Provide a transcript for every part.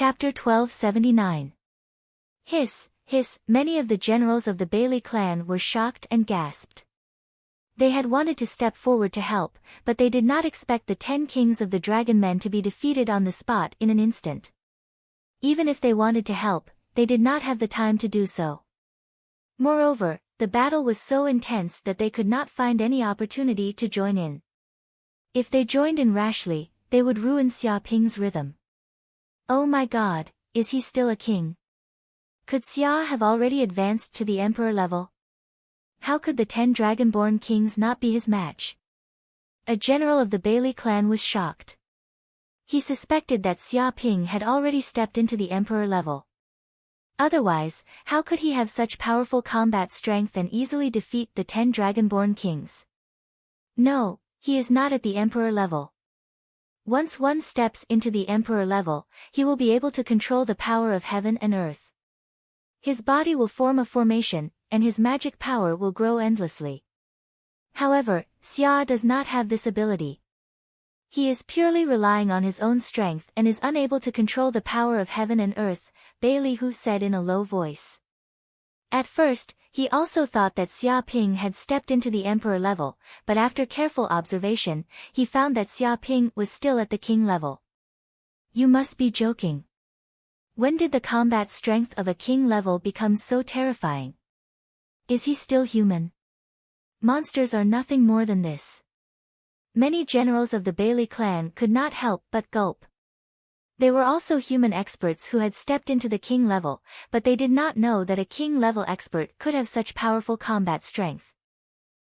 Chapter 1279. Hiss, hiss, many of the generals of the Bailey clan were shocked and gasped. They had wanted to step forward to help, but they did not expect the 10 kings of the dragon men to be defeated on the spot in an instant. Even if they wanted to help, they did not have the time to do so. Moreover, the battle was so intense that they could not find any opportunity to join in. If they joined in rashly, they would ruin Xia Ping's rhythm. Oh my God, is he still a king? Could Xia have already advanced to the emperor level? How could the 10 dragonborn kings not be his match? A general of the Bailey clan was shocked. He suspected that Xia Ping had already stepped into the emperor level. Otherwise, how could he have such powerful combat strength and easily defeat the 10 dragonborn kings? No, he is not at the emperor level. Once one steps into the emperor level, he will be able to control the power of heaven and earth. His body will form a formation, and his magic power will grow endlessly. However, Xia does not have this ability. He is purely relying on his own strength and is unable to control the power of heaven and earth, Bailey Hu said in a low voice. At first, he also thought that Xia Ping had stepped into the emperor level, but after careful observation, he found that Xia Ping was still at the king level. You must be joking. When did the combat strength of a king level become so terrifying? Is he still human? Monsters are nothing more than this. Many generals of the Bailey clan could not help but gulp. They were also human experts who had stepped into the king level, but they did not know that a king-level expert could have such powerful combat strength.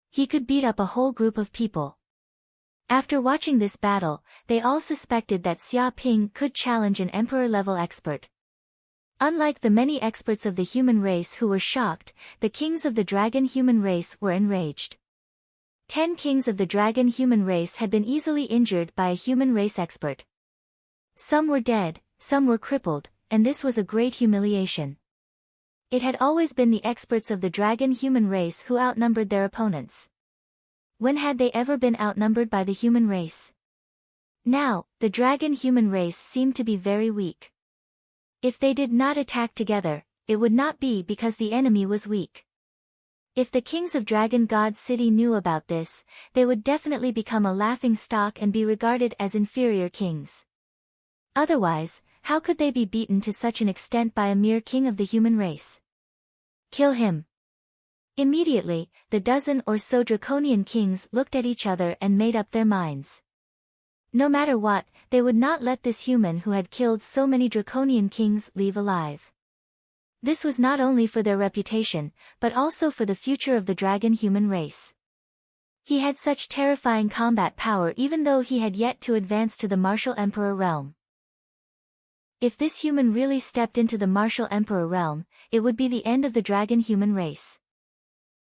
He could beat up a whole group of people. After watching this battle, they all suspected that Xia Ping could challenge an emperor-level expert. Unlike the many experts of the human race who were shocked, the kings of the dragon human race were enraged. 10 kings of the dragon human race had been easily injured by a human race expert. Some were dead, some were crippled, and this was a great humiliation. It had always been the experts of the dragon human race who outnumbered their opponents. When had they ever been outnumbered by the human race? Now, the dragon human race seemed to be very weak. If they did not attack together, it would not be because the enemy was weak. If the kings of Dragon God City knew about this, they would definitely become a laughing stock and be regarded as inferior kings. Otherwise, how could they be beaten to such an extent by a mere king of the human race? Kill him. Immediately, the dozen or so draconian kings looked at each other and made up their minds. No matter what, they would not let this human who had killed so many draconian kings leave alive. This was not only for their reputation, but also for the future of the dragon human race. He had such terrifying combat power even though he had yet to advance to the martial emperor realm. If this human really stepped into the martial emperor realm, it would be the end of the dragon human race.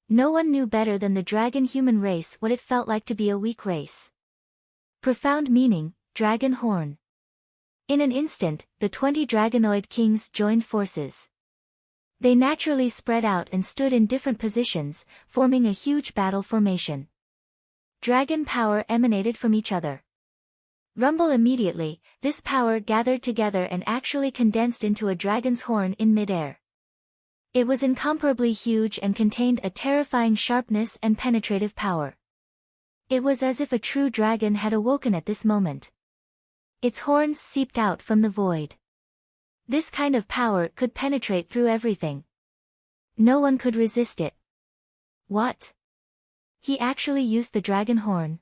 No one knew better than the dragon human race what it felt like to be a weak race. Profound meaning, dragon horn. In an instant, the 20 dragonoid kings joined forces. They naturally spread out and stood in different positions, forming a huge battle formation. Dragon power emanated from each other. Rumble immediately, this power gathered together and actually condensed into a dragon's horn in midair. It was incomparably huge and contained a terrifying sharpness and penetrative power. It was as if a true dragon had awoken at this moment. Its horns seeped out from the void. This kind of power could penetrate through everything. No one could resist it. What? He actually used the dragon horn.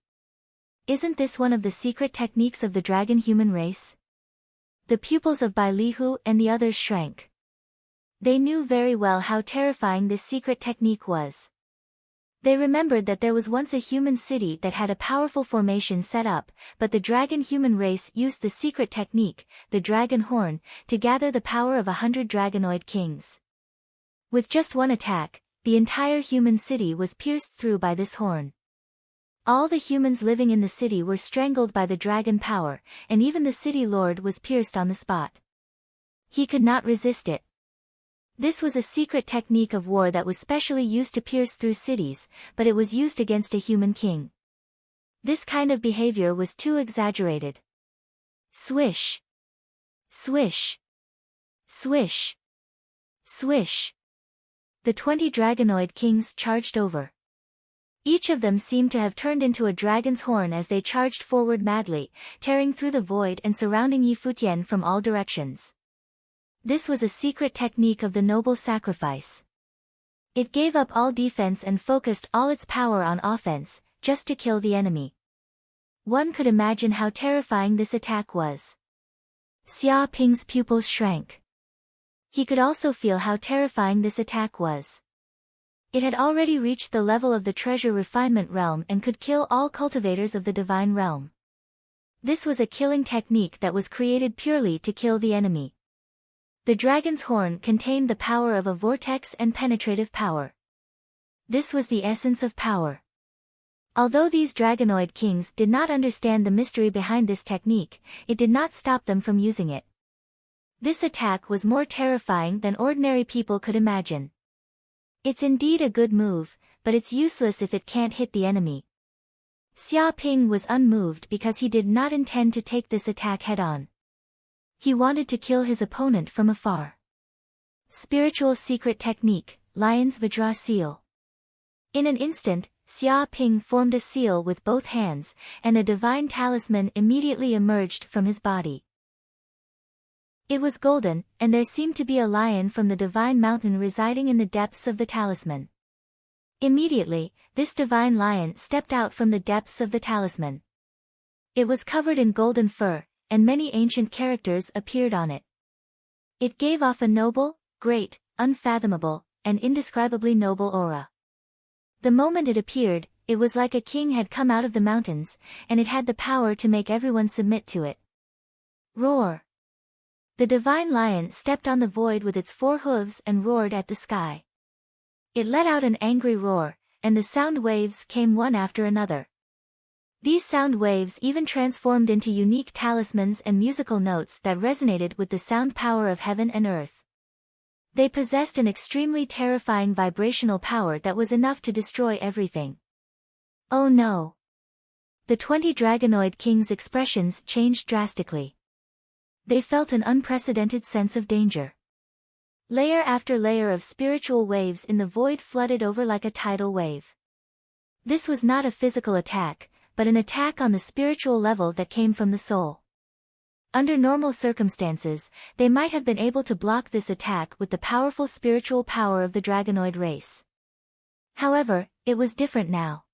Isn't this one of the secret techniques of the dragon human race? The pupils of Bai Lihu and the others shrank. They knew very well how terrifying this secret technique was. They remembered that there was once a human city that had a powerful formation set up, but the dragon human race used the secret technique, the dragon horn, to gather the power of 100 dragonoid kings. With just one attack, the entire human city was pierced through by this horn. All the humans living in the city were strangled by the dragon power, and even the city lord was pierced on the spot. He could not resist it. This was a secret technique of war that was specially used to pierce through cities, but it was used against a human king. This kind of behavior was too exaggerated. Swish! Swish! Swish! Swish! The 20 dragonoid kings charged over. Each of them seemed to have turned into a dragon's horn as they charged forward madly, tearing through the void and surrounding Yifutian from all directions. This was a secret technique of the noble sacrifice. It gave up all defense and focused all its power on offense, just to kill the enemy. One could imagine how terrifying this attack was. Xia Ping's pupils shrank. He could also feel how terrifying this attack was. It had already reached the level of the treasure refinement realm and could kill all cultivators of the divine realm. This was a killing technique that was created purely to kill the enemy. The dragon's horn contained the power of a vortex and penetrative power. This was the essence of power. Although these dragonoid kings did not understand the mystery behind this technique, it did not stop them from using it. This attack was more terrifying than ordinary people could imagine. It's indeed a good move, but it's useless if it can't hit the enemy. Xia Ping was unmoved because he did not intend to take this attack head-on. He wanted to kill his opponent from afar. Spiritual secret technique, Lion's Vajra seal. In an instant, Xia Ping formed a seal with both hands, and a divine talisman immediately emerged from his body. It was golden, and there seemed to be a lion from the divine mountain residing in the depths of the talisman. Immediately, this divine lion stepped out from the depths of the talisman. It was covered in golden fur, and many ancient characters appeared on it. It gave off a noble, great, unfathomable, and indescribably noble aura. The moment it appeared, it was like a king had come out of the mountains, and it had the power to make everyone submit to it. Roar! The divine lion stepped on the void with its 4 hooves and roared at the sky. It let out an angry roar, and the sound waves came one after another. These sound waves even transformed into unique talismans and musical notes that resonated with the sound power of heaven and earth. They possessed an extremely terrifying vibrational power that was enough to destroy everything. Oh no! The 20 dragonoid kings' expressions changed drastically. They felt an unprecedented sense of danger. Layer after layer of spiritual waves in the void flooded over like a tidal wave. This was not a physical attack, but an attack on the spiritual level that came from the soul. Under normal circumstances, they might have been able to block this attack with the powerful spiritual power of the dragonoid race. However, it was different now.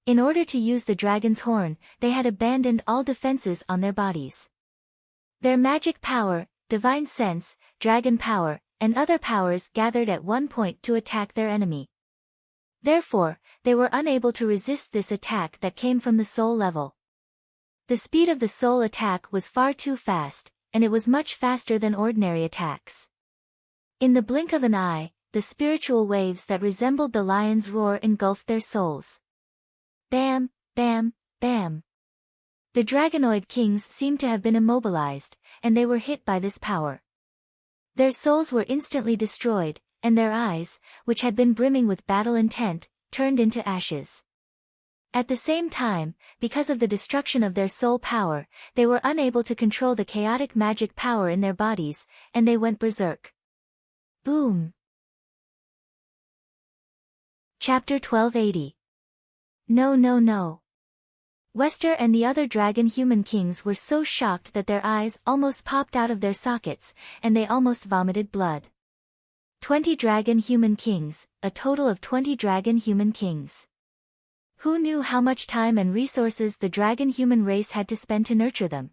In order to use the dragon's horn, they had abandoned all defenses on their bodies. Their magic power, divine sense, dragon power, and other powers gathered at one point to attack their enemy. Therefore, they were unable to resist this attack that came from the soul level. The speed of the soul attack was far too fast, and it was much faster than ordinary attacks. In the blink of an eye, the spiritual waves that resembled the lion's roar engulfed their souls. Bam, bam, bam. The dragonoid kings seemed to have been immobilized, and they were hit by this power. Their souls were instantly destroyed, and their eyes, which had been brimming with battle intent, turned into ashes. At the same time, because of the destruction of their soul power, they were unable to control the chaotic magic power in their bodies, and they went berserk. Boom! Chapter 1280. No no no. Wester and the other dragon human kings were so shocked that their eyes almost popped out of their sockets, and they almost vomited blood. 20 dragon human kings, a total of 20 dragon human kings. Who knew how much time and resources the dragon human race had to spend to nurture them?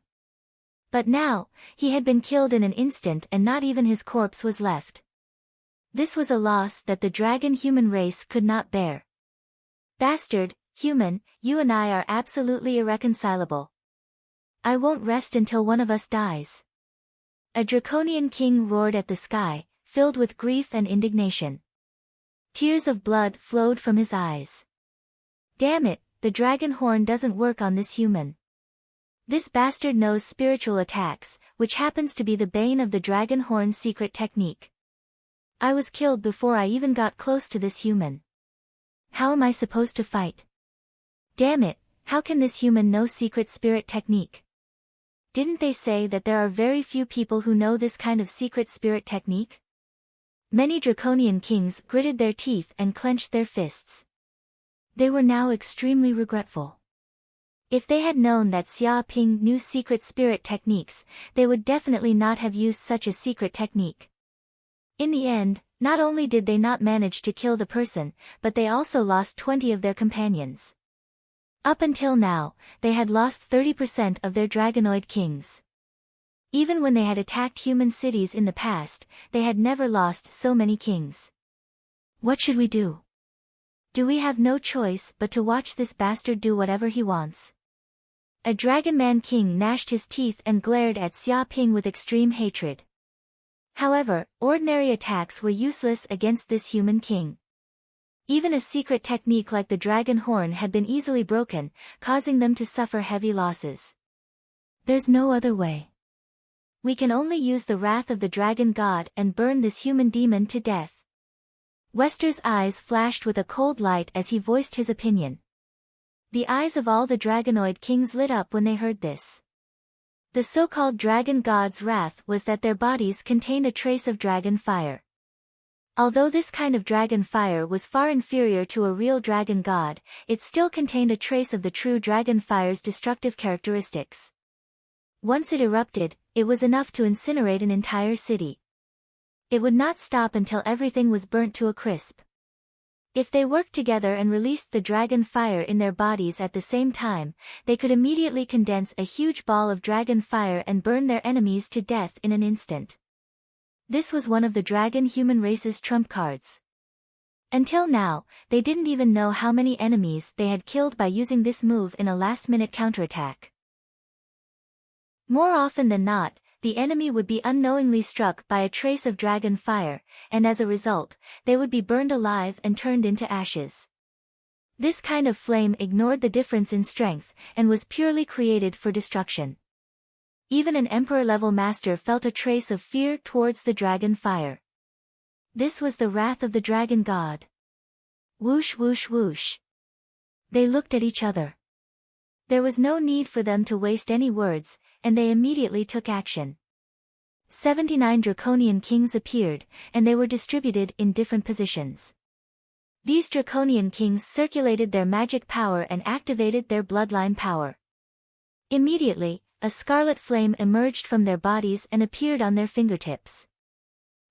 But now, he had been killed in an instant and not even his corpse was left. This was a loss that the dragon human race could not bear. Bastard, human, you and I are absolutely irreconcilable. I won't rest until one of us dies. A draconian king roared at the sky, filled with grief and indignation. Tears of blood flowed from his eyes. Damn it, the dragon horn doesn't work on this human. This bastard knows spiritual attacks, which happens to be the bane of the dragon horn's secret technique. I was killed before I even got close to this human. How am I supposed to fight? Damn it, how can this human know secret spirit technique? Didn't they say that there are very few people who know this kind of secret spirit technique? Many draconian kings gritted their teeth and clenched their fists. They were now extremely regretful. If they had known that Xia Ping knew secret spirit techniques, they would definitely not have used such a secret technique. In the end, not only did they not manage to kill the person, but they also lost 20 of their companions. Up until now, they had lost 30% of their dragonoid kings. Even when they had attacked human cities in the past, they had never lost so many kings. What should we do? Do we have no choice but to watch this bastard do whatever he wants? A Dragon Man king gnashed his teeth and glared at Xia Ping with extreme hatred. However, ordinary attacks were useless against this human king. Even a secret technique like the dragon horn had been easily broken, causing them to suffer heavy losses. There's no other way. We can only use the wrath of the dragon god and burn this human demon to death. Wester's eyes flashed with a cold light as he voiced his opinion. The eyes of all the dragonoid kings lit up when they heard this. The so-called dragon god's wrath was that their bodies contained a trace of dragon fire. Although this kind of dragon fire was far inferior to a real dragon god, it still contained a trace of the true dragon fire's destructive characteristics. Once it erupted, it was enough to incinerate an entire city. It would not stop until everything was burnt to a crisp. If they worked together and released the dragon fire in their bodies at the same time, they could immediately condense a huge ball of dragon fire and burn their enemies to death in an instant. This was one of the dragon human race's trump cards. Until now, they didn't even know how many enemies they had killed by using this move in a last-minute counterattack. More often than not, the enemy would be unknowingly struck by a trace of dragon fire, and as a result, they would be burned alive and turned into ashes. This kind of flame ignored the difference in strength, and was purely created for destruction. Even an emperor-level master felt a trace of fear towards the dragon fire. This was the wrath of the dragon god. Whoosh whoosh whoosh. They looked at each other. There was no need for them to waste any words, and they immediately took action. 79 draconian kings appeared, and they were distributed in different positions. These draconian kings circulated their magic power and activated their bloodline power. Immediately, a scarlet flame emerged from their bodies and appeared on their fingertips.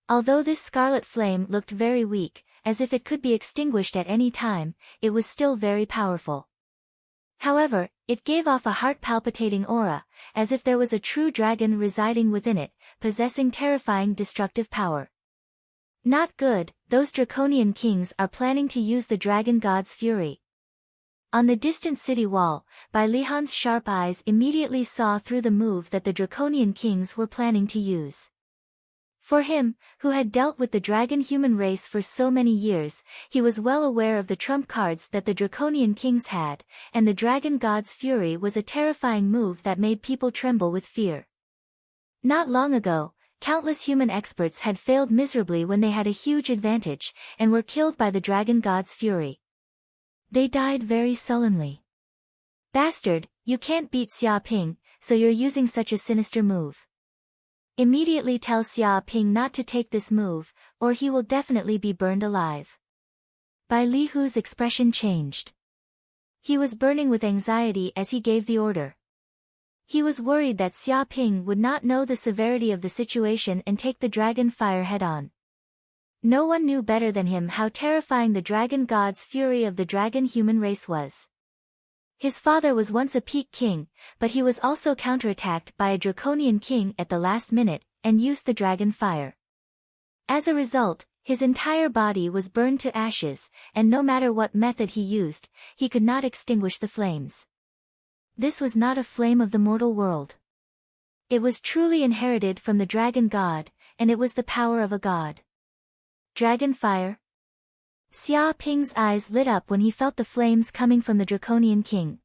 Although this scarlet flame looked very weak, as if it could be extinguished at any time, it was still very powerful. However, it gave off a heart-palpitating aura, as if there was a true dragon residing within it, possessing terrifying destructive power. Not good, those draconian kings are planning to use the dragon god's fury. On the distant city wall, Bai Lihan's sharp eyes immediately saw through the move that the draconian kings were planning to use. For him, who had dealt with the dragon human race for so many years, he was well aware of the trump cards that the draconian kings had, and the dragon god's fury was a terrifying move that made people tremble with fear. Not long ago, countless human experts had failed miserably when they had a huge advantage, and were killed by the dragon god's fury. They died very sullenly. Bastard, you can't beat Xia Ping, so you're using such a sinister move. Immediately tell Xia Ping not to take this move, or he will definitely be burned alive. Bai Lihu's expression changed. He was burning with anxiety as he gave the order. He was worried that Xia Ping would not know the severity of the situation and take the dragon fire head-on. No one knew better than him how terrifying the dragon god's fury of the dragon human race was. His father was once a peak king, but he was also counterattacked by a draconian king at the last minute, and used the dragon fire. As a result, his entire body was burned to ashes, and no matter what method he used, he could not extinguish the flames. This was not a flame of the mortal world. It was truly inherited from the dragon god, and it was the power of a god. Dragon fire? Xia Ping's eyes lit up when he felt the flames coming from the draconian king.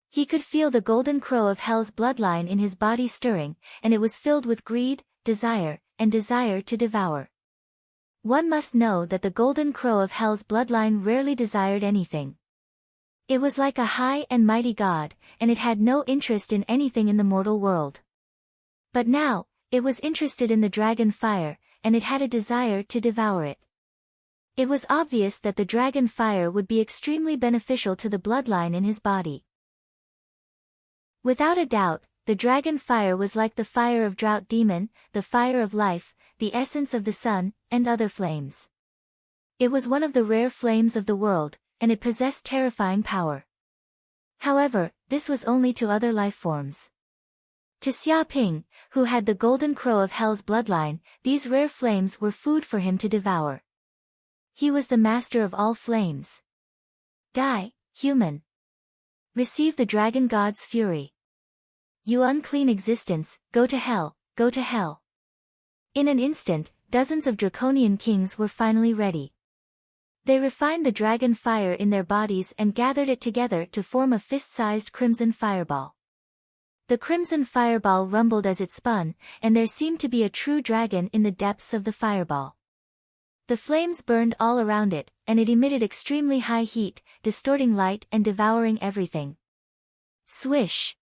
He could feel the golden crow of hell's bloodline in his body stirring, and it was filled with greed, desire, and desire to devour. One must know that the golden crow of hell's bloodline rarely desired anything. It was like a high and mighty god, and it had no interest in anything in the mortal world. But now, it was interested in the dragon fire, and it had a desire to devour it. It was obvious that the dragon fire would be extremely beneficial to the bloodline in his body. Without a doubt, the dragon fire was like the fire of drought demon, the fire of life, the essence of the sun, and other flames. It was one of the rare flames of the world, and it possessed terrifying power. However, this was only to other life forms. To Xia Ping, who had the golden crow of hell's bloodline, these rare flames were food for him to devour. He was the master of all flames. Die, human. Receive the dragon god's fury. You unclean existence, go to hell, go to hell. In an instant, dozens of draconian kings were finally ready. They refined the dragon fire in their bodies and gathered it together to form a fist-sized crimson fireball. The crimson fireball rumbled as it spun, and there seemed to be a true dragon in the depths of the fireball. The flames burned all around it, and it emitted extremely high heat, distorting light and devouring everything. Swish!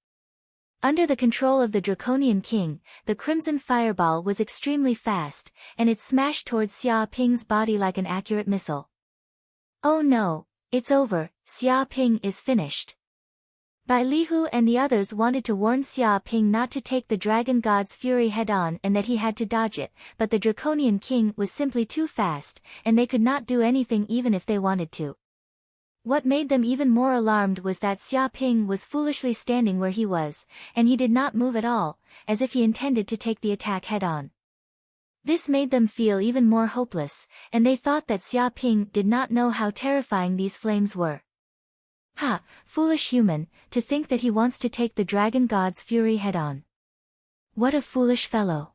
Under the control of the Draconian King, the crimson fireball was extremely fast, and it smashed towards Xia Ping's body like an accurate missile. Oh no, it's over, Xia Ping is finished. Bai Lihu and the others wanted to warn Xia Ping not to take the dragon god's fury head-on and that he had to dodge it, but the Draconian King was simply too fast, and they could not do anything even if they wanted to. What made them even more alarmed was that Xia Ping was foolishly standing where he was, and he did not move at all, as if he intended to take the attack head-on. This made them feel even more hopeless, and they thought that Xia Ping did not know how terrifying these flames were. Ha, foolish human, to think that he wants to take the dragon god's fury head-on. What a foolish fellow.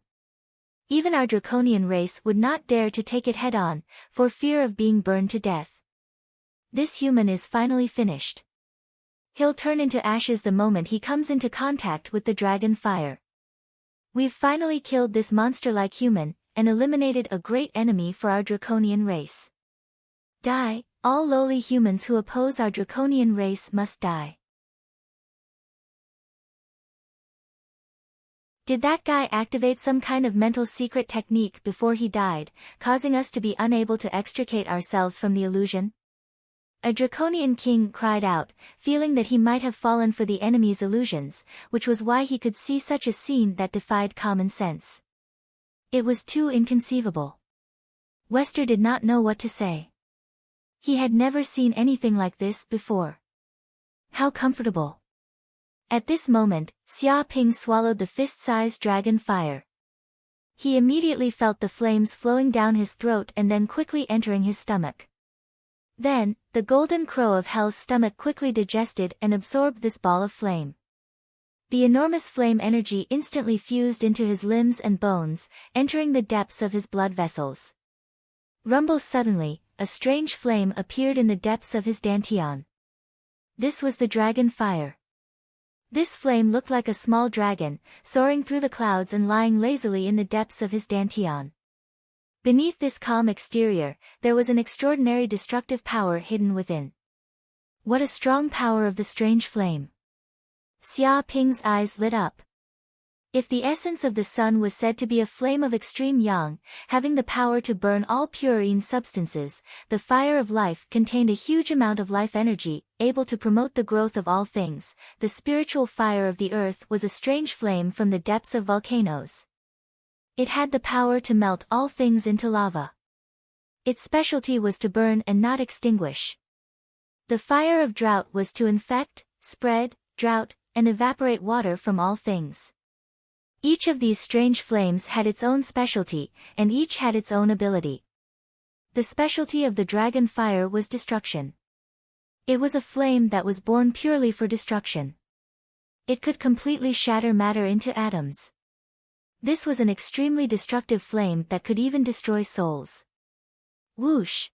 Even our draconian race would not dare to take it head-on, for fear of being burned to death. This human is finally finished. He'll turn into ashes the moment he comes into contact with the dragon fire. We've finally killed this monster-like human, and eliminated a great enemy for our draconian race. Die, all lowly humans who oppose our draconian race must die. Did that guy activate some kind of mental secret technique before he died, causing us to be unable to extricate ourselves from the illusion? A draconian king cried out, feeling that he might have fallen for the enemy's illusions, which was why he could see such a scene that defied common sense. It was too inconceivable. Wester did not know what to say. He had never seen anything like this before. How comfortable. At this moment, Xia Ping swallowed the fist-sized dragon fire. He immediately felt the flames flowing down his throat and then quickly entering his stomach. Then, the golden crow of hell's stomach quickly digested and absorbed this ball of flame. The enormous flame energy instantly fused into his limbs and bones, entering the depths of his blood vessels. Rumble suddenly, a strange flame appeared in the depths of his dantian. This was the dragon fire. This flame looked like a small dragon, soaring through the clouds and lying lazily in the depths of his dantian. Beneath this calm exterior, there was an extraordinary destructive power hidden within. What a strong power of the strange flame! Xia Ping's eyes lit up. If the essence of the sun was said to be a flame of extreme yang, having the power to burn all purine substances, the fire of life contained a huge amount of life energy, able to promote the growth of all things. The spiritual fire of the earth was a strange flame from the depths of volcanoes. It had the power to melt all things into lava. Its specialty was to burn and not extinguish. The fire of drought was to infect, spread, drought, and evaporate water from all things. Each of these strange flames had its own specialty, and each had its own ability. The specialty of the dragon fire was destruction. It was a flame that was born purely for destruction. It could completely shatter matter into atoms. This was an extremely destructive flame that could even destroy souls. Whoosh!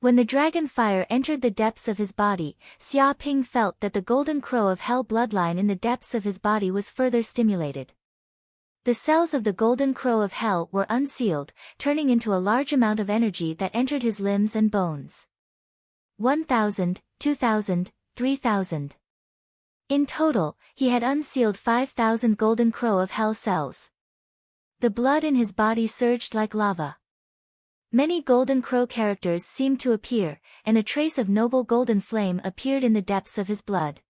When the dragon fire entered the depths of his body, Xia Ping felt that the golden crow of hell bloodline in the depths of his body was further stimulated. The cells of the golden crow of hell were unsealed, turning into a large amount of energy that entered his limbs and bones. 1,000, 2,000, 3,000. In total, he had unsealed 5,000 golden crow of hell cells. The blood in his body surged like lava. Many golden crow characters seemed to appear, and a trace of noble golden flame appeared in the depths of his blood.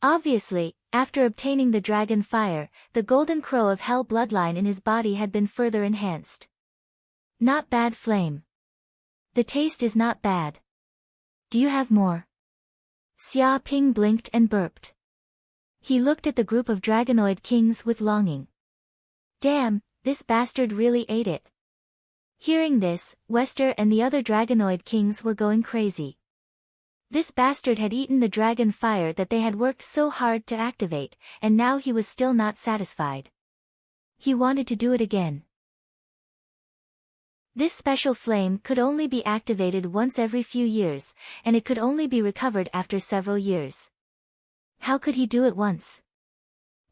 Obviously, after obtaining the dragon fire, the golden crow of hell bloodline in his body had been further enhanced. Not bad flame. The taste is not bad. Do you have more? Xia Ping blinked and burped. He looked at the group of dragonoid kings with longing. Damn, this bastard really ate it. Hearing this, Wester and the other dragonoid kings were going crazy. This bastard had eaten the dragon fire that they had worked so hard to activate, and now he was still not satisfied. He wanted to do it again. This special flame could only be activated once every few years, and it could only be recovered after several years. How could he do it once?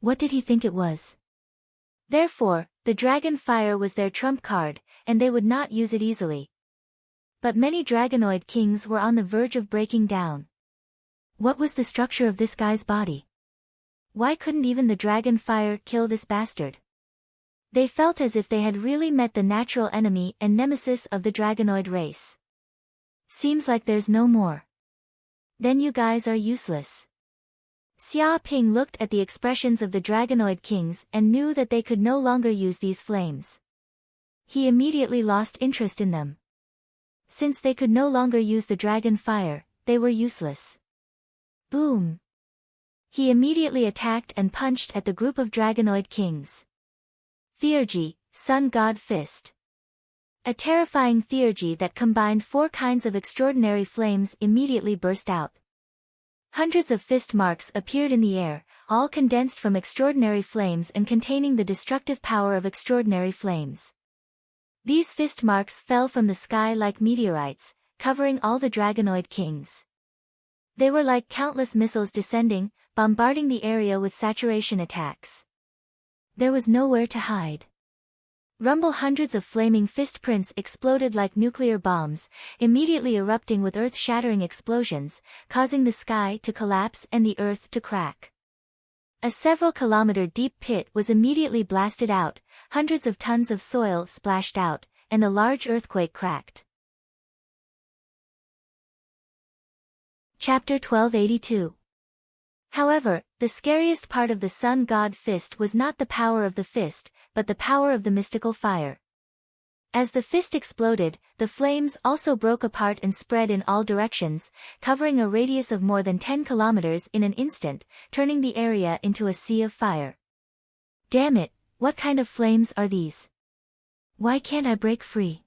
What did he think it was? Therefore, the dragon fire was their trump card, and they would not use it easily. But many dragonoid kings were on the verge of breaking down. What was the structure of this guy's body? Why couldn't even the dragon fire kill this bastard? They felt as if they had really met the natural enemy and nemesis of the dragonoid race. Seems like there's no more. Then you guys are useless. Xia Ping looked at the expressions of the dragonoid kings and knew that they could no longer use these flames. He immediately lost interest in them. Since they could no longer use the dragon fire, they were useless. Boom! He immediately attacked and punched at the group of dragonoid kings. Theurgy, Sun God Fist. A terrifying theurgy that combined 4 kinds of extraordinary flames immediately burst out. Hundreds of fist marks appeared in the air, all condensed from extraordinary flames and containing the destructive power of extraordinary flames. These fist marks fell from the sky like meteorites, covering all the dragonoid kings. They were like countless missiles descending, bombarding the area with saturation attacks. There was nowhere to hide. Rumble hundreds of flaming fist prints exploded like nuclear bombs, immediately erupting with earth-shattering explosions, causing the sky to collapse and the earth to crack. A several-kilometer deep pit was immediately blasted out, hundreds of tons of soil splashed out, and a large earthquake cracked. Chapter 1282. However, the scariest part of the Sun God Fist was not the power of the fist, but the power of the mystical fire. As the fist exploded, the flames also broke apart and spread in all directions, covering a radius of more than 10 kilometers in an instant, turning the area into a sea of fire. Damn it, what kind of flames are these? Why can't I break free?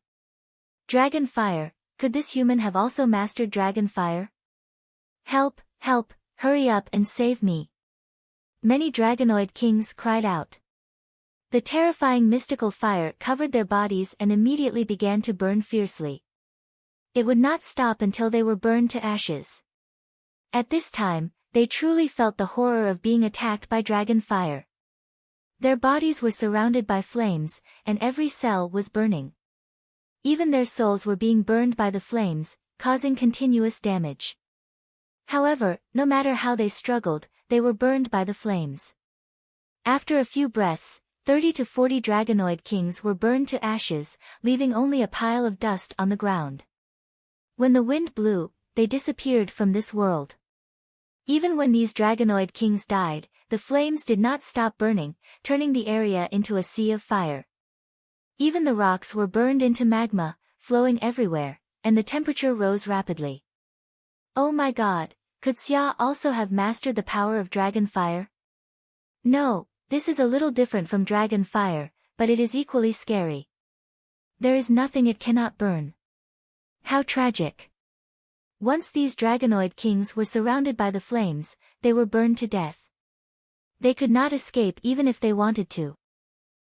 Dragon fire, could this human have also mastered dragon fire? Help, help! Hurry up and save me. Many dragonoid kings cried out. The terrifying mystical fire covered their bodies and immediately began to burn fiercely. It would not stop until they were burned to ashes. At this time, they truly felt the horror of being attacked by dragon fire. Their bodies were surrounded by flames, and every cell was burning. Even their souls were being burned by the flames, causing continuous damage. However, no matter how they struggled, they were burned by the flames. After a few breaths, 30 to 40 dragonoid kings were burned to ashes, leaving only a pile of dust on the ground. When the wind blew, they disappeared from this world. Even when these dragonoid kings died, the flames did not stop burning, turning the area into a sea of fire. Even the rocks were burned into magma, flowing everywhere, and the temperature rose rapidly. Oh my god, could Xia also have mastered the power of dragon fire? No, this is a little different from dragon fire, but it is equally scary. There is nothing it cannot burn. How tragic. Once these dragonoid kings were surrounded by the flames, they were burned to death. They could not escape even if they wanted to.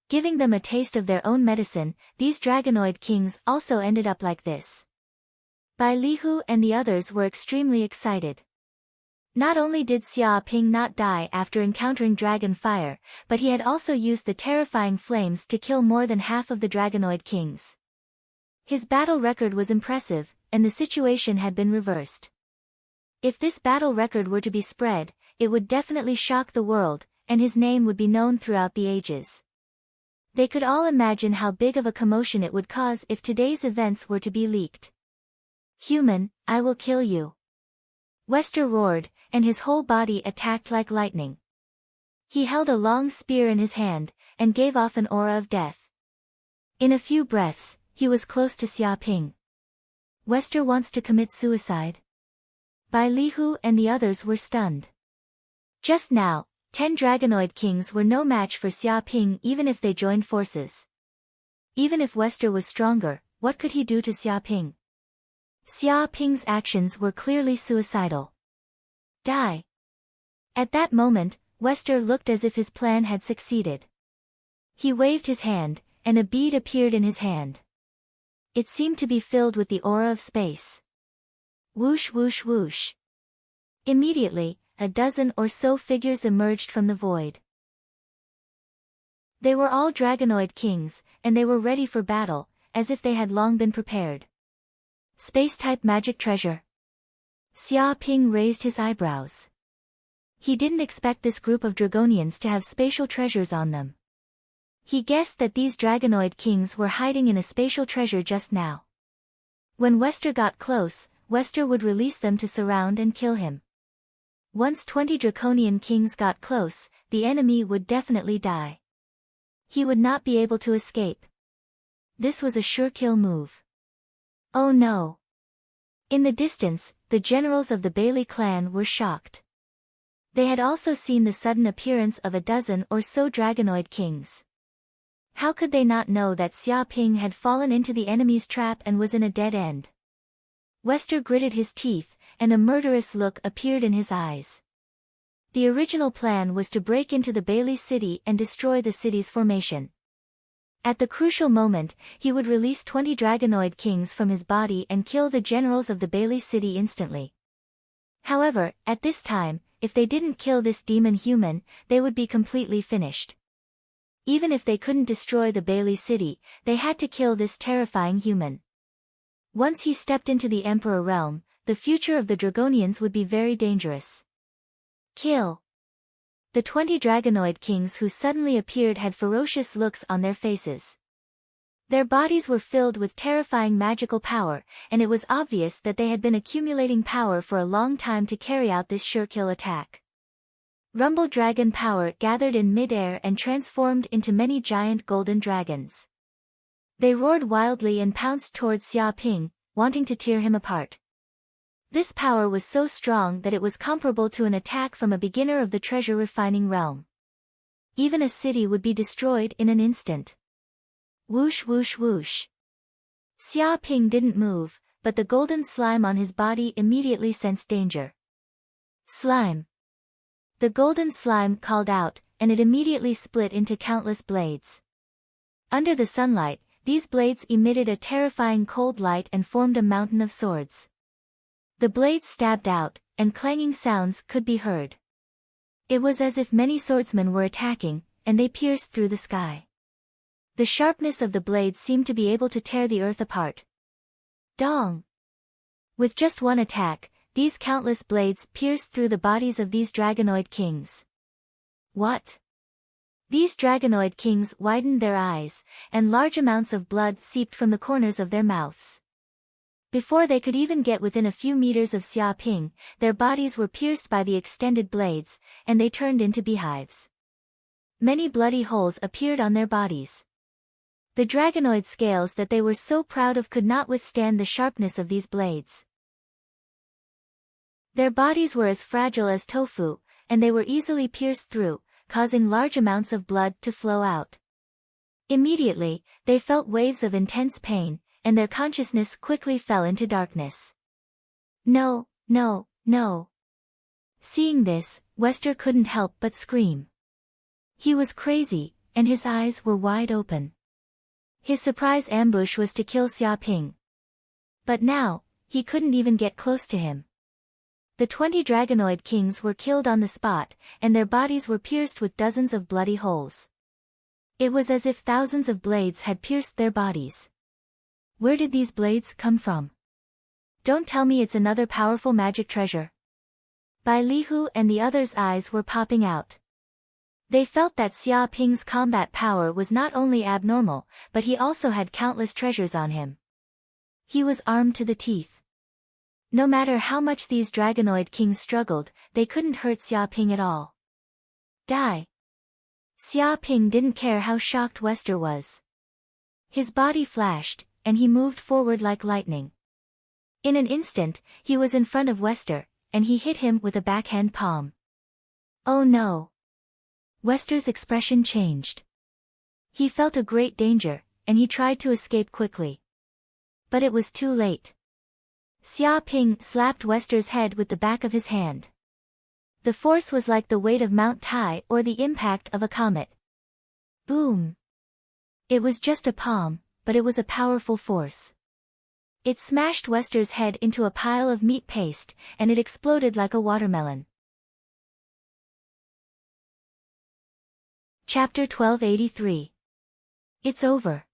Giving them a taste of their own medicine, these dragonoid kings also ended up like this. Bai Lihu and the others were extremely excited. Not only did Xia Ping not die after encountering dragon fire, but he had also used the terrifying flames to kill more than half of the dragonoid kings. His battle record was impressive, and the situation had been reversed. If this battle record were to be spread, it would definitely shock the world, and his name would be known throughout the ages. They could all imagine how big of a commotion it would cause if today's events were to be leaked. "Human, I will kill you," Wester roared, and his whole body attacked like lightning. He held a long spear in his hand, and gave off an aura of death. In a few breaths, he was close to Xiaoping. "Wester wants to commit suicide?" Bai Lihu and the others were stunned. Just now, 10 Dragonoid Kings were no match for Xiaoping even if they joined forces. Even if Wester was stronger, what could he do to Xiaoping? Xiaoping's actions were clearly suicidal. Die! At that moment, Wester looked as if his plan had succeeded. He waved his hand, and a bead appeared in his hand. It seemed to be filled with the aura of space. Whoosh whoosh whoosh. Immediately, a dozen or so figures emerged from the void. They were all Dragonoid Kings, and they were ready for battle, as if they had long been prepared. Space-type magic treasure. Xiaoping raised his eyebrows. He didn't expect this group of Dragonians to have spatial treasures on them. He guessed that these Dragonoid Kings were hiding in a spatial treasure just now. When Wester got close, Wester would release them to surround and kill him. Once 20 Draconian Kings got close, the enemy would definitely die. He would not be able to escape. This was a sure kill move. Oh no! In the distance, the generals of the Bailey clan were shocked. They had also seen the sudden appearance of a dozen or so Dragonoid Kings. How could they not know that Xiaoping had fallen into the enemy's trap and was in a dead end? Wester gritted his teeth, and a murderous look appeared in his eyes. The original plan was to break into the Bailey city and destroy the city's formation. At the crucial moment, he would release 20 Dragonoid Kings from his body and kill the generals of the Bailey city instantly. However, at this time, if they didn't kill this demon human, they would be completely finished. Even if they couldn't destroy the Bailey city, they had to kill this terrifying human. Once he stepped into the Emperor realm, the future of the Dragonians would be very dangerous. Kill! The 20 Dragonoid Kings who suddenly appeared had ferocious looks on their faces. Their bodies were filled with terrifying magical power, and it was obvious that they had been accumulating power for a long time to carry out this sure-kill attack. Rumble dragon power gathered in mid-air and transformed into many giant golden dragons. They roared wildly and pounced towards Xiaoping, wanting to tear him apart. This power was so strong that it was comparable to an attack from a beginner of the treasure-refining realm. Even a city would be destroyed in an instant. Whoosh whoosh whoosh. Xiaoping didn't move, but the golden slime on his body immediately sensed danger. Slime. The golden slime called out, and it immediately split into countless blades. Under the sunlight, these blades emitted a terrifying cold light and formed a mountain of swords. The blades stabbed out, and clanging sounds could be heard. It was as if many swordsmen were attacking, and they pierced through the sky. The sharpness of the blades seemed to be able to tear the earth apart. Dong! With just one attack, these countless blades pierced through the bodies of these Dragonoid Kings. What? These Dragonoid Kings widened their eyes, and large amounts of blood seeped from the corners of their mouths. Before they could even get within a few meters of Xiaoping, their bodies were pierced by the extended blades, and they turned into beehives. Many bloody holes appeared on their bodies. The Dragonoid scales that they were so proud of could not withstand the sharpness of these blades. Their bodies were as fragile as tofu, and they were easily pierced through, causing large amounts of blood to flow out. Immediately, they felt waves of intense pain, and their consciousness quickly fell into darkness. No, no, no. Seeing this, Wester couldn't help but scream. He was crazy, and his eyes were wide open. His surprise ambush was to kill Xiaoping. But now, he couldn't even get close to him. The 20 Dragonoid Kings were killed on the spot, and their bodies were pierced with dozens of bloody holes. It was as if thousands of blades had pierced their bodies. Where did these blades come from? Don't tell me it's another powerful magic treasure. Bai Lihu and the others' eyes were popping out. They felt that Xia Ping's combat power was not only abnormal, but he also had countless treasures on him. He was armed to the teeth. No matter how much these Dragonoid kings struggled, they couldn't hurt Xia Ping at all. Die! Xia Ping didn't care how shocked Wester was. His body flashed, and he moved forward like lightning. In an instant, he was in front of Wester, and he hit him with a backhand palm. Oh no! Wester's expression changed. He felt a great danger, and he tried to escape quickly. But it was too late. Xia Ping slapped Wester's head with the back of his hand. The force was like the weight of Mount Tai or the impact of a comet. Boom! It was just a palm, but it was a powerful force. It smashed Wester's head into a pile of meat paste, and it exploded like a watermelon. Chapter 1283. It's over.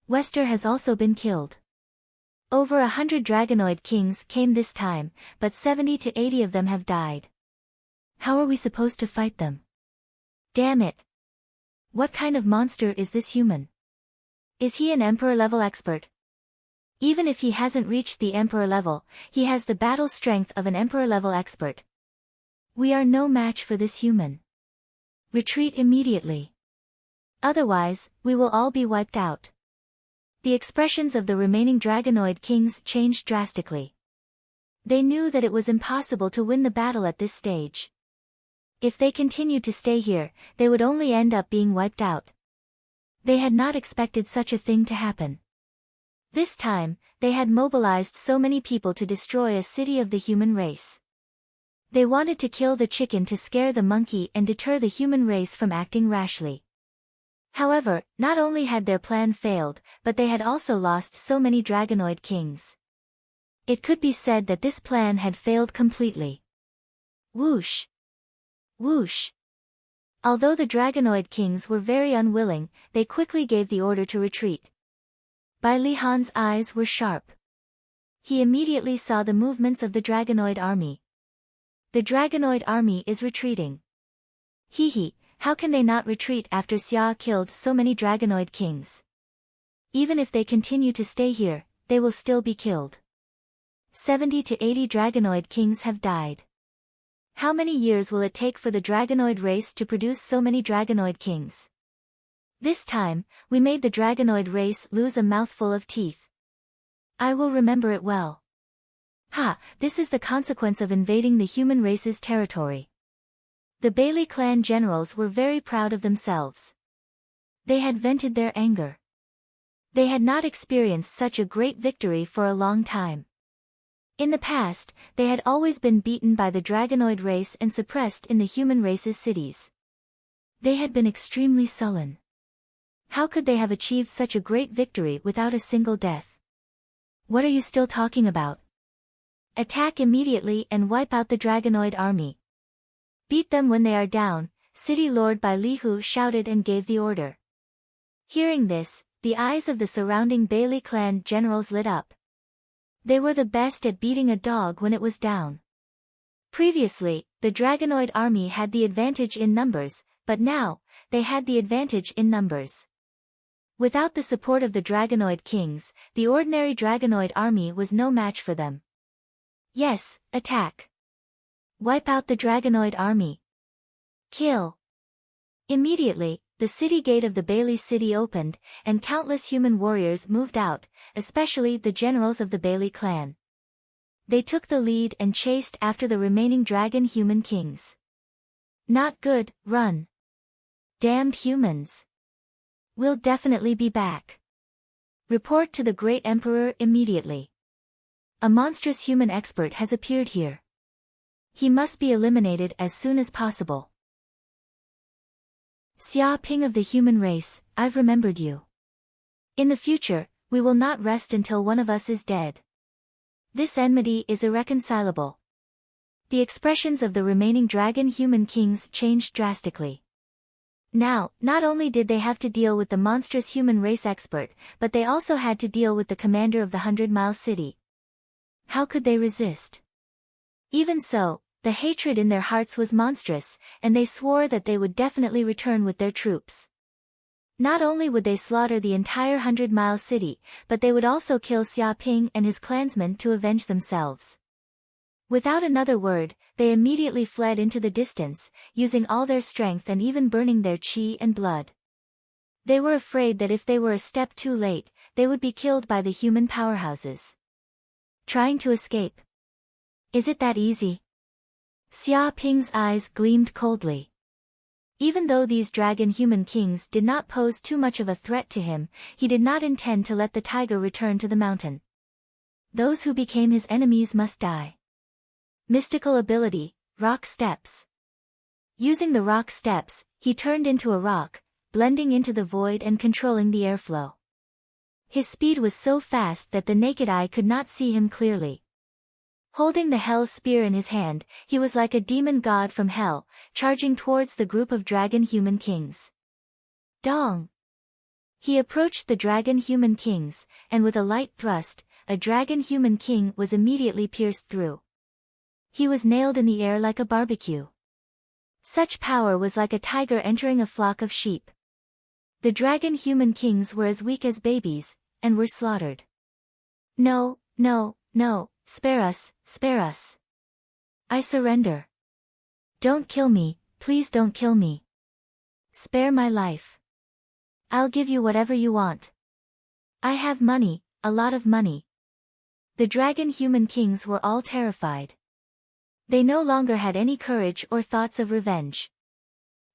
Wester has also been killed. Over 100 Dragonoid kings came this time, but 70 to 80 of them have died. How are we supposed to fight them? Damn it! What kind of monster is this human? Is he an Emperor-level expert? Even if he hasn't reached the Emperor level, he has the battle strength of an Emperor-level expert. We are no match for this human. Retreat immediately. Otherwise, we will all be wiped out. The expressions of the remaining Dragonoid kings changed drastically. They knew that it was impossible to win the battle at this stage. If they continued to stay here, they would only end up being wiped out. They had not expected such a thing to happen. This time, they had mobilized so many people to destroy a city of the human race. They wanted to kill the chicken to scare the monkey and deter the human race from acting rashly. However, not only had their plan failed, but they had also lost so many Dragonoid kings. It could be said that this plan had failed completely. Whoosh! Whoosh! Although the Dragonoid kings were very unwilling, they quickly gave the order to retreat. Bai Lihan's eyes were sharp. He immediately saw the movements of the Dragonoid army. The Dragonoid army is retreating. Hee, how can they not retreat after Xia killed so many Dragonoid kings? Even if they continue to stay here, they will still be killed. 70 to 80 Dragonoid kings have died. How many years will it take for the Dragonoid race to produce so many Dragonoid kings? This time, we made the Dragonoid race lose a mouthful of teeth. I will remember it well. Ha, this is the consequence of invading the human race's territory. The Bailey clan generals were very proud of themselves. They had vented their anger. They had not experienced such a great victory for a long time. In the past, they had always been beaten by the Dragonoid race and suppressed in the human race's cities. They had been extremely sullen. How could they have achieved such a great victory without a single death? What are you still talking about? Attack immediately and wipe out the Dragonoid army. Beat them when they are down, City Lord Bai Lihu shouted and gave the order. Hearing this, the eyes of the surrounding Bailey clan generals lit up. They were the best at beating a dog when it was down. Previously, the Dragonoid army had the advantage in numbers, but now, they had the advantage in numbers. Without the support of the Dragonoid kings, the ordinary Dragonoid army was no match for them. Yes, attack. Wipe out the Dragonoid army. Kill. Immediately, the city gate of the Bailey city opened, and countless human warriors moved out, especially the generals of the Bailey clan. They took the lead and chased after the remaining dragon human kings. Not good, run. Damned humans. We'll definitely be back. Report to the Great Emperor immediately. A monstrous human expert has appeared here. He must be eliminated as soon as possible. Xia Ping of the human race, I've remembered you. In the future, we will not rest until one of us is dead. This enmity is irreconcilable. The expressions of the remaining dragon human kings changed drastically. Now, not only did they have to deal with the monstrous human race expert, but they also had to deal with the commander of the 100-mile city. How could they resist? Even so, the hatred in their hearts was monstrous, and they swore that they would definitely return with their troops. Not only would they slaughter the entire 100-mile city, but they would also kill Xia Ping and his clansmen to avenge themselves. Without another word, they immediately fled into the distance, using all their strength and even burning their qi and blood. They were afraid that if they were a step too late, they would be killed by the human powerhouses. Trying to escape. Is it that easy? Xia Ping's eyes gleamed coldly. Even though these dragon-human kings did not pose too much of a threat to him, he did not intend to let the tiger return to the mountain. Those who became his enemies must die. Mystical ability, rock steps. Using the rock steps, he turned into a rock, blending into the void and controlling the airflow. His speed was so fast that the naked eye could not see him clearly. Holding the hell spear in his hand, he was like a demon god from hell, charging towards the group of dragon-human kings. Dong! He approached the dragon-human kings, and with a light thrust, a dragon-human king was immediately pierced through. He was nailed in the air like a barbecue. Such power was like a tiger entering a flock of sheep. The dragon-human kings were as weak as babies, and were slaughtered. No, no, no, spare us, spare us. I surrender. Don't kill me, please don't kill me. Spare my life. I'll give you whatever you want. I have money, a lot of money. The dragon-human kings were all terrified. They no longer had any courage or thoughts of revenge.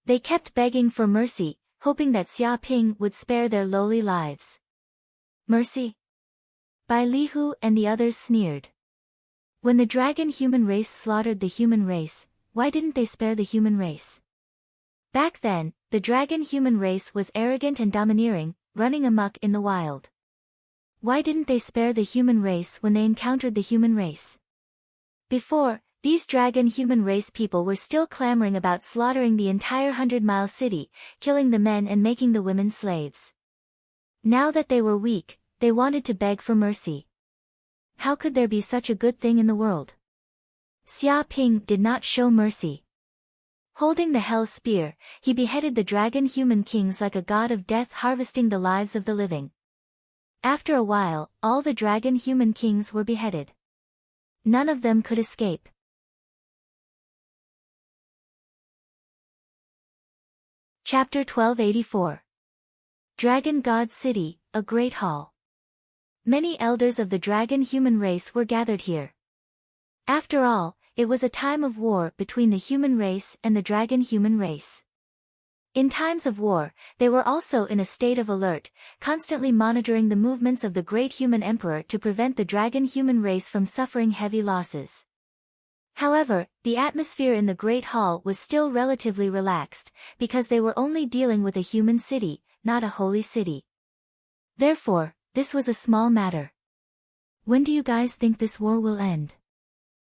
They kept begging for mercy, hoping that Xia Ping would spare their lowly lives. Mercy? Bai Lihu and the others sneered. When the dragon-human race slaughtered the human race, why didn't they spare the human race? Back then, the dragon-human race was arrogant and domineering, running amok in the wild. Why didn't they spare the human race when they encountered the human race? Before, these dragon-human race people were still clamoring about slaughtering the entire 100-mile city, killing the men and making the women slaves. Now that they were weak, they wanted to beg for mercy. How could there be such a good thing in the world? Xia Ping did not show mercy. Holding the hell spear, he beheaded the dragon-human kings like a god of death, harvesting the lives of the living. After a while, all the dragon-human kings were beheaded. None of them could escape. Chapter 1284. Dragon God City, a Great Hall. Many elders of the dragon-human race were gathered here. After all, it was a time of war between the human race and the dragon-human race. In times of war, they were also in a state of alert, constantly monitoring the movements of the great human emperor to prevent the dragon-human race from suffering heavy losses. However, the atmosphere in the Great Hall was still relatively relaxed, because they were only dealing with a human city, not a holy city. Therefore, this was a small matter. When do you guys think this war will end?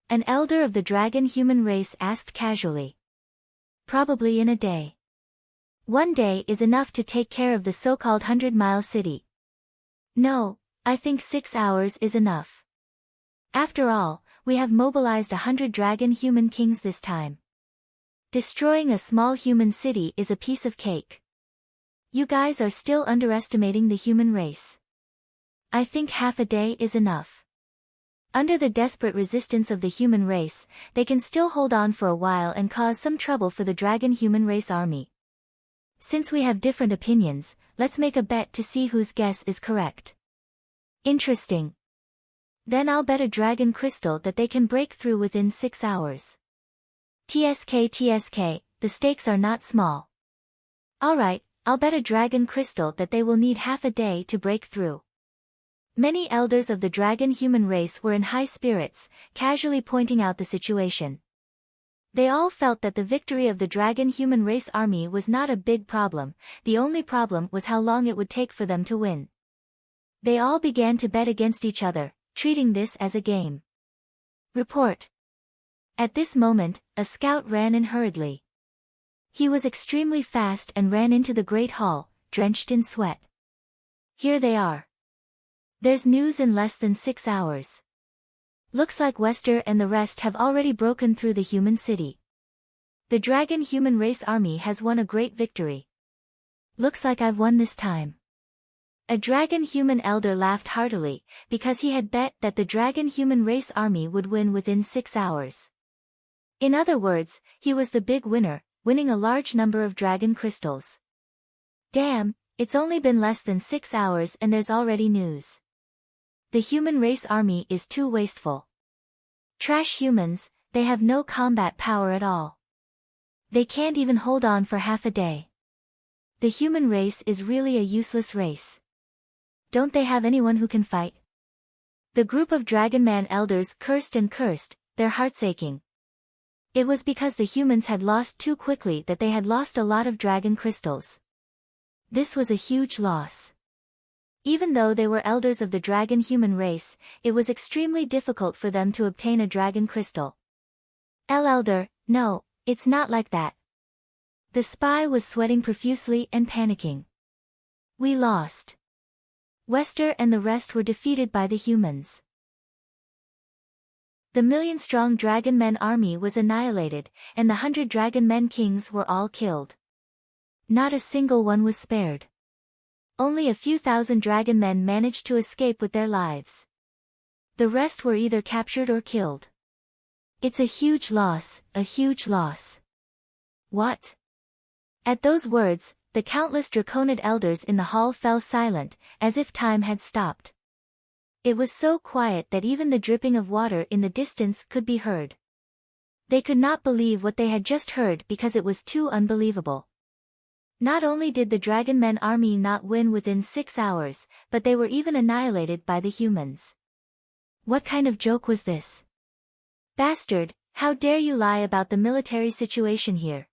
An elder of the dragon-human race asked casually. Probably in a day. 1 day is enough to take care of the so-called 100-mile city. No, I think 6 hours is enough. After all, we have mobilized 100 dragon-human kings this time. Destroying a small human city is a piece of cake. You guys are still underestimating the human race. I think half a day is enough. Under the desperate resistance of the human race, they can still hold on for a while and cause some trouble for the dragon-human race army. Since we have different opinions, let's make a bet to see whose guess is correct. Interesting. Then I'll bet a dragon crystal that they can break through within 6 hours. TSK, the stakes are not small. Alright, I'll bet a dragon crystal that they will need half a day to break through. Many elders of the dragon-human race were in high spirits, casually pointing out the situation. They all felt that the victory of the dragon-human race army was not a big problem, the only problem was how long it would take for them to win. They all began to bet against each other, treating this as a game. Report. At this moment, a scout ran in hurriedly. He was extremely fast and ran into the great hall, drenched in sweat. Here they are. There's news in less than 6 hours. Looks like Wester and the rest have already broken through the human city. The dragon human race army has won a great victory. Looks like I've won this time. A dragon human elder laughed heartily, because he had bet that the dragon human race army would win within 6 hours. In other words, he was the big winner, winning a large number of dragon crystals. Damn, it's only been less than 6 hours and there's already news. The human race army is too wasteful. Trash humans, they have no combat power at all. They can't even hold on for half a day. The human race is really a useless race. Don't they have anyone who can fight? The group of Dragon Man elders cursed and cursed, their hearts aching. It was because the humans had lost too quickly that they had lost a lot of dragon crystals. This was a huge loss. Even though they were elders of the dragon human race, it was extremely difficult for them to obtain a dragon crystal. Elder, no, it's not like that. The spy was sweating profusely and panicking. We lost. Wester and the rest were defeated by the humans. The million-strong Dragon Men army was annihilated, and the 100 Dragon Men kings were all killed. Not a single one was spared. Only a few thousand Dragon Men managed to escape with their lives. The rest were either captured or killed. It's a huge loss, a huge loss. What? At those words, the countless Draconid elders in the hall fell silent, as if time had stopped. It was so quiet that even the dripping of water in the distance could be heard. They could not believe what they had just heard because it was too unbelievable. Not only did the Dragon Men army not win within 6 hours, but they were even annihilated by the humans. What kind of joke was this? Bastard, how dare you lie about the military situation here?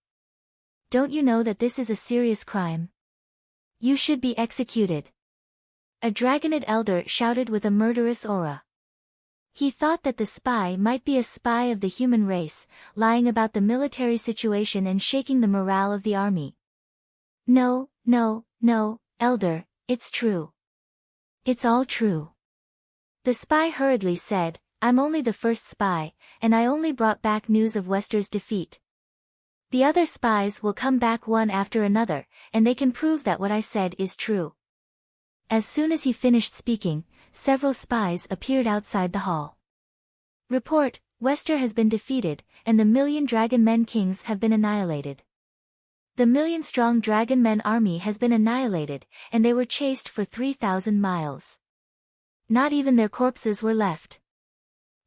Don't you know that this is a serious crime? You should be executed. A Dragonid elder shouted with a murderous aura. He thought that the spy might be a spy of the human race, lying about the military situation and shaking the morale of the army. No, no, no, elder, it's true. It's all true. The spy hurriedly said, I'm only the first spy, and I only brought back news of Wester's defeat. The other spies will come back one after another, and they can prove that what I said is true. As soon as he finished speaking, several spies appeared outside the hall. Report, Wester has been defeated, and the million Dragon Men kings have been annihilated. The million-strong Dragon Men army has been annihilated, and they were chased for 3,000 miles. Not even their corpses were left.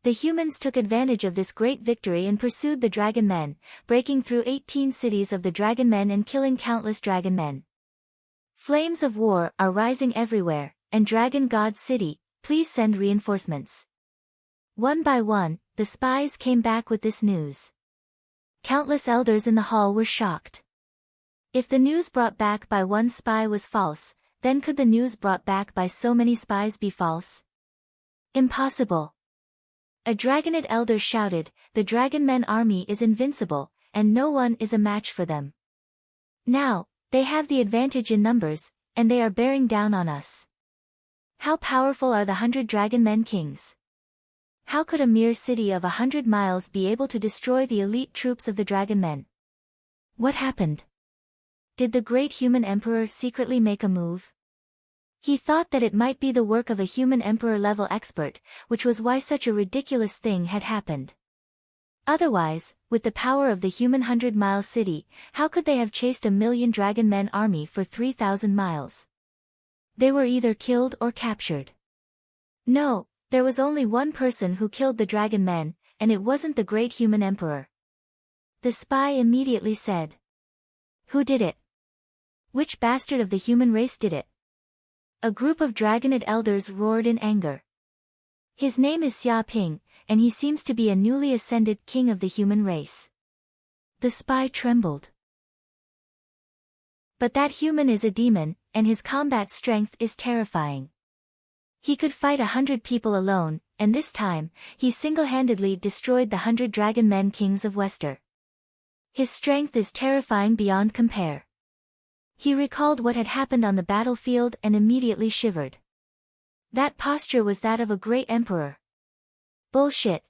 The humans took advantage of this great victory and pursued the Dragon Men, breaking through 18 cities of the Dragon Men and killing countless Dragon Men. Flames of war are rising everywhere, and Dragon God City, please send reinforcements. One by one, the spies came back with this news. Countless elders in the hall were shocked. If the news brought back by one spy was false, then could the news brought back by so many spies be false? Impossible. A Dragonid elder shouted, the Dragon Men army is invincible, and no one is a match for them. Now, they have the advantage in numbers, and they are bearing down on us. How powerful are the 100 Dragon Men kings? How could a mere city of 100 miles be able to destroy the elite troops of the Dragon Men? What happened? Did the great human emperor secretly make a move? He thought that it might be the work of a human emperor-level expert, which was why such a ridiculous thing had happened. Otherwise, with the power of the human 100-mile city, how could they have chased a million Dragon Men army for 3,000 miles? They were either killed or captured. No, there was only one person who killed the Dragon Men, and it wasn't the great human emperor. The spy immediately said. Who did it? Which bastard of the human race did it? A group of Dragonid elders roared in anger. His name is Xia Ping, and he seems to be a newly ascended king of the human race. The spy trembled. But that human is a demon, and his combat strength is terrifying. He could fight 100 people alone, and this time, he single-handedly destroyed the 100 Dragon Men kings of Wester. His strength is terrifying beyond compare. He recalled what had happened on the battlefield and immediately shivered. That posture was that of a great emperor. Bullshit.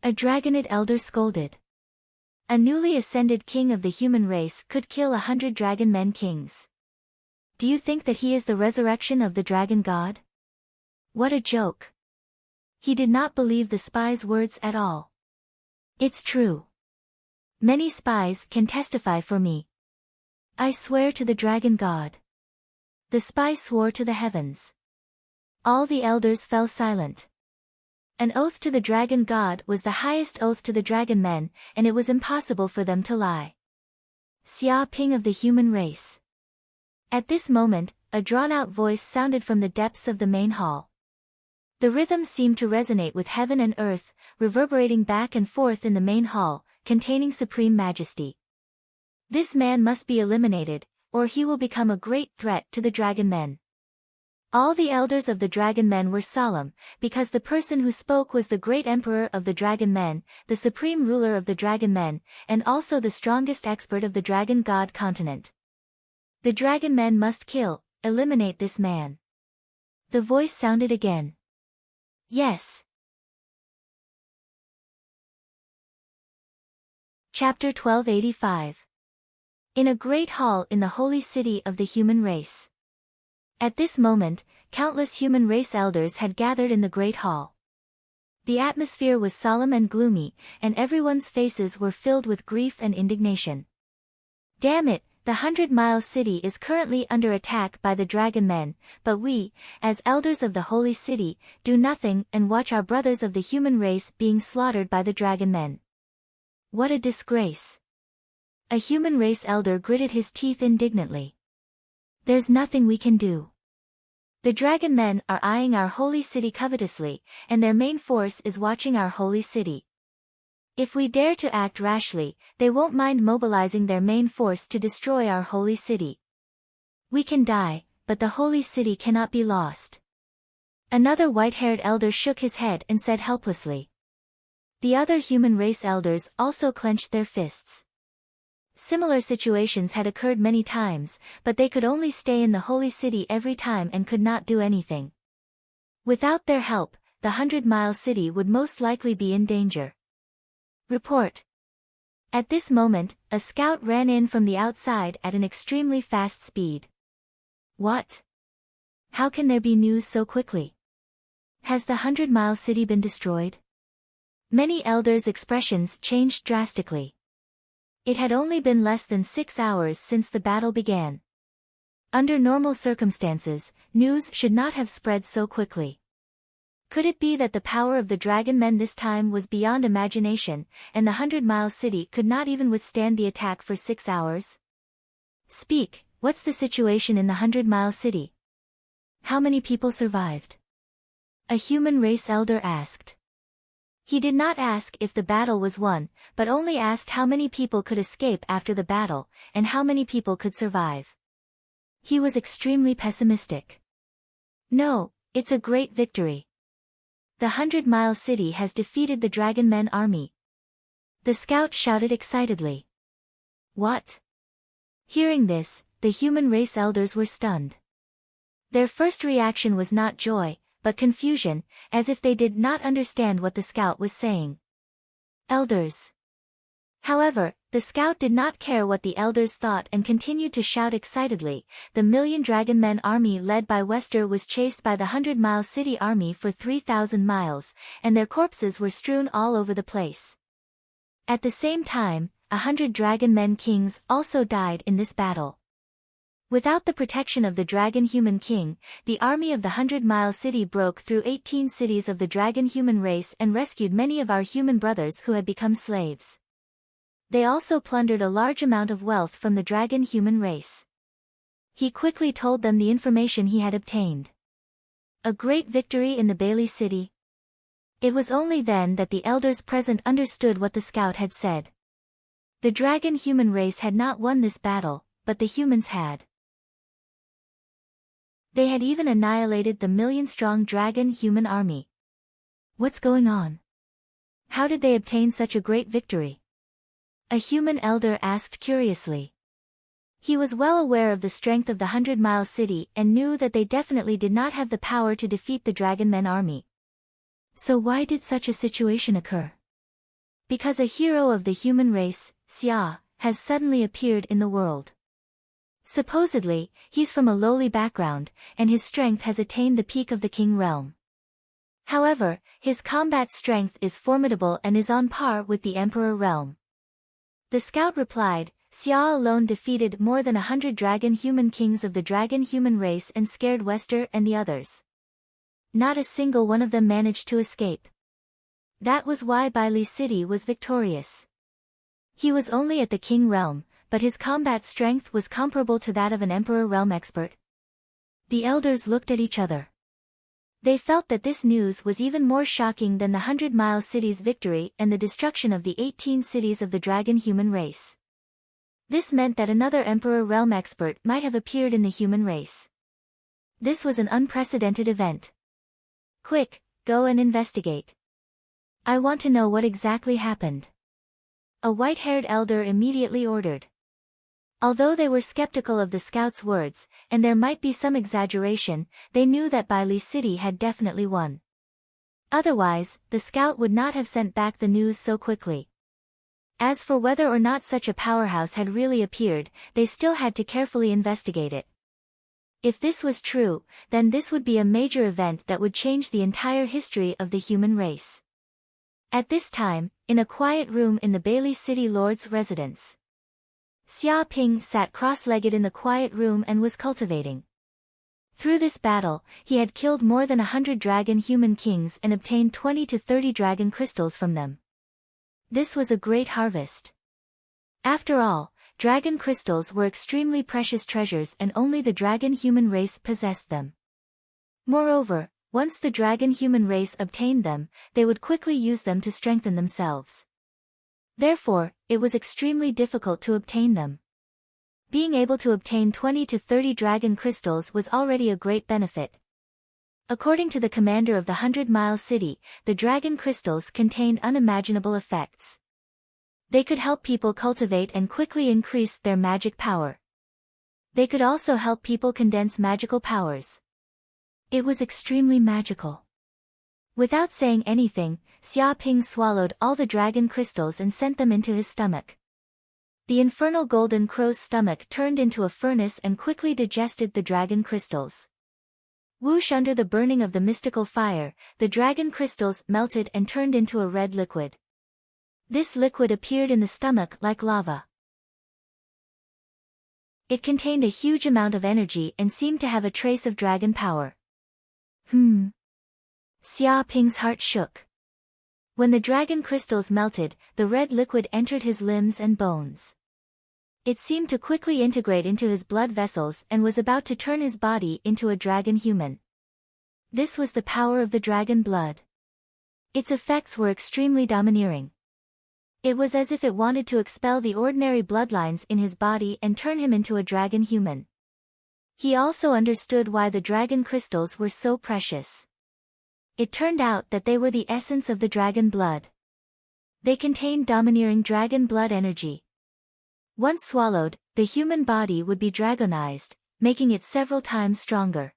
A dragonid elder scolded. A newly ascended king of the human race could kill 100 dragon men kings. Do you think that he is the resurrection of the dragon god? What a joke. He did not believe the spy's words at all. It's true. Many spies can testify for me. I swear to the dragon god. The spy swore to the heavens. All the elders fell silent. An oath to the dragon god was the highest oath to the dragon men, and it was impossible for them to lie. Xia Ping of the human race. At this moment, a drawn-out voice sounded from the depths of the main hall. The rhythm seemed to resonate with heaven and earth, reverberating back and forth in the main hall, containing supreme majesty. This man must be eliminated, or he will become a great threat to the dragon men. All the elders of the dragon men were solemn, because the person who spoke was the great emperor of the dragon men, the supreme ruler of the dragon men, and also the strongest expert of the dragon god continent. The dragon men must eliminate this man. The voice sounded again. Yes. Chapter 1285. In a great hall in the holy city of the human race. At this moment, countless human race elders had gathered in the great hall. The atmosphere was solemn and gloomy, and everyone's faces were filled with grief and indignation. Damn it, the 100-mile city is currently under attack by the dragon men, but we, as elders of the holy city, do nothing and watch our brothers of the human race being slaughtered by the dragon men. What a disgrace. A human race elder gritted his teeth indignantly. There's nothing we can do. The dragon men are eyeing our holy city covetously, and their main force is watching our holy city. If we dare to act rashly, they won't mind mobilizing their main force to destroy our holy city. We can die, but the holy city cannot be lost. Another white-haired elder shook his head and said helplessly. The other human race elders also clenched their fists. Similar situations had occurred many times, but they could only stay in the holy city every time and could not do anything. Without their help, the 100-mile city would most likely be in danger. Report. At this moment, a scout ran in from the outside at an extremely fast speed. What? How can there be news so quickly? Has the 100-mile city been destroyed? Many elders' expressions changed drastically. It had only been less than 6 hours since the battle began. Under normal circumstances, news should not have spread so quickly. Could it be that the power of the dragon men this time was beyond imagination, and the 100-mile city could not even withstand the attack for 6 hours? Speak, what's the situation in the 100-mile city? How many people survived? A human race elder asked. He did not ask if the battle was won, but only asked how many people could escape after the battle, and how many people could survive. He was extremely pessimistic. No, it's a great victory. The 100-mile city has defeated the dragon men army. The scout shouted excitedly. What? Hearing this, the human race elders were stunned. Their first reaction was not joy, but confusion, as if they did not understand what the scout was saying. Elders. However, the scout did not care what the elders thought and continued to shout excitedly. The million dragon men army led by Wester was chased by the 100-mile city army for 3,000 miles, and their corpses were strewn all over the place. At the same time, 100 dragon men kings also died in this battle. Without the protection of the dragon human king, the army of the 100-mile city broke through 18 cities of the dragon human race and rescued many of our human brothers who had become slaves. They also plundered a large amount of wealth from the dragon human race. He quickly told them the information he had obtained. A great victory in the Bailey city. It was only then that the elders present understood what the scout had said. The dragon human race had not won this battle, but the humans had. They had even annihilated the million-strong dragon human army. What's going on? How did they obtain such a great victory? A human elder asked curiously. He was well aware of the strength of the 100-mile city and knew that they definitely did not have the power to defeat the dragon men army. So why did such a situation occur? Because a hero of the human race, Xia, has suddenly appeared in the world. Supposedly, he's from a lowly background, and his strength has attained the peak of the king realm. However, his combat strength is formidable and is on par with the emperor realm. The scout replied, Xia alone defeated more than 100 dragon-human kings of the dragon-human race and scared Wester and the others. Not a single one of them managed to escape. That was why Baili City was victorious. He was only at the king realm, but his combat strength was comparable to that of an emperor realm expert. The elders looked at each other. They felt that this news was even more shocking than the 100-mile city's victory and the destruction of the 18 cities of the dragon-human race. This meant that another emperor realm expert might have appeared in the human race. This was an unprecedented event. Quick, go and investigate. I want to know what exactly happened. A white-haired elder immediately ordered. Although they were skeptical of the scout's words, and there might be some exaggeration, they knew that Baili City had definitely won. Otherwise, the scout would not have sent back the news so quickly. As for whether or not such a powerhouse had really appeared, they still had to carefully investigate it. If this was true, then this would be a major event that would change the entire history of the human race. At this time, in a quiet room in the Baili City Lord's residence, Xia Ping sat cross-legged in the quiet room and was cultivating. Through this battle, he had killed more than 100 dragon-human kings and obtained 20 to 30 dragon crystals from them. This was a great harvest. After all, dragon crystals were extremely precious treasures and only the dragon-human race possessed them. Moreover, once the dragon-human race obtained them, they would quickly use them to strengthen themselves. Therefore, it was extremely difficult to obtain them. Being able to obtain 20 to 30 dragon crystals was already a great benefit. According to the commander of the 100-mile city, the dragon crystals contained unimaginable effects. They could help people cultivate and quickly increase their magic power. They could also help people condense magical powers. It was extremely magical. Without saying anything, Xia Ping swallowed all the dragon crystals and sent them into his stomach. The infernal golden crow's stomach turned into a furnace and quickly digested the dragon crystals. Whoosh! Under the burning of the mystical fire, the dragon crystals melted and turned into a red liquid. This liquid appeared in the stomach like lava. It contained a huge amount of energy and seemed to have a trace of dragon power. Xia Ping's heart shook. When the dragon crystals melted, the red liquid entered his limbs and bones. It seemed to quickly integrate into his blood vessels and was about to turn his body into a dragon human. This was the power of the dragon blood. Its effects were extremely domineering. It was as if it wanted to expel the ordinary bloodlines in his body and turn him into a dragon human. He also understood why the dragon crystals were so precious. It turned out that they were the essence of the dragon blood. They contained domineering dragon blood energy. Once swallowed, the human body would be dragonized, making it several times stronger.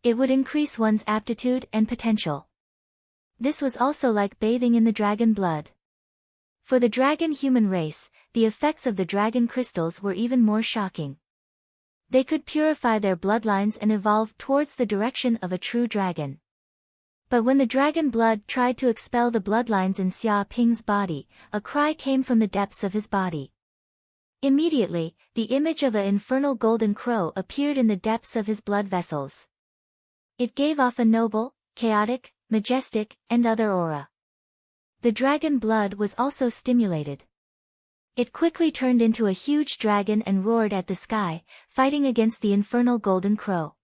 It would increase one's aptitude and potential. This was also like bathing in the dragon blood. For the dragon human race, the effects of the dragon crystals were even more shocking. They could purify their bloodlines and evolve towards the direction of a true dragon. But when the dragon blood tried to expel the bloodlines in Xia Ping's body, a cry came from the depths of his body. Immediately, the image of an infernal golden crow appeared in the depths of his blood vessels. It gave off a noble, chaotic, majestic, and other aura. The dragon blood was also stimulated. It quickly turned into a huge dragon and roared at the sky, fighting against the infernal golden crow.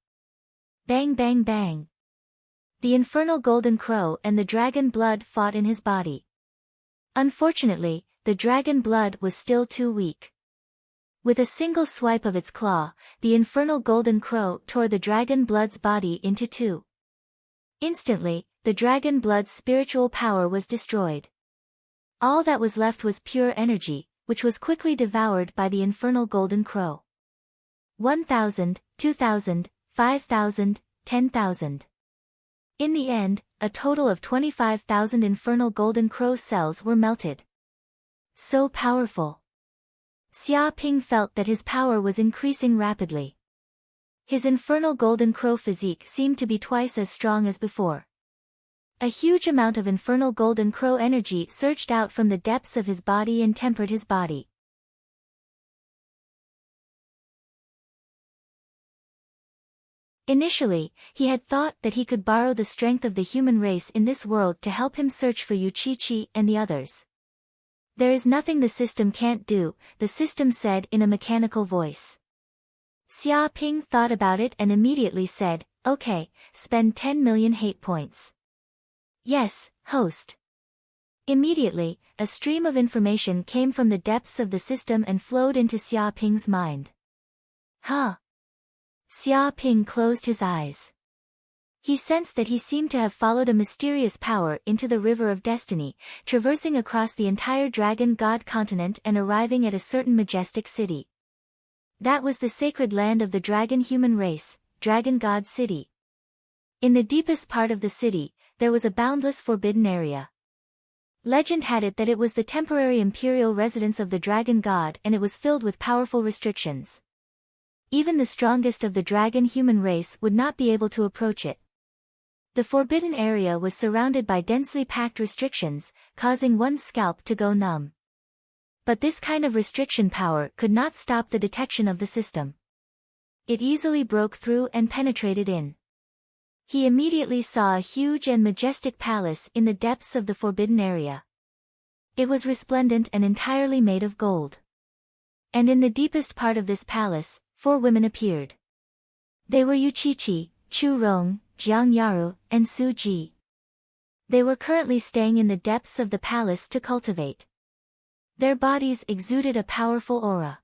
Bang bang bang. The infernal golden crow and the dragon blood fought in his body. Unfortunately, the dragon blood was still too weak. With a single swipe of its claw, the infernal golden crow tore the dragon blood's body into two. Instantly, the dragon blood's spiritual power was destroyed. All that was left was pure energy, which was quickly devoured by the infernal golden crow. 1,000, 2,000, 5,000, 10,000. In the end, a total of 25,000 infernal golden crow cells were melted. So powerful. Xia Ping felt that his power was increasing rapidly. His infernal golden crow physique seemed to be twice as strong as before. A huge amount of infernal golden crow energy surged out from the depths of his body and tempered his body. Initially, he had thought that he could borrow the strength of the human race in this world to help him search for Yu Qiqi and the others. There is nothing the system can't do, the system said in a mechanical voice. Xia Ping thought about it and immediately said, "Okay, spend 10 million hate points." "Yes, host." Immediately, a stream of information came from the depths of the system and flowed into Xia Ping's mind. Huh? Xia Ping closed his eyes. He sensed that he seemed to have followed a mysterious power into the river of destiny, traversing across the entire dragon god continent and arriving at a certain majestic city. That was the sacred land of the dragon human race, Dragon God City. In the deepest part of the city, there was a boundless forbidden area. Legend had it that it was the temporary imperial residence of the dragon god and it was filled with powerful restrictions. Even the strongest of the dragon human race would not be able to approach it. The forbidden area was surrounded by densely packed restrictions, causing one's scalp to go numb. But this kind of restriction power could not stop the detection of the system. It easily broke through and penetrated in. He immediately saw a huge and majestic palace in the depths of the forbidden area. It was resplendent and entirely made of gold. And in the deepest part of this palace, 4 women appeared. They were Yu Qiqi, Chu Rong, Jiang Yaru, and Su Ji. They were currently staying in the depths of the palace to cultivate. Their bodies exuded a powerful aura.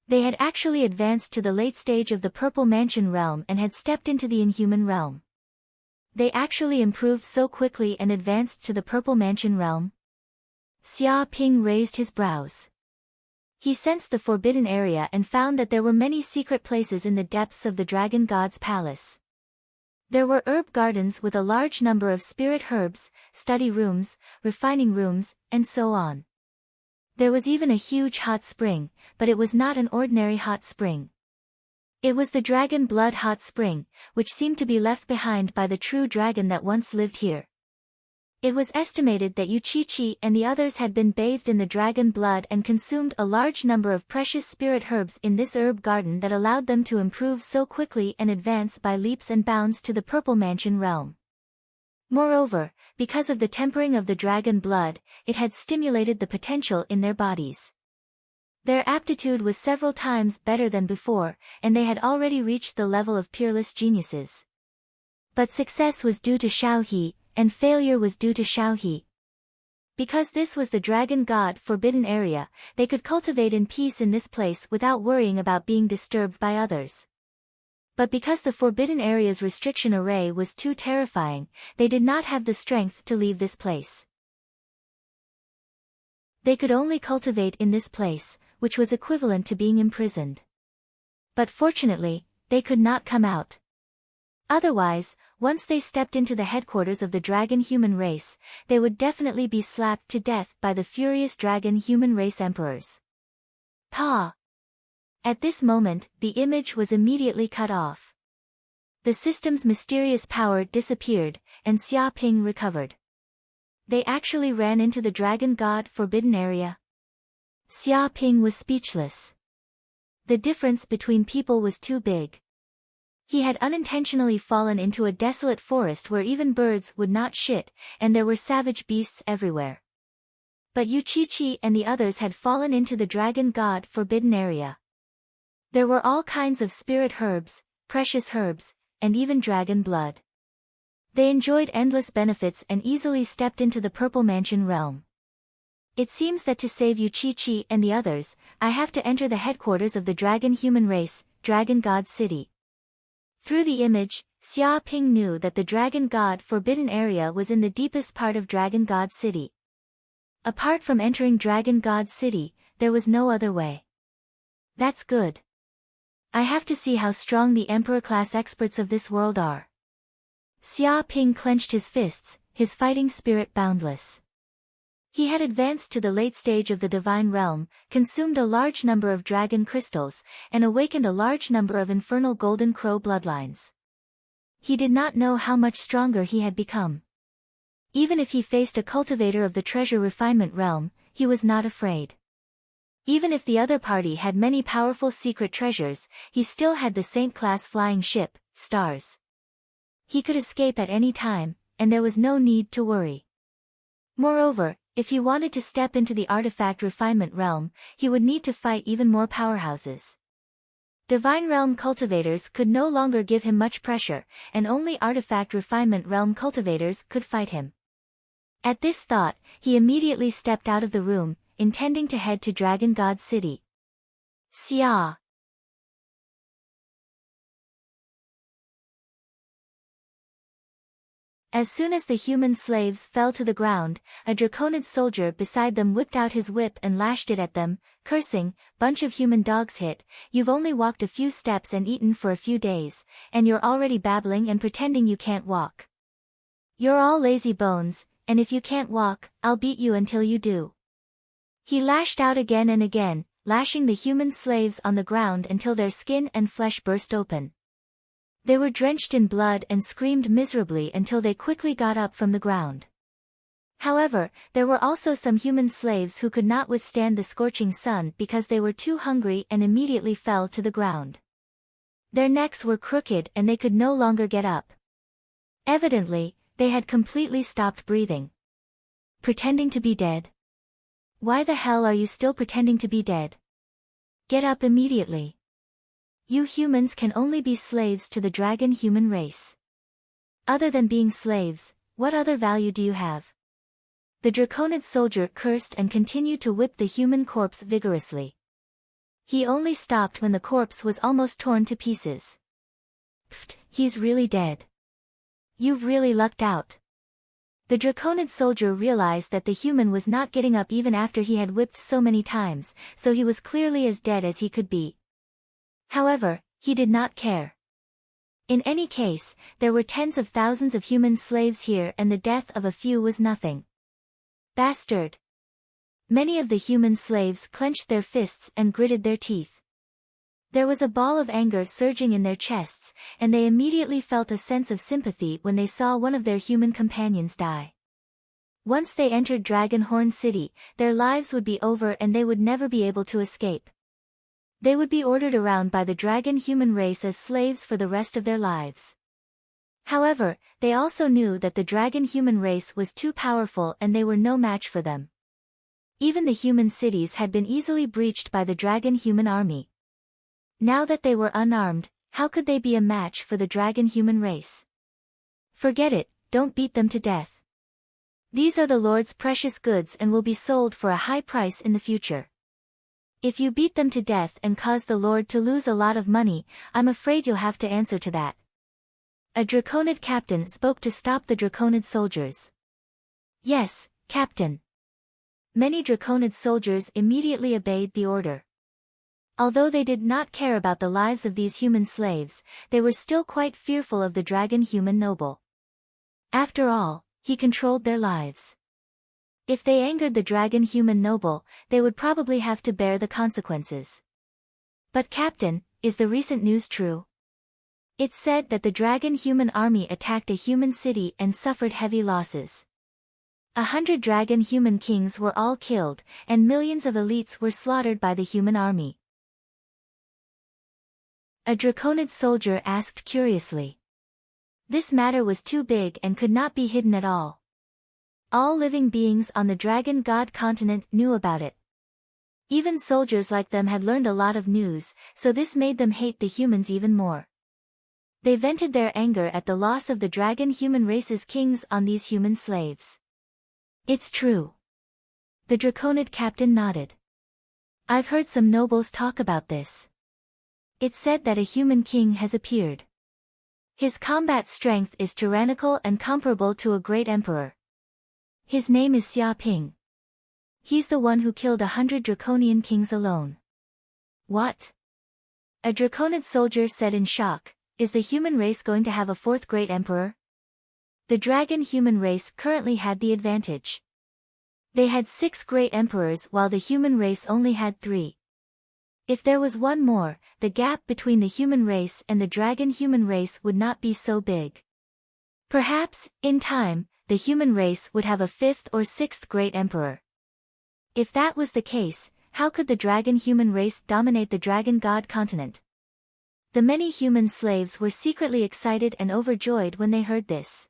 They had actually advanced to the late stage of the Purple Mansion realm and had stepped into the inhuman realm. They actually improved so quickly and advanced to the Purple Mansion realm. Xia Ping raised his brows. He sensed the forbidden area and found that there were many secret places in the depths of the dragon god's palace. There were herb gardens with a large number of spirit herbs, study rooms, refining rooms, and so on. There was even a huge hot spring, but it was not an ordinary hot spring. It was the dragon blood hot spring, which seemed to be left behind by the true dragon that once lived here. It was estimated that Yu Qiqi and the others had been bathed in the dragon blood and consumed a large number of precious spirit herbs in this herb garden that allowed them to improve so quickly and advance by leaps and bounds to the Purple Mansion realm. Moreover, because of the tempering of the dragon blood, it had stimulated the potential in their bodies. Their aptitude was several times better than before, and they had already reached the level of peerless geniuses. But success was due to Xiaohe, and failure was due to Xiaohe. Because this was the dragon god forbidden area, they could cultivate in peace in this place without worrying about being disturbed by others. But because the forbidden area's restriction array was too terrifying, they did not have the strength to leave this place. They could only cultivate in this place, which was equivalent to being imprisoned. But fortunately, they could not come out. Otherwise, once they stepped into the headquarters of the dragon human race, they would definitely be slapped to death by the furious dragon human race emperors. Pa! At this moment, the image was immediately cut off. The system's mysterious power disappeared, and Xia Ping recovered. They actually ran into the dragon god forbidden area. Xia Ping was speechless. The difference between people was too big. He had unintentionally fallen into a desolate forest where even birds would not shit, and there were savage beasts everywhere. But Yu Qiqi and the others had fallen into the dragon god forbidden area. There were all kinds of spirit herbs, precious herbs, and even dragon blood. They enjoyed endless benefits and easily stepped into the Purple Mansion realm. It seems that to save Yu Qiqi and the others, I have to enter the headquarters of the dragon human race, Dragon God City. Through the image, Xia Ping knew that the dragon god forbidden area was in the deepest part of Dragon God City. Apart from entering Dragon God City, there was no other way. That's good. I have to see how strong the Emperor-class experts of this world are. Xia Ping clenched his fists, his fighting spirit boundless. He had advanced to the late stage of the divine realm, consumed a large number of dragon crystals, and awakened a large number of infernal golden crow bloodlines. He did not know how much stronger he had become. Even if he faced a cultivator of the treasure refinement realm, he was not afraid. Even if the other party had many powerful secret treasures, he still had the Saint-class flying ship, Stars. He could escape at any time, and there was no need to worry. Moreover, if he wanted to step into the artifact refinement realm, he would need to fight even more powerhouses. Divine realm cultivators could no longer give him much pressure, and only artifact refinement realm cultivators could fight him. At this thought, he immediately stepped out of the room, intending to head to Dragon God City. Xia. As soon as the human slaves fell to the ground, a draconid soldier beside them whipped out his whip and lashed it at them, cursing, "Bunch of human dogs hit, you've only walked a few steps and eaten for a few days, and you're already babbling and pretending you can't walk. You're all lazy bones, and if you can't walk, I'll beat you until you do." He lashed out again and again, lashing the human slaves on the ground until their skin and flesh burst open. They were drenched in blood and screamed miserably until they quickly got up from the ground. However, there were also some human slaves who could not withstand the scorching sun because they were too hungry and immediately fell to the ground. Their necks were crooked and they could no longer get up. Evidently, they had completely stopped breathing. Pretending to be dead? Why the hell are you still pretending to be dead? Get up immediately. You humans can only be slaves to the dragon human race. Other than being slaves, what other value do you have? The draconid soldier cursed and continued to whip the human corpse vigorously. He only stopped when the corpse was almost torn to pieces. Pfft, he's really dead. You've really lucked out. The draconid soldier realized that the human was not getting up even after he had whipped so many times, so he was clearly as dead as he could be. However, he did not care. In any case, there were tens of thousands of human slaves here and the death of a few was nothing. Bastard! Many of the human slaves clenched their fists and gritted their teeth. There was a ball of anger surging in their chests, and they immediately felt a sense of sympathy when they saw one of their human companions die. Once they entered Dragonhorn City, their lives would be over and they would never be able to escape. They would be ordered around by the dragon human race as slaves for the rest of their lives. However, they also knew that the dragon human race was too powerful and they were no match for them. Even the human cities had been easily breached by the dragon human army. Now that they were unarmed, how could they be a match for the dragon human race? Forget it, don't beat them to death. These are the Lord's precious goods and will be sold for a high price in the future. If you beat them to death and cause the Lord to lose a lot of money, I'm afraid you'll have to answer to that. A draconid captain spoke to stop the draconid soldiers. Yes, Captain. Many draconid soldiers immediately obeyed the order. Although they did not care about the lives of these human slaves, they were still quite fearful of the dragon human noble. After all, he controlled their lives. If they angered the dragon human noble, they would probably have to bear the consequences. But Captain, is the recent news true? It's said that the dragon human army attacked a human city and suffered heavy losses. 100 dragon human kings were all killed, and millions of elites were slaughtered by the human army. A draconid soldier asked curiously. This matter was too big and could not be hidden at all. All living beings on the Dragon God continent knew about it. Even soldiers like them had learned a lot of news, so this made them hate the humans even more. They vented their anger at the loss of the dragon human race's kings on these human slaves. It's true. The draconid captain nodded. I've heard some nobles talk about this. It's said that a human king has appeared. His combat strength is tyrannical and comparable to a great emperor. His name is Xia Ping. He's the one who killed 100 draconian kings alone. What? A draconid soldier said in shock, is the human race going to have a fourth great emperor? The dragon human race currently had the advantage. They had 6 great emperors while the human race only had 3. If there was one more, the gap between the human race and the dragon human race would not be so big. Perhaps, in time, the human race would have a 5th or 6th great emperor. If that was the case, how could the dragon human race dominate the dragon god continent? The many human slaves were secretly excited and overjoyed when they heard this.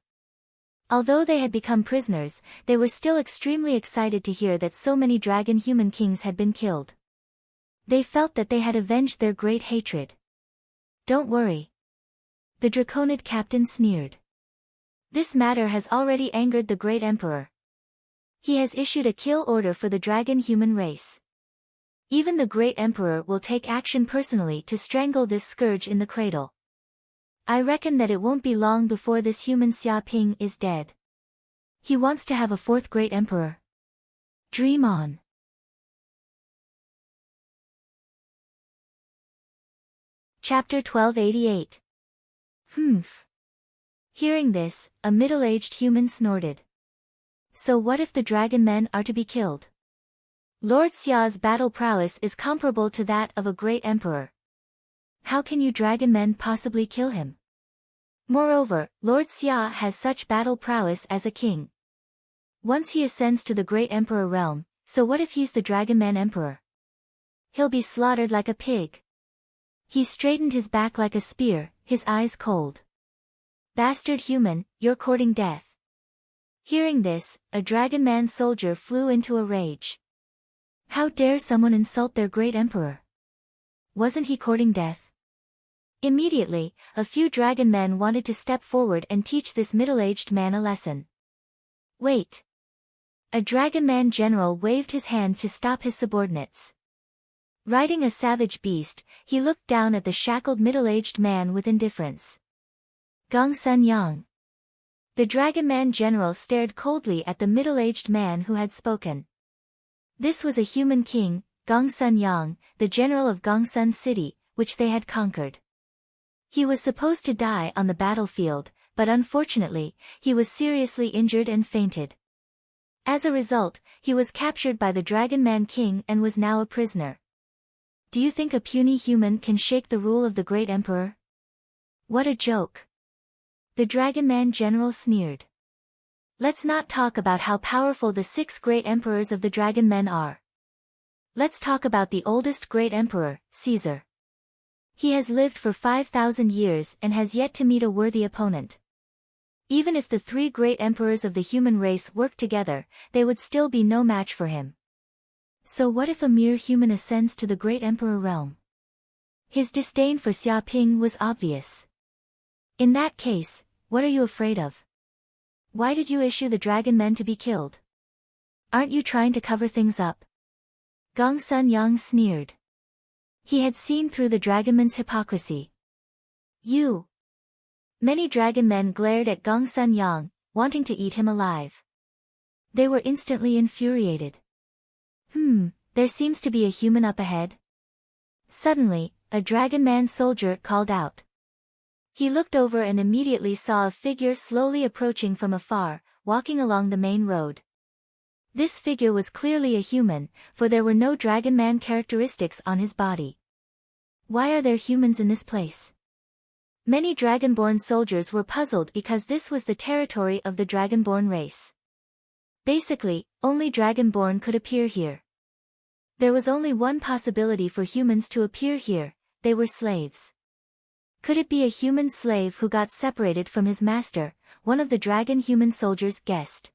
Although they had become prisoners, they were still extremely excited to hear that so many dragon human kings had been killed. They felt that they had avenged their great hatred. Don't worry. The Draconid captain sneered. This matter has already angered the great emperor. He has issued a kill order for the dragon human race. Even the great emperor will take action personally to strangle this scourge in the cradle. I reckon that it won't be long before this human Xia Ping is dead. He wants to have a 4th great emperor. Dream on. Chapter 1288. Humph. Hearing this, a middle-aged human snorted. So what if the dragon men are to be killed? Lord Xia's battle prowess is comparable to that of a great emperor. How can you dragon men possibly kill him? Moreover, Lord Xia has such battle prowess as a king. Once he ascends to the great emperor realm, so what if he's the dragon man emperor? He'll be slaughtered like a pig. He straightened his back like a spear, his eyes cold. Bastard human, you're courting death. Hearing this, a dragon man soldier flew into a rage. How dare someone insult their great emperor? Wasn't he courting death? Immediately, a few dragon men wanted to step forward and teach this middle-aged man a lesson. Wait. A dragon man general waved his hand to stop his subordinates. Riding a savage beast, he looked down at the shackled middle-aged man with indifference. Gongsun Yang. The dragon man general stared coldly at the middle-aged man who had spoken. This was a human king, Gongsun Yang, the general of Gongsun City, which they had conquered. He was supposed to die on the battlefield, but unfortunately, he was seriously injured and fainted. As a result, he was captured by the Dragon Man King and was now a prisoner. Do you think a puny human can shake the rule of the great emperor? What a joke. The Dragon Man general sneered. Let's not talk about how powerful the 6 great emperors of the Dragon Men are. Let's talk about the oldest great emperor, Caesar. He has lived for 5,000 years and has yet to meet a worthy opponent. Even if the 3 great emperors of the human race worked together, they would still be no match for him. So what if a mere human ascends to the great emperor realm? His disdain for Xia Ping was obvious. In that case, what are you afraid of? Why did you issue the dragon men to be killed? Aren't you trying to cover things up? Gongsun Yang sneered. He had seen through the dragonman's hypocrisy. You! Many dragon men glared at Gongsun Yang, wanting to eat him alive. They were instantly infuriated. There seems to be a human up ahead. Suddenly, a dragon man soldier called out. He looked over and immediately saw a figure slowly approaching from afar, walking along the main road. This figure was clearly a human, for there were no dragon man characteristics on his body. Why are there humans in this place? Many dragonborn soldiers were puzzled because this was the territory of the dragonborn race. Basically, only dragonborn could appear here. There was only one possibility for humans to appear here: they were slaves. Could it be a human slave who got separated from his master? One of the dragon human soldiers guessed.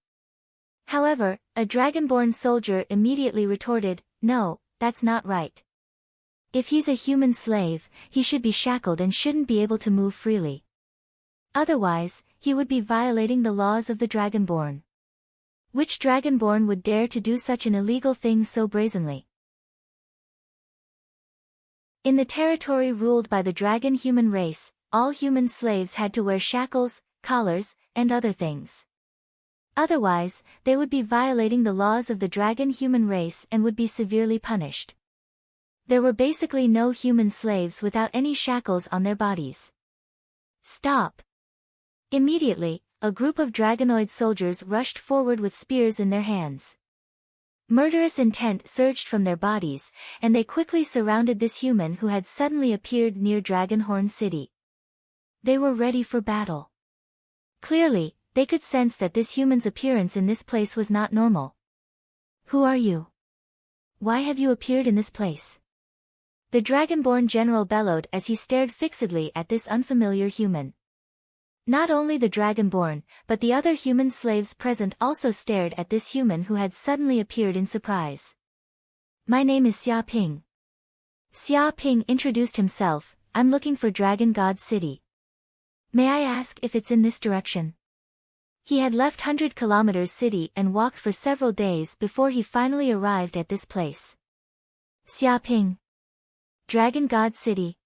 However, a dragonborn soldier immediately retorted, "No, that's not right. If he's a human slave, he should be shackled and shouldn't be able to move freely. Otherwise, he would be violating the laws of the dragonborn. Which dragonborn would dare to do such an illegal thing so brazenly?" In the territory ruled by the dragon human race, all human slaves had to wear shackles, collars, and other things. Otherwise, they would be violating the laws of the dragon human race and would be severely punished. There were basically no human slaves without any shackles on their bodies. Stop! Immediately, a group of dragonoid soldiers rushed forward with spears in their hands. Murderous intent surged from their bodies, and they quickly surrounded this human who had suddenly appeared near Dragonhorn City. They were ready for battle. Clearly, they could sense that this human's appearance in this place was not normal. "Who are you? Why have you appeared in this place?" The Dragonborn general bellowed as he stared fixedly at this unfamiliar human. Not only the Dragonborn, but the other human slaves present also stared at this human who had suddenly appeared in surprise. "My name is Xia Ping." Xia Ping introduced himself. "I'm looking for Dragon God City. May I ask if it's in this direction?" He had left 100 kilometers city and walked for several days before he finally arrived at this place. Xia Ping. Dragon God City.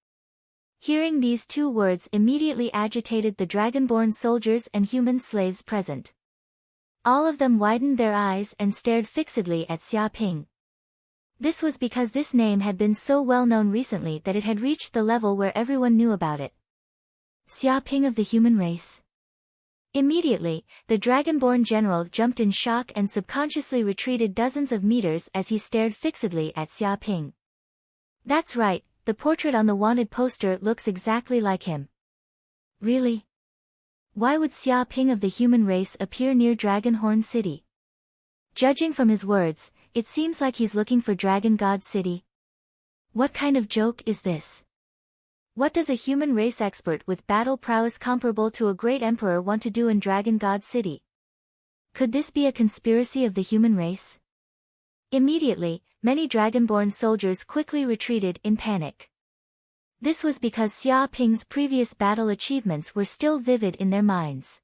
Hearing these two words immediately agitated the Dragonborn soldiers and human slaves present. All of them widened their eyes and stared fixedly at Xia Ping. This was because this name had been so well known recently that it had reached the level where everyone knew about it. Xia Ping of the human race. Immediately, the Dragonborn general jumped in shock and subconsciously retreated dozens of meters as he stared fixedly at Xia Ping. That's right, the portrait on the wanted poster looks exactly like him. Really? Why would Xia Ping of the human race appear near Dragonhorn City? Judging from his words, it seems like he's looking for Dragon God City. What kind of joke is this? What does a human race expert with battle prowess comparable to a great emperor want to do in Dragon God City? Could this be a conspiracy of the human race? Immediately, many Dragonborn soldiers quickly retreated in panic. This was because Xia Ping's previous battle achievements were still vivid in their minds.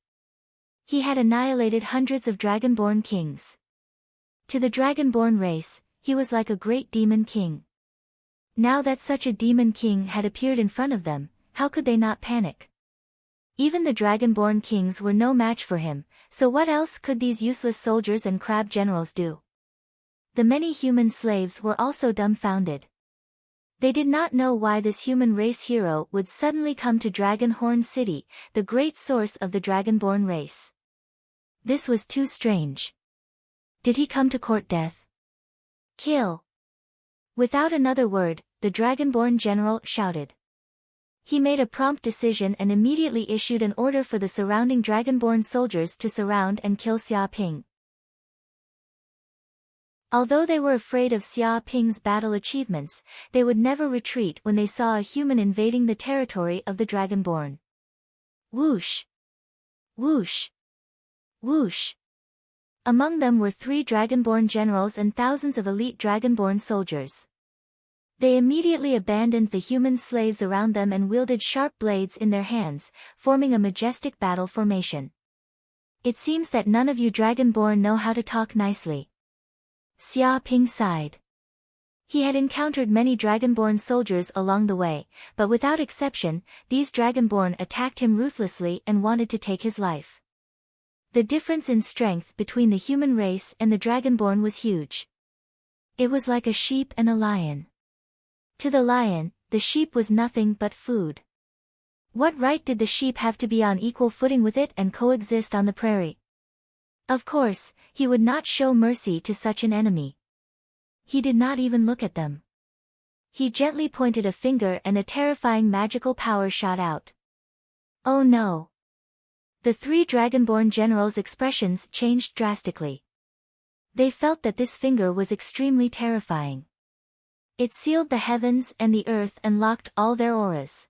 He had annihilated hundreds of Dragonborn kings. To the Dragonborn race, he was like a great demon king. Now that such a demon king had appeared in front of them, how could they not panic? Even the Dragonborn kings were no match for him, so what else could these useless soldiers and crab generals do? The many human slaves were also dumbfounded. They did not know why this human race hero would suddenly come to Dragonhorn City, the great source of the Dragonborn race. This was too strange. Did he come to court death? Kill! Without another word, the Dragonborn general shouted. He made a prompt decision and immediately issued an order for the surrounding Dragonborn soldiers to surround and kill Xia Ping. Although they were afraid of Xia Ping's battle achievements, they would never retreat when they saw a human invading the territory of the Dragonborn. Whoosh! Whoosh! Whoosh! Among them were 3 Dragonborn generals and thousands of elite Dragonborn soldiers. They immediately abandoned the human slaves around them and wielded sharp blades in their hands, forming a majestic battle formation. It seems that none of you Dragonborn know how to talk nicely. Xia Ping sighed. He had encountered many Dragonborn soldiers along the way, but without exception, these Dragonborn attacked him ruthlessly and wanted to take his life. The difference in strength between the human race and the Dragonborn was huge. It was like a sheep and a lion. To the lion, the sheep was nothing but food. What right did the sheep have to be on equal footing with it and coexist on the prairie? Of course, he would not show mercy to such an enemy. He did not even look at them. He gently pointed a finger and a terrifying magical power shot out. Oh no! The 3 Dragonborn generals' expressions changed drastically. They felt that this finger was extremely terrifying. It sealed the heavens and the earth and locked all their auras.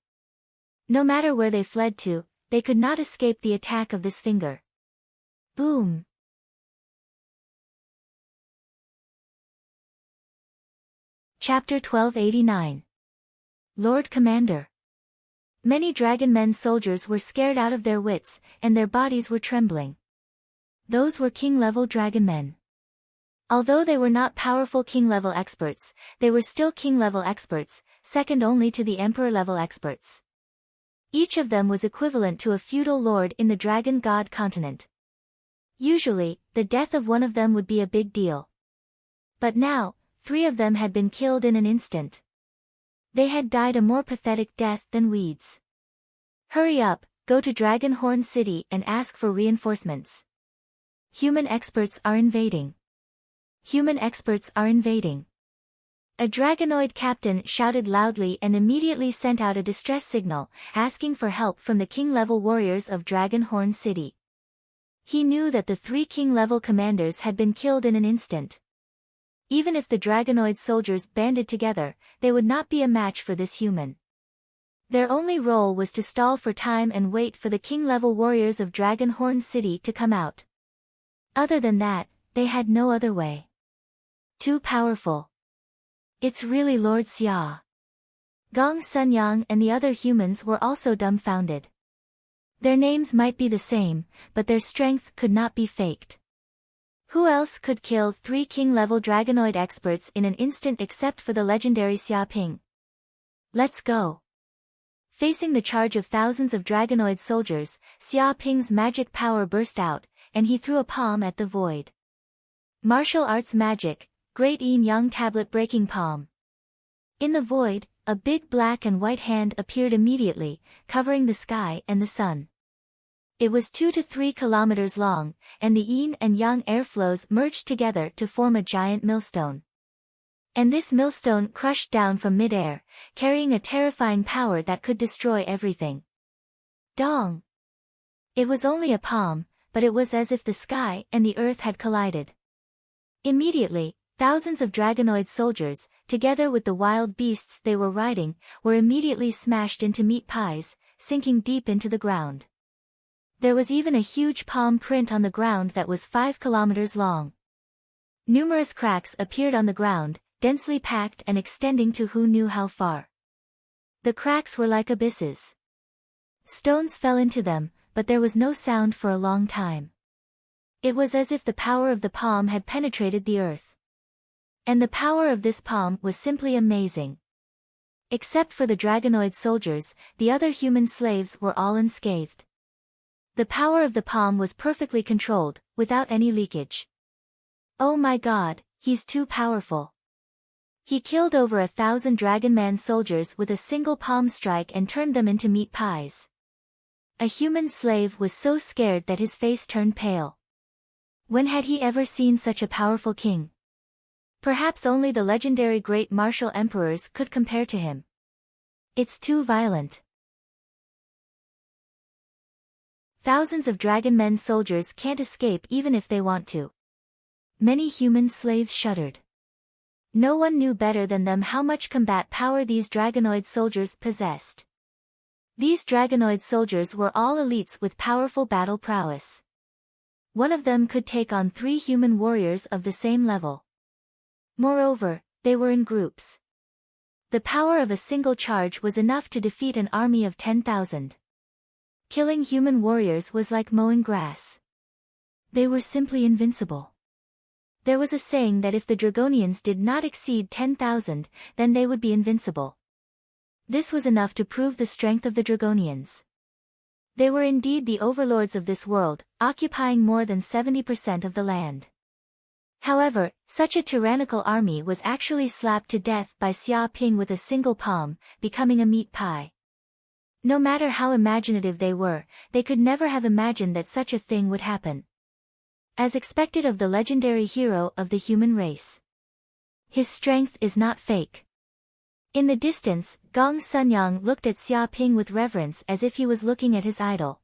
No matter where they fled to, they could not escape the attack of this finger. Boom! Chapter 1289. Lord Commander. Many Dragon Men soldiers were scared out of their wits, and their bodies were trembling. Those were king-level Dragon Men. Although they were not powerful king-level experts, they were still king-level experts, second only to the emperor-level experts. Each of them was equivalent to a feudal lord in the Dragon God continent. Usually, the death of one of them would be a big deal. But now, 3 of them had been killed in an instant. They had died a more pathetic death than weeds. Hurry up, go to Dragon Horn City and ask for reinforcements. Human experts are invading. Human experts are invading. A dragonoid captain shouted loudly and immediately sent out a distress signal, asking for help from the king-level warriors of Dragon Horn City. He knew that the 3 king-level commanders had been killed in an instant. Even if the dragonoid soldiers banded together, they would not be a match for this human. Their only role was to stall for time and wait for the king-level warriors of Dragon Horn City to come out. Other than that, they had no other way. Too powerful. It's really Lord Xia. Gong Sunyang and the other humans were also dumbfounded. Their names might be the same, but their strength could not be faked. Who else could kill 3 king-level dragonoid experts in an instant except for the legendary Xia Ping? Let's go. Facing the charge of thousands of dragonoid soldiers, Xia Ping's magic power burst out, and he threw a palm at the void. Martial arts magic, Great Yin Yang Tablet Breaking Palm. In the void, a big black and white hand appeared immediately, covering the sky and the sun. It was 2 to 3 kilometers long, and the yin and yang airflows merged together to form a giant millstone. And this millstone crushed down from mid-air, carrying a terrifying power that could destroy everything. Dong! It was only a palm, but it was as if the sky and the earth had collided. Immediately, thousands of dragonoid soldiers, together with the wild beasts they were riding, were immediately smashed into meat pies, sinking deep into the ground. There was even a huge palm print on the ground that was 5 kilometers long. Numerous cracks appeared on the ground, densely packed and extending to who knew how far. The cracks were like abysses. Stones fell into them, but there was no sound for a long time. It was as if the power of the palm had penetrated the earth. And the power of this palm was simply amazing. Except for the dragonoid soldiers, the other human slaves were all unscathed. The power of the palm was perfectly controlled, without any leakage. Oh my god, he's too powerful. He killed over 1,000 Dragonman soldiers with a single palm strike and turned them into meat pies. A human slave was so scared that his face turned pale. When had he ever seen such a powerful king? Perhaps only the legendary great martial emperors could compare to him. It's too violent. Thousands of Dragonmen soldiers can't escape even if they want to. Many human slaves shuddered. No one knew better than them how much combat power these Dragonoid soldiers possessed. These Dragonoid soldiers were all elites with powerful battle prowess. One of them could take on 3 human warriors of the same level. Moreover, they were in groups. The power of a single charge was enough to defeat an army of 10,000. Killing human warriors was like mowing grass. They were simply invincible. There was a saying that if the Dragonians did not exceed 10,000, then they would be invincible. This was enough to prove the strength of the Dragonians. They were indeed the overlords of this world, occupying more than 70% of the land. However, such a tyrannical army was actually slapped to death by Xia Ping with a single palm, becoming a meat pie. No matter how imaginative they were, they could never have imagined that such a thing would happen. As expected of the legendary hero of the human race. His strength is not fake. In the distance, Gong Sunyang looked at Xia Ping with reverence as if he was looking at his idol.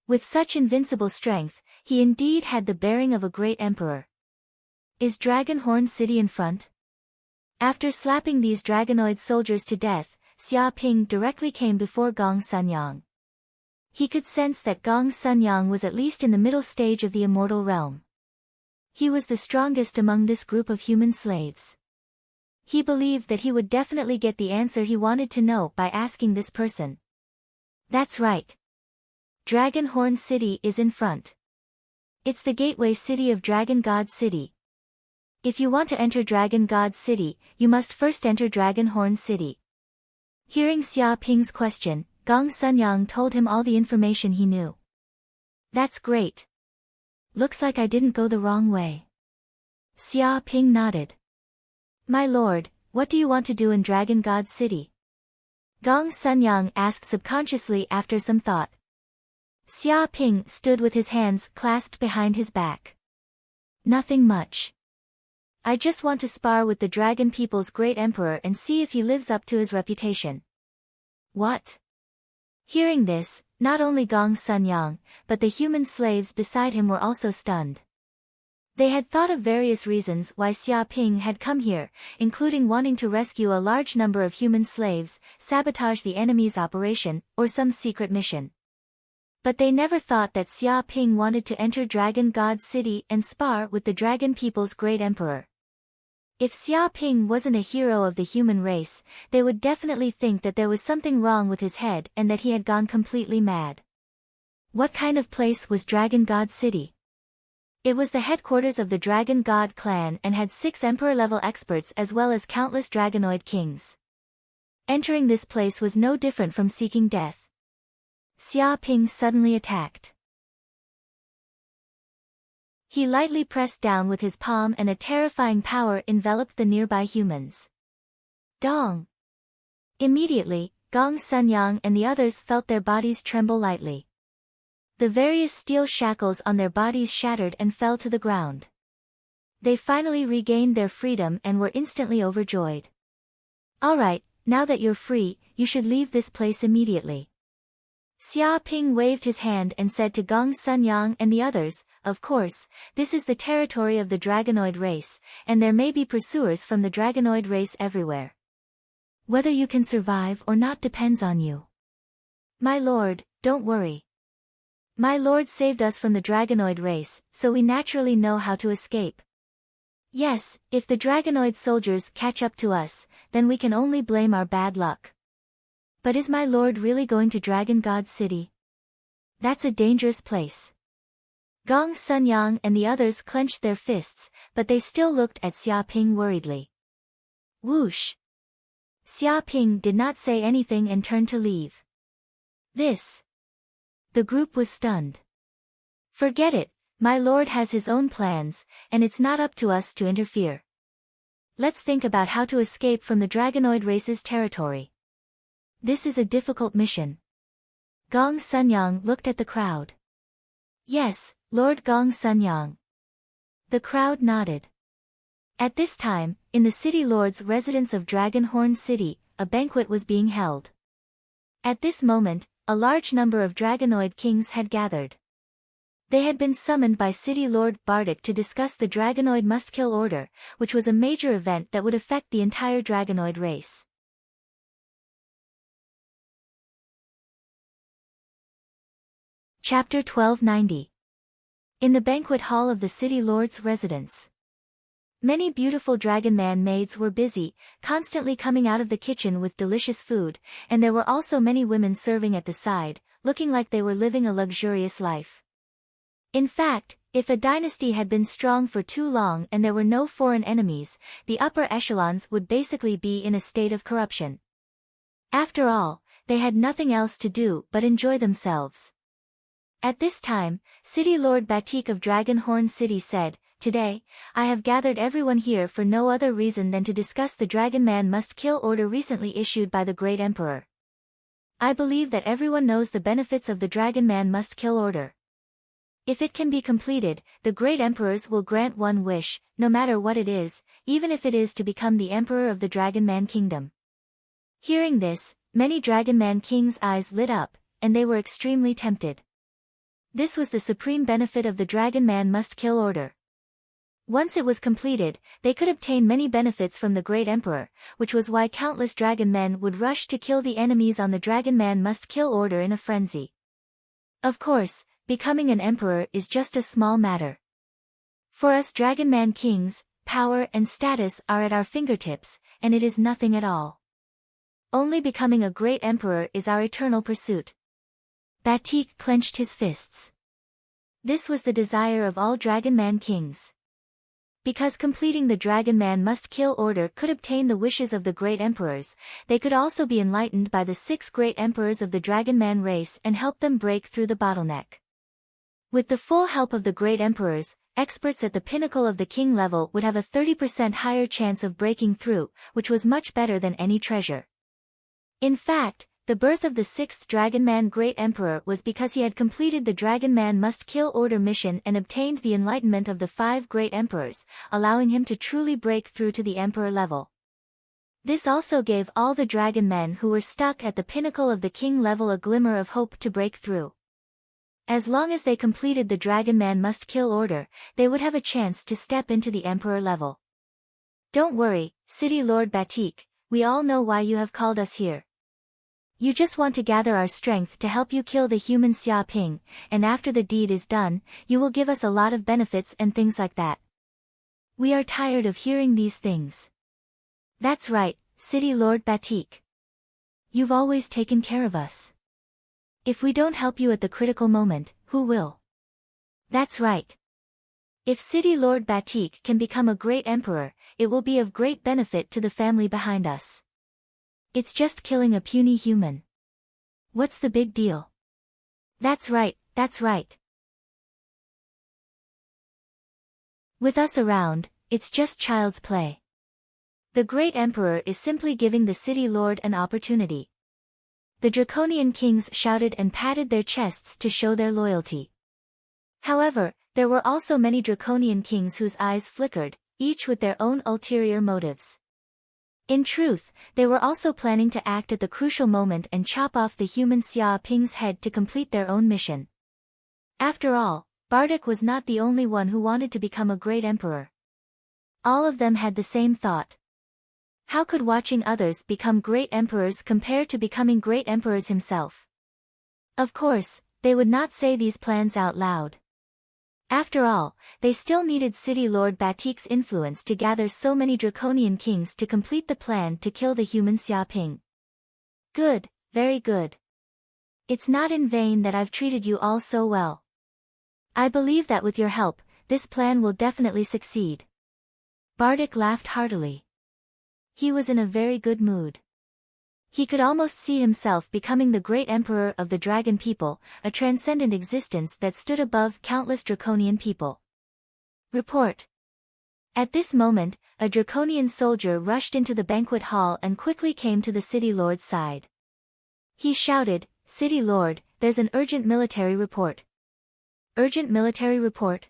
With such invincible strength, he indeed had the bearing of a great emperor. Is Dragon Horn City in front? After slapping these Dragonoid soldiers to death, Xia Ping directly came before Gong Sunyang. He could sense that Gong Sunyang was at least in the middle stage of the immortal realm. He was the strongest among this group of human slaves. He believed that he would definitely get the answer he wanted to know by asking this person. That's right. Dragon Horn City is in front. It's the gateway city of Dragon God City. If you want to enter Dragon God City, you must first enter Dragon Horn City. Hearing Xia Ping's question, Gong Sunyang told him all the information he knew. That's great. Looks like I didn't go the wrong way. Xia Ping nodded. My lord, what do you want to do in Dragon God City? Gong Sunyang asked subconsciously after some thought. Xia Ping stood with his hands clasped behind his back. Nothing much. I just want to spar with the Dragon People's great emperor and see if he lives up to his reputation. What? Hearing this, not only Gong Sunyang, but the human slaves beside him were also stunned. They had thought of various reasons why Xia Ping had come here, including wanting to rescue a large number of human slaves, sabotage the enemy's operation, or some secret mission. But they never thought that Xia Ping wanted to enter Dragon God City and spar with the Dragon People's great emperor. If Xia Ping wasn't a hero of the human race, they would definitely think that there was something wrong with his head and that he had gone completely mad. What kind of place was Dragon God City? It was the headquarters of the Dragon God clan and had 6 emperor-level experts as well as countless dragonoid kings. Entering this place was no different from seeking death. Xia Ping suddenly attacked. He lightly pressed down with his palm and a terrifying power enveloped the nearby humans. Dong! Immediately, Gong Sunyang and the others felt their bodies tremble lightly. The various steel shackles on their bodies shattered and fell to the ground. They finally regained their freedom and were instantly overjoyed. Alright, now that you're free, you should leave this place immediately. Xia Ping waved his hand and said to Gong Sunyang and the others, of course, this is the territory of the Dragonoid race, and there may be pursuers from the Dragonoid race everywhere. Whether you can survive or not depends on you. My lord, don't worry. My lord saved us from the Dragonoid race, so we naturally know how to escape. Yes, if the Dragonoid soldiers catch up to us, then we can only blame our bad luck. But is my lord really going to Dragon God City? That's a dangerous place. Gong Sunyang and the others clenched their fists, but they still looked at Xia Ping worriedly. Whoosh! Xia Ping did not say anything and turned to leave. The group was stunned. Forget it, my lord has his own plans, and it's not up to us to interfere. Let's think about how to escape from the Dragonoid race's territory. This is a difficult mission. Gong Sunyang looked at the crowd. Yes, Lord Gong Sunyang. The crowd nodded. At this time, in the city lord's residence of Dragonhorn City, a banquet was being held. At this moment, a large number of Dragonoid kings had gathered. They had been summoned by City Lord Bardic to discuss the Dragonoid must-kill order, which was a major event that would affect the entire Dragonoid race. Chapter 1290. In the banquet hall of the City Lord's residence. Many beautiful Dragonman maids were busy, constantly coming out of the kitchen with delicious food, and there were also many women serving at the side, looking like they were living a luxurious life. In fact, if a dynasty had been strong for too long and there were no foreign enemies, the upper echelons would basically be in a state of corruption. After all, they had nothing else to do but enjoy themselves. At this time, City Lord Batik of Dragonhorn City said, Today, I have gathered everyone here for no other reason than to discuss the Dragonman must-kill order recently issued by the Great Emperor. I believe that everyone knows the benefits of the Dragonman must-kill order. If it can be completed, the Great Emperors will grant one wish, no matter what it is, even if it is to become the Emperor of the Dragonman Kingdom. Hearing this, many Dragonman kings' eyes lit up, and they were extremely tempted. This was the supreme benefit of the Dragonman must-kill order. Once it was completed, they could obtain many benefits from the Great Emperor, which was why countless dragon men would rush to kill the enemies on the Dragonman must-kill order in a frenzy. Of course, becoming an emperor is just a small matter. For us Dragonman kings, power and status are at our fingertips, and it is nothing at all. Only becoming a great emperor is our eternal pursuit. Batik clenched his fists. This was the desire of all Dragonman kings. Because completing the Dragonman must-kill order could obtain the wishes of the great emperors, they could also be enlightened by the 6 great emperors of the Dragonman race and help them break through the bottleneck. With the full help of the great emperors, experts at the pinnacle of the king level would have a 30% higher chance of breaking through, which was much better than any treasure. In fact, The birth of the sixth Dragon Man Great Emperor was because he had completed the Dragon Man Must Kill Order mission and obtained the enlightenment of the 5 Great Emperors, allowing him to truly break through to the Emperor level. This also gave all the Dragon Men who were stuck at the pinnacle of the King level a glimmer of hope to break through. As long as they completed the Dragon Man Must Kill Order, they would have a chance to step into the Emperor level. Don't worry, City Lord Batik, we all know why you have called us here. You just want to gather our strength to help you kill the human Xia Ping, and after the deed is done, you will give us a lot of benefits and things like that. We are tired of hearing these things. That's right, City Lord Batik. You've always taken care of us. If we don't help you at the critical moment, who will? That's right. If City Lord Batik can become a great emperor, it will be of great benefit to the family behind us. It's just killing a puny human. What's the big deal? That's right, that's right. With us around, it's just child's play. The great emperor is simply giving the city lord an opportunity. The draconian kings shouted and patted their chests to show their loyalty. However, there were also many draconian kings whose eyes flickered, each with their own ulterior motives. In truth, they were also planning to act at the crucial moment and chop off the human Xia Ping's head to complete their own mission. After all, Bardock was not the only one who wanted to become a great emperor. All of them had the same thought. How could watching others become great emperors compare to becoming great emperors himself? Of course, they would not say these plans out loud. After all, they still needed City Lord Batik's influence to gather so many draconian kings to complete the plan to kill the human Xia Ping. Good, very good. It's not in vain that I've treated you all so well. I believe that with your help, this plan will definitely succeed. Bardock laughed heartily. He was in a very good mood. He could almost see himself becoming the great emperor of the dragon people, a transcendent existence that stood above countless draconian people. Report. At this moment, a draconian soldier rushed into the banquet hall and quickly came to the city lord's side. He shouted, "City Lord, there's an urgent military report." Urgent military report?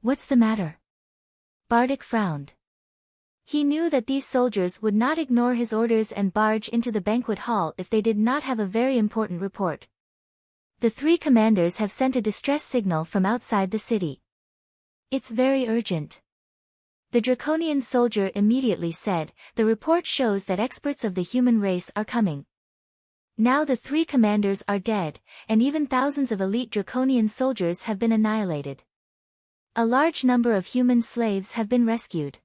What's the matter? Bardock frowned. He knew that these soldiers would not ignore his orders and barge into the banquet hall if they did not have a very important report. The 3 commanders have sent a distress signal from outside the city. It's very urgent. The draconian soldier immediately said, "The report shows that experts of the human race are coming." Now the 3 commanders are dead, and even thousands of elite draconian soldiers have been annihilated. A large number of human slaves have been rescued.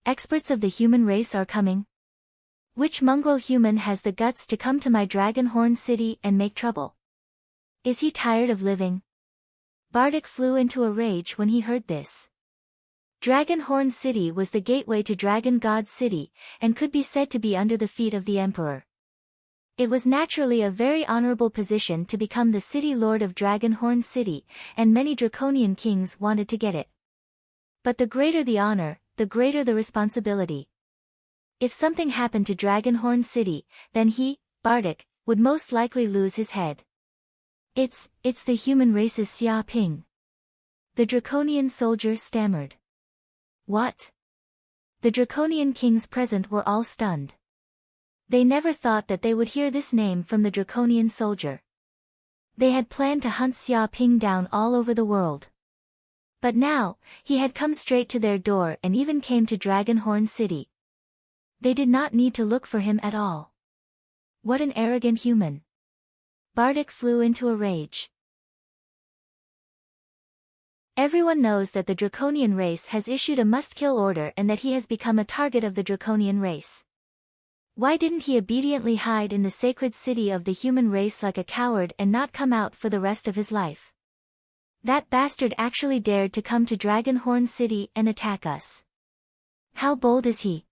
Experts of the human race are coming? Which mongrel human has the guts to come to my Dragon Horn City and make trouble? Is he tired of living? Bardock flew into a rage when he heard this. Dragon Horn City was the gateway to Dragon God City, and could be said to be under the feet of the Emperor. It was naturally a very honorable position to become the city lord of Dragon Horn City, and many draconian kings wanted to get it. But the greater the honor, the greater the responsibility. If something happened to Dragonhorn City, then he, Bardock, would most likely lose his head. It's the human race's Xia Ping. The draconian soldier stammered. What? The draconian kings present were all stunned. They never thought that they would hear this name from the draconian soldier. They had planned to hunt Xia Ping down all over the world. But now, he had come straight to their door and even came to Dragonhorn City. They did not need to look for him at all. What an arrogant human. Bardock flew into a rage. Everyone knows that the draconian race has issued a must-kill order and that he has become a target of the draconian race. Why didn't he obediently hide in the sacred city of the human race like a coward and not come out for the rest of his life? That bastard actually dared to come to Dragonhorn City and attack us. How bold is he?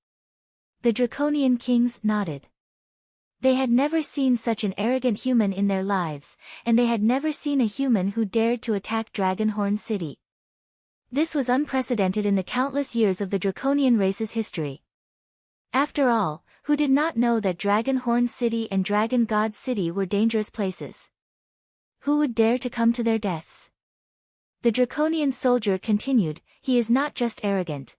The draconian kings nodded. They had never seen such an arrogant human in their lives, and they had never seen a human who dared to attack Dragonhorn City. This was unprecedented in the countless years of the draconian race's history. After all, Who did not know that Dragon Horn City and Dragon God City were dangerous places? Who would dare to come to their deaths? The draconian soldier continued, he is not just arrogant.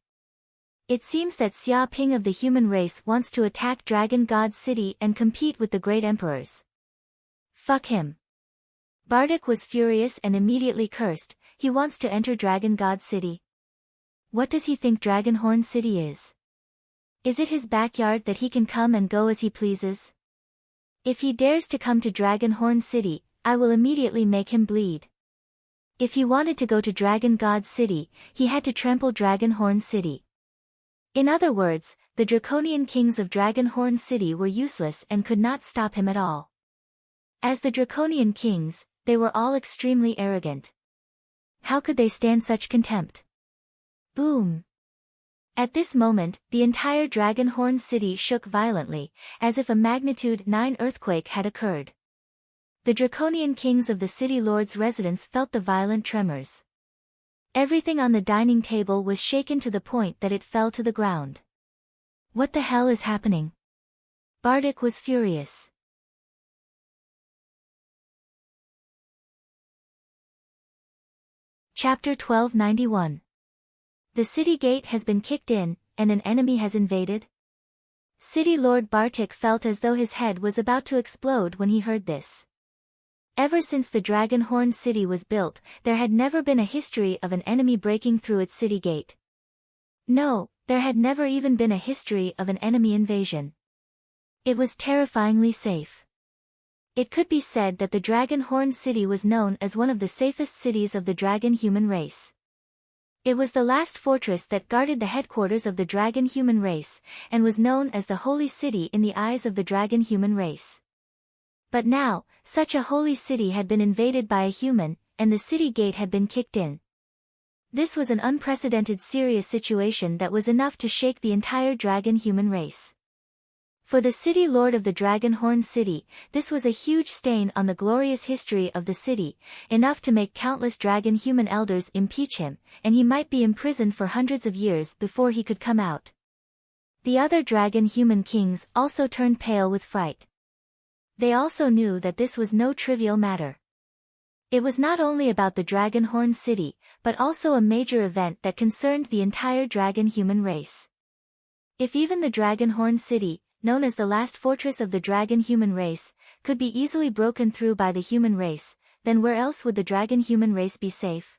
It seems that Xia Ping of the human race wants to attack Dragon God City and compete with the great emperors. Fuck him. Bardic was furious and immediately cursed, he wants to enter Dragon God City. What does he think Dragon Horn City is? Is it his backyard that he can come and go as he pleases? If he dares to come to Dragon Horn City, I will immediately make him bleed. If he wanted to go to Dragon God City, he had to trample Dragon Horn City. In other words, the draconian kings of Dragon Horn City were useless and could not stop him at all. As the draconian kings, they were all extremely arrogant. How could they stand such contempt? Boom! At this moment, the entire Dragon Horn City shook violently, as if a magnitude 9 earthquake had occurred. The draconian kings of the city lord's residence felt the violent tremors. Everything on the dining table was shaken to the point that it fell to the ground. What the hell is happening? Bardic was furious. Chapter 1291. The city gate has been kicked in, and an enemy has invaded? City Lord Bartik felt as though his head was about to explode when he heard this. Ever since the Dragon Horn City was built, there had never been a history of an enemy breaking through its city gate. No, there had never even been a history of an enemy invasion. It was terrifyingly safe. It could be said that the Dragon Horn City was known as one of the safest cities of the dragon human race. It was the last fortress that guarded the headquarters of the dragon human race, and was known as the Holy City in the eyes of the dragon human race. But now, such a holy city had been invaded by a human, and the city gate had been kicked in. This was an unprecedented serious situation that was enough to shake the entire dragon human race. For the city lord of the Dragon Horn City, this was a huge stain on the glorious history of the city, enough to make countless dragon human elders impeach him, and he might be imprisoned for hundreds of years before he could come out. The other dragon human kings also turned pale with fright. They also knew that this was no trivial matter. It was not only about the Dragon Horn City, but also a major event that concerned the entire dragon human race. If even the Dragon Horn City, known as the last fortress of the dragon human race, could be easily broken through by the human race, then where else would the dragon human race be safe?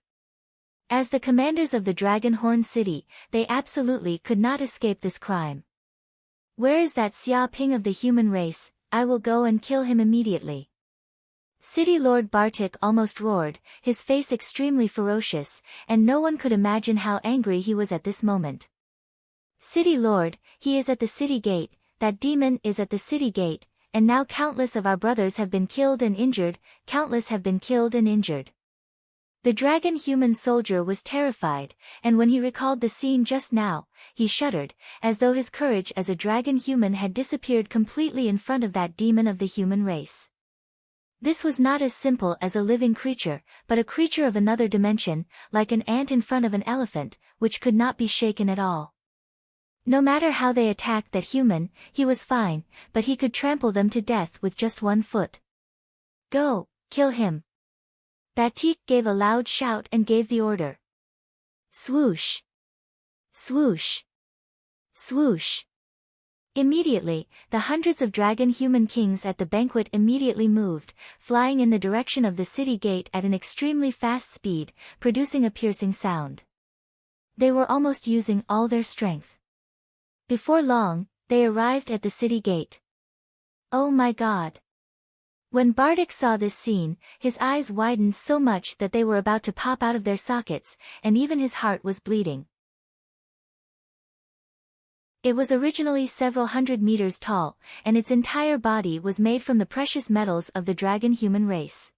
As the commanders of the Dragon Horn City, they absolutely could not escape this crime. Where is that Xia Ping of the human race? I will go and kill him immediately. City Lord Bartik almost roared, his face extremely ferocious, and no one could imagine how angry he was at this moment. City Lord, he is at the city gate, that demon is at the city gate, and now countless of our brothers have been killed and injured, countless have been killed and injured. The dragon human soldier was terrified, and when he recalled the scene just now, he shuddered, as though his courage as a dragon human had disappeared completely in front of that demon of the human race. This was not as simple as a living creature, but a creature of another dimension, like an ant in front of an elephant, which could not be shaken at all. No matter how they attacked that human, he was fine, but he could trample them to death with just one foot. Go, kill him. Batik gave a loud shout and gave the order. Swoosh! Swoosh! Swoosh! Immediately, the hundreds of dragon human kings at the banquet immediately moved, flying in the direction of the city gate at an extremely fast speed, producing a piercing sound. They were almost using all their strength. Before long, they arrived at the city gate. Oh my God! When Bardic saw this scene, his eyes widened so much that they were about to pop out of their sockets, and even his heart was bleeding. It was originally several hundred meters tall, and its entire body was made from the precious metals of the dragon human race.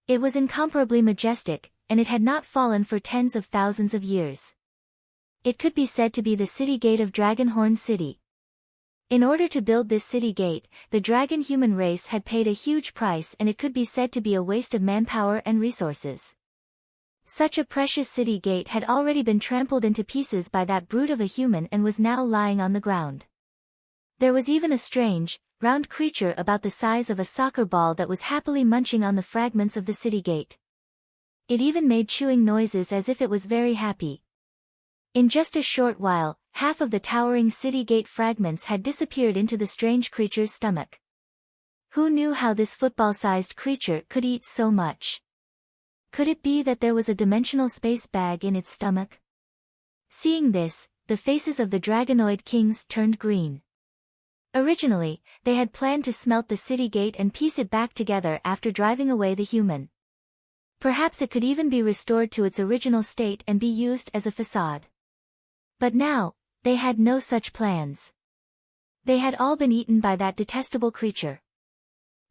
It was incomparably majestic, and it had not fallen for tens of thousands of years. It could be said to be the city gate of Dragonhorn City. In order to build this city gate, the dragon human race had paid a huge price, and it could be said to be a waste of manpower and resources. Such a precious city gate had already been trampled into pieces by that brute of a human and was now lying on the ground. There was even a strange, round creature about the size of a soccer ball that was happily munching on the fragments of the city gate. It even made chewing noises as if it was very happy. In just a short while, half of the towering city gate fragments had disappeared into the strange creature's stomach. Who knew how this football-sized creature could eat so much? Could it be that there was a dimensional space bag in its stomach? Seeing this, the faces of the dragonoid kings turned green. Originally, they had planned to smelt the city gate and piece it back together after driving away the human. Perhaps it could even be restored to its original state and be used as a facade. But now, they had no such plans. They had all been eaten by that detestable creature.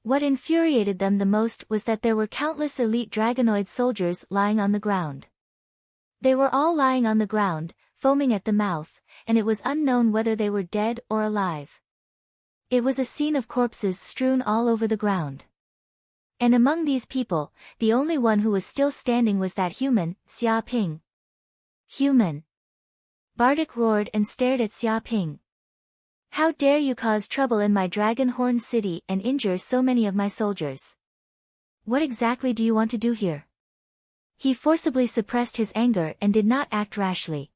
What infuriated them the most was that there were countless elite dragonoid soldiers lying on the ground. They were all lying on the ground, foaming at the mouth, and it was unknown whether they were dead or alive. It was a scene of corpses strewn all over the ground. And among these people, the only one who was still standing was that human, Xia Ping. Human! Bardic roared and stared at Xia Ping. How dare you cause trouble in my dragon horn city and injure so many of my soldiers? What exactly do you want to do here? He forcibly suppressed his anger and did not act rashly.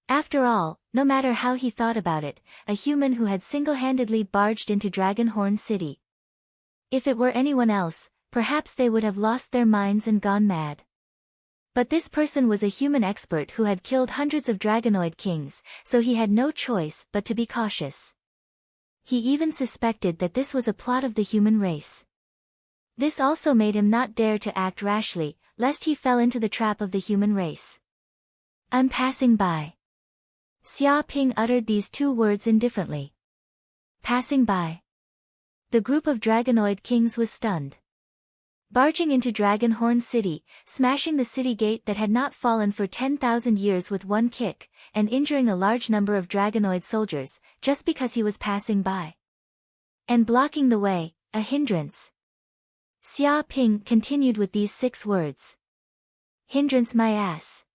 After all, no matter how he thought about it, a human who had single-handedly barged into Dragonhorn City. If it were anyone else, perhaps they would have lost their minds and gone mad. But this person was a human expert who had killed hundreds of dragonoid kings, so he had no choice but to be cautious. He even suspected that this was a plot of the human race. This also made him not dare to act rashly, lest he fell into the trap of the human race. I'm passing by. Xia Ping uttered these two words indifferently. Passing by. The group of dragonoid kings was stunned. Barging into Dragonhorn City, smashing the city gate that had not fallen for 10,000 years with one kick, and injuring a large number of dragonoid soldiers, just because he was passing by. And blocking the way, a hindrance. Xia Ping continued with these 6 words. Hindrance my ass.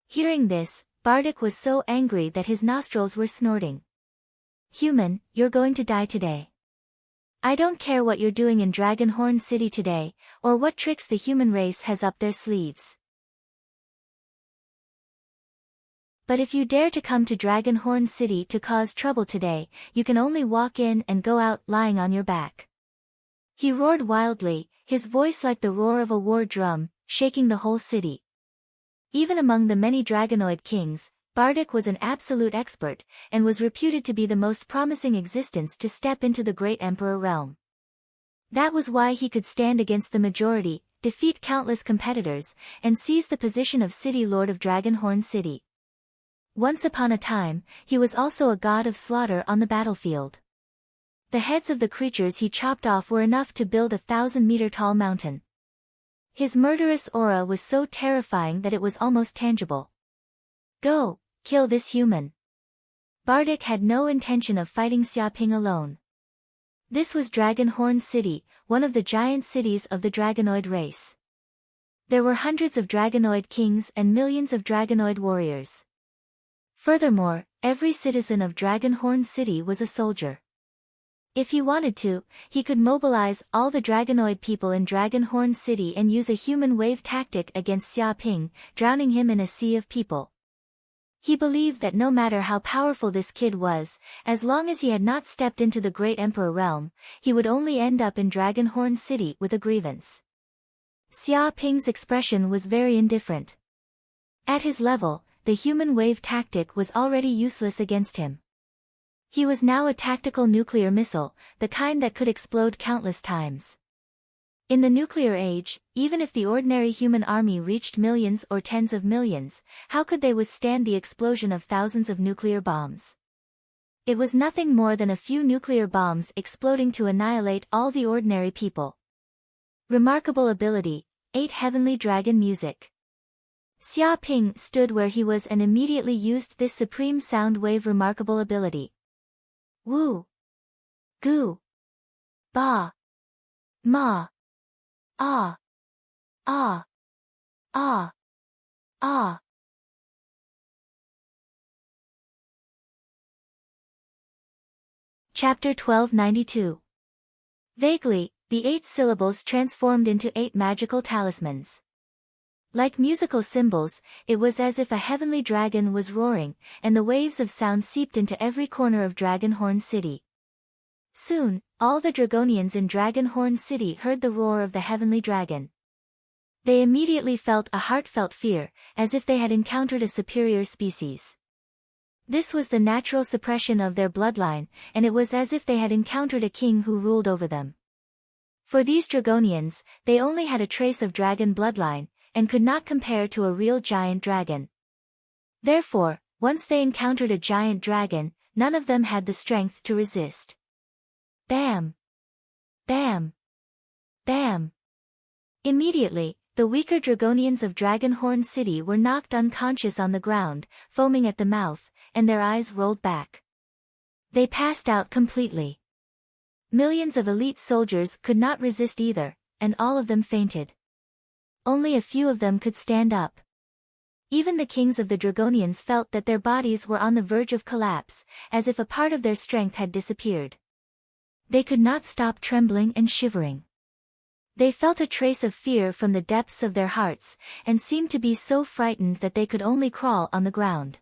Hearing this, Bardic was so angry that his nostrils were snorting. Human, you're going to die today. I don't care what you're doing in Dragonhorn City today, or what tricks the human race has up their sleeves. But if you dare to come to Dragonhorn City to cause trouble today, you can only walk in and go out lying on your back. He roared wildly, his voice like the roar of a war drum, shaking the whole city. Even among the many dragonoid kings, Bardic was an absolute expert, and was reputed to be the most promising existence to step into the Great Emperor realm. That was why he could stand against the majority, defeat countless competitors, and seize the position of City Lord of Dragonhorn City. Once upon a time, he was also a god of slaughter on the battlefield. The heads of the creatures he chopped off were enough to build a 1,000-meter-tall mountain. His murderous aura was so terrifying that it was almost tangible. Go, kill this human. Bardic had no intention of fighting Xia Ping alone. This was Dragonhorn City, one of the giant cities of the dragonoid race. There were hundreds of dragonoid kings and millions of dragonoid warriors. Furthermore, every citizen of Dragonhorn City was a soldier. If he wanted to, he could mobilize all the dragonoid people in Dragonhorn City and use a human wave tactic against Xia Ping, drowning him in a sea of people. He believed that no matter how powerful this kid was, as long as he had not stepped into the Great Emperor realm, he would only end up in Dragonhorn City with a grievance. Xia Ping's expression was very indifferent. At his level, the human wave tactic was already useless against him. He was now a tactical nuclear missile, the kind that could explode countless times. In the nuclear age, even if the ordinary human army reached millions or tens of millions, how could they withstand the explosion of thousands of nuclear bombs? It was nothing more than a few nuclear bombs exploding to annihilate all the ordinary people. Remarkable ability, 8 heavenly dragon music. Xia Ping stood where he was and immediately used this supreme sound wave remarkable ability. Woo! Goo! Ba! Ma! Ah! Ah! Ah! Ah! Chapter 1292. Vaguely, the 8 syllables transformed into 8 magical talismans. Like musical cymbals, it was as if a heavenly dragon was roaring, and the waves of sound seeped into every corner of Dragonhorn City. Soon, all the Dragonians in Dragonhorn City heard the roar of the heavenly dragon. They immediately felt a heartfelt fear, as if they had encountered a superior species. This was the natural suppression of their bloodline, and it was as if they had encountered a king who ruled over them. For these Dragonians, they only had a trace of dragon bloodline, and could not compare to a real giant dragon. Therefore, once they encountered a giant dragon, none of them had the strength to resist. Bam! Bam! Bam! Immediately, the weaker Dragonians of Dragonhorn City were knocked unconscious on the ground, foaming at the mouth, and their eyes rolled back. They passed out completely. Millions of elite soldiers could not resist either, and all of them fainted. Only a few of them could stand up. Even the kings of the Dragonians felt that their bodies were on the verge of collapse, as if a part of their strength had disappeared. They could not stop trembling and shivering. They felt a trace of fear from the depths of their hearts, and seemed to be so frightened that they could only crawl on the ground.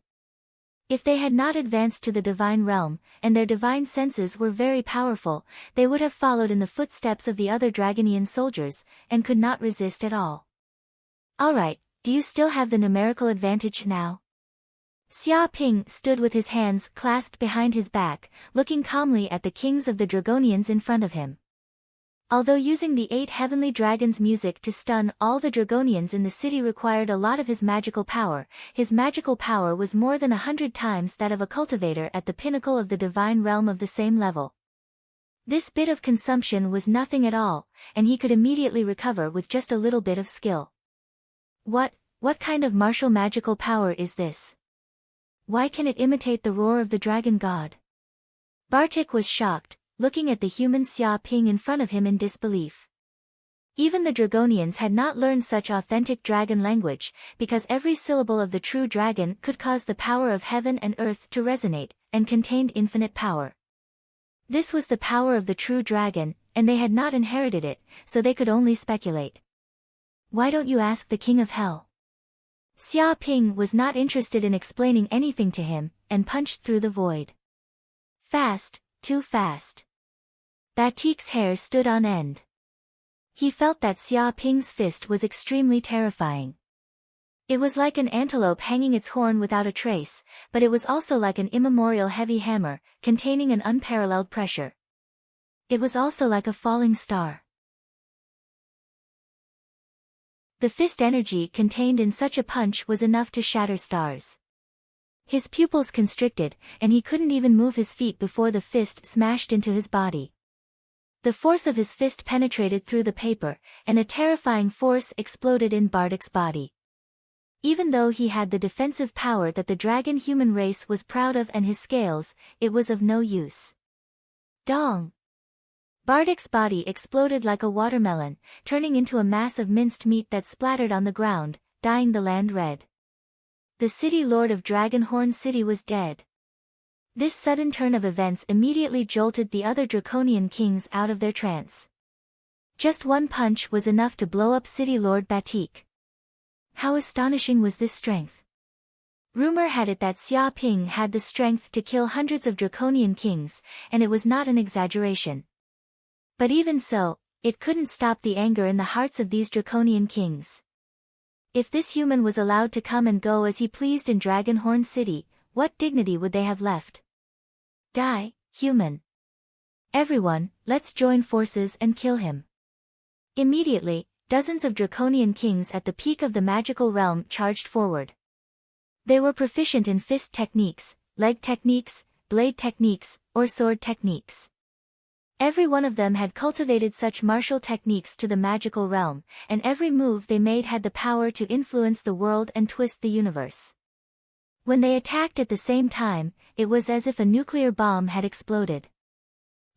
If they had not advanced to the divine realm, and their divine senses were very powerful, they would have followed in the footsteps of the other Dragonian soldiers, and could not resist at all. Alright, do you still have the numerical advantage now? Xia Ping stood with his hands clasped behind his back, looking calmly at the kings of the Dragonians in front of him. Although using the 8 heavenly dragons' music to stun all the Dragonians in the city required a lot of his magical power was more than 100 times that of a cultivator at the pinnacle of the divine realm of the same level. This bit of consumption was nothing at all, and he could immediately recover with just a little bit of skill. What kind of martial magical power is this? Why can it imitate the roar of the dragon god? Bartik was shocked, looking at the human Xia Ping in front of him in disbelief. Even the Dragonians had not learned such authentic dragon language, because every syllable of the true dragon could cause the power of heaven and earth to resonate, and contained infinite power. This was the power of the true dragon, and they had not inherited it, so they could only speculate. Why don't you ask the King of Hell? Xia Ping was not interested in explaining anything to him, and punched through the void. Fast, too fast. Batik's hair stood on end. He felt that Xia Ping's fist was extremely terrifying. It was like an antelope hanging its horn without a trace, but it was also like an immemorial heavy hammer, containing an unparalleled pressure. It was also like a falling star. The fist energy contained in such a punch was enough to shatter stars. His pupils constricted, and he couldn't even move his feet before the fist smashed into his body. The force of his fist penetrated through the paper, and a terrifying force exploded in Bartik's body. Even though he had the defensive power that the dragon human race was proud of and his scales, it was of no use. Dong! Bartik's body exploded like a watermelon, turning into a mass of minced meat that splattered on the ground, dyeing the land red. The city lord of Dragonhorn City was dead. This sudden turn of events immediately jolted the other Draconian kings out of their trance. Just one punch was enough to blow up City Lord Batik. How astonishing was this strength! Rumor had it that Xia Ping had the strength to kill hundreds of Draconian kings, and it was not an exaggeration. But even so, it couldn't stop the anger in the hearts of these Draconian kings. If this human was allowed to come and go as he pleased in Dragonhorn City, what dignity would they have left? Die, human! Everyone, let's join forces and kill him. Immediately, dozens of Draconian kings at the peak of the magical realm charged forward. They were proficient in fist techniques, leg techniques, blade techniques, or sword techniques. Every one of them had cultivated such martial techniques to the magical realm, and every move they made had the power to influence the world and twist the universe. When they attacked at the same time, it was as if a nuclear bomb had exploded.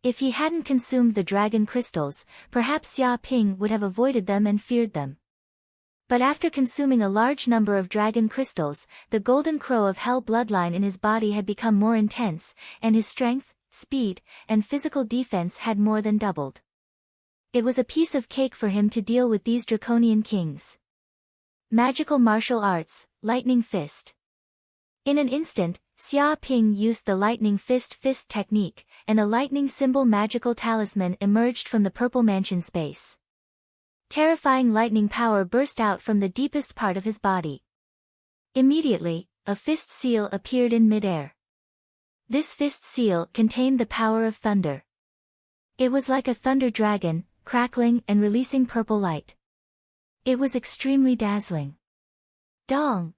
If he hadn't consumed the dragon crystals, perhaps Xia Ping would have avoided them and feared them. But after consuming a large number of dragon crystals, the golden crow of hell bloodline in his body had become more intense, and his strength, speed, and physical defense had more than doubled. It was a piece of cake for him to deal with these draconian kings. Magical martial arts, lightning fist. In an instant, Xia Ping used the lightning fist technique, and a lightning symbol magical talisman emerged from the purple mansion space. Terrifying lightning power burst out from the deepest part of his body. Immediately, a fist seal appeared in midair. This fist seal contained the power of thunder. It was like a thunder dragon, crackling and releasing purple light. It was extremely dazzling. Dong!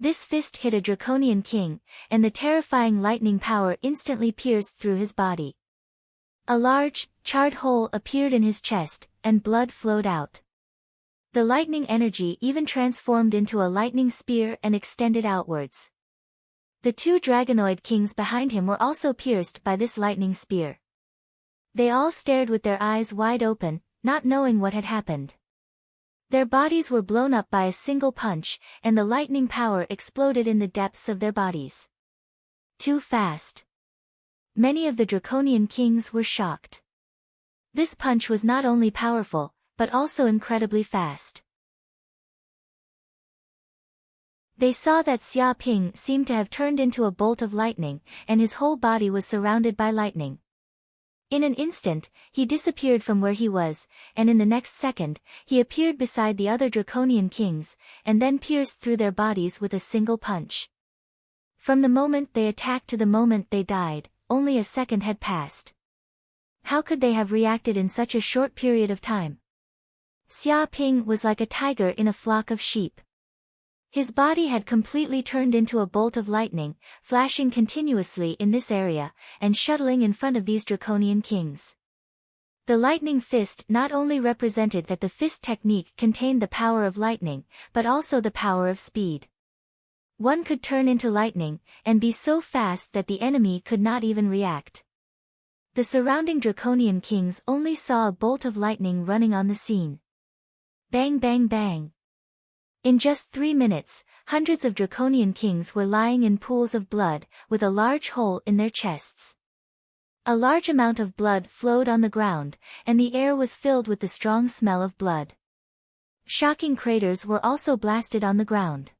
This fist hit a draconian king, and the terrifying lightning power instantly pierced through his body. A large, charred hole appeared in his chest, and blood flowed out. The lightning energy even transformed into a lightning spear and extended outwards. The two dragonoid kings behind him were also pierced by this lightning spear. They all stared with their eyes wide open, not knowing what had happened. Their bodies were blown up by a single punch, and the lightning power exploded in the depths of their bodies. Too fast. Many of the draconian kings were shocked. This punch was not only powerful, but also incredibly fast. They saw that Xia Ping seemed to have turned into a bolt of lightning, and his whole body was surrounded by lightning. In an instant, he disappeared from where he was, and in the next second, he appeared beside the other draconian kings, and then pierced through their bodies with a single punch. From the moment they attacked to the moment they died, only a second had passed. How could they have reacted in such a short period of time? Xia Ping was like a tiger in a flock of sheep. His body had completely turned into a bolt of lightning, flashing continuously in this area, and shuttling in front of these draconian kings. The lightning fist not only represented that the fist technique contained the power of lightning, but also the power of speed. One could turn into lightning, and be so fast that the enemy could not even react. The surrounding draconian kings only saw a bolt of lightning running on the scene. Bang bang bang. In just 3 minutes, hundreds of draconian kings were lying in pools of blood, with a large hole in their chests. A large amount of blood flowed on the ground, and the air was filled with the strong smell of blood. Shocking craters were also blasted on the ground.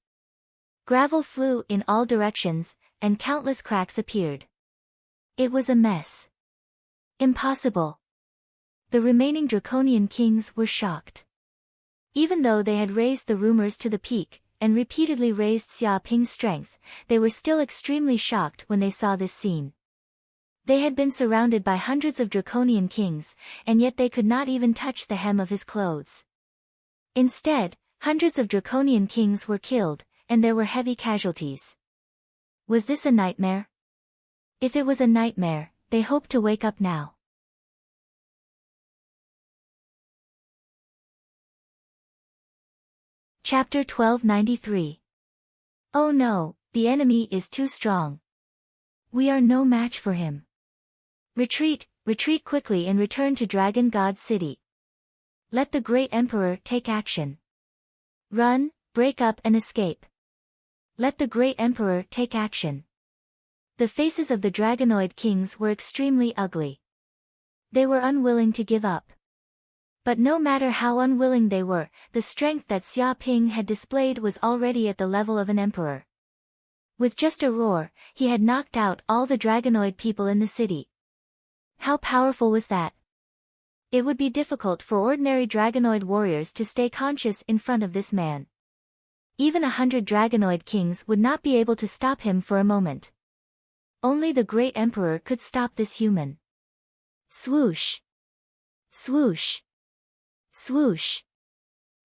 Gravel flew in all directions, and countless cracks appeared. It was a mess. Impossible. The remaining draconian kings were shocked. Even though they had raised the rumors to the peak, and repeatedly raised Xia Ping's strength, they were still extremely shocked when they saw this scene. They had been surrounded by hundreds of draconian kings, and yet they could not even touch the hem of his clothes. Instead, hundreds of draconian kings were killed, and there were heavy casualties. Was this a nightmare? If it was a nightmare, they hoped to wake up now. Chapter 1293. Oh no, the enemy is too strong. We are no match for him. Retreat, retreat quickly and return to Dragon God City. Let the great emperor take action. Run, break up and escape. Let the great emperor take action. The faces of the dragonoid kings were extremely ugly. They were unwilling to give up. But no matter how unwilling they were, the strength that Xia Ping had displayed was already at the level of an emperor. With just a roar, he had knocked out all the dragonoid people in the city. How powerful was that? It would be difficult for ordinary dragonoid warriors to stay conscious in front of this man. Even 100 dragonoid kings would not be able to stop him for a moment. Only the great emperor could stop this human. Swoosh! Swoosh! Swoosh!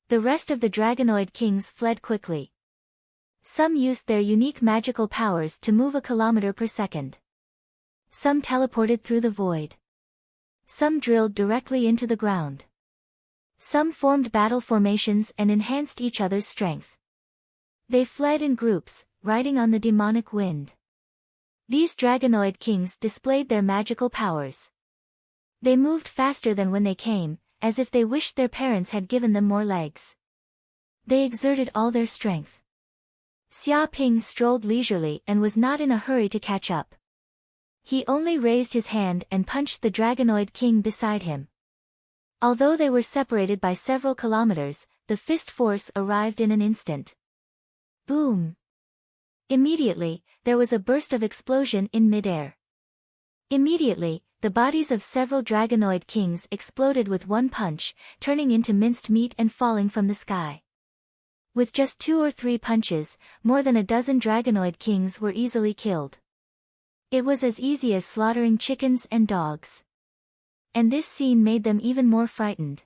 The rest of the dragonoid kings fled quickly. Some used their unique magical powers to move a kilometer per second. Some teleported through the void. Some drilled directly into the ground. Some formed battle formations and enhanced each other's strength. They fled in groups, riding on the demonic wind. These dragonoid kings displayed their magical powers. They moved faster than when they came, as if they wished their parents had given them more legs. They exerted all their strength. Xia Ping strolled leisurely and was not in a hurry to catch up. He only raised his hand and punched the Dragonoid king beside him. Although they were separated by several kilometers, the fist force arrived in an instant. Boom! Immediately, there was a burst of explosion in midair. Immediately, the bodies of several Dragonoid kings exploded with one punch, turning into minced meat and falling from the sky. With just 2 or 3 punches, more than a dozen Dragonoid kings were easily killed. It was as easy as slaughtering chickens and dogs. And this scene made them even more frightened.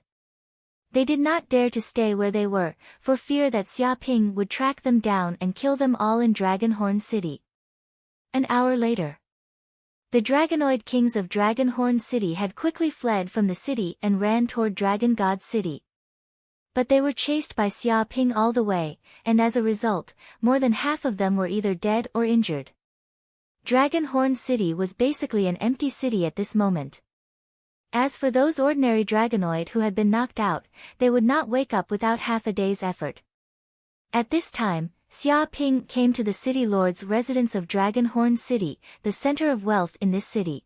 They did not dare to stay where they were, for fear that Xia Ping would track them down and kill them all in Dragonhorn City. An hour later, the Dragonoid kings of Dragonhorn City had quickly fled from the city and ran toward Dragon God City. But they were chased by Xia Ping all the way, and as a result, more than half of them were either dead or injured. Dragonhorn City was basically an empty city at this moment. As for those ordinary Dragonoid who had been knocked out, they would not wake up without half a day's effort. At this time, Xia Ping came to the city lord's residence of Dragonhorn City, the center of wealth in this city.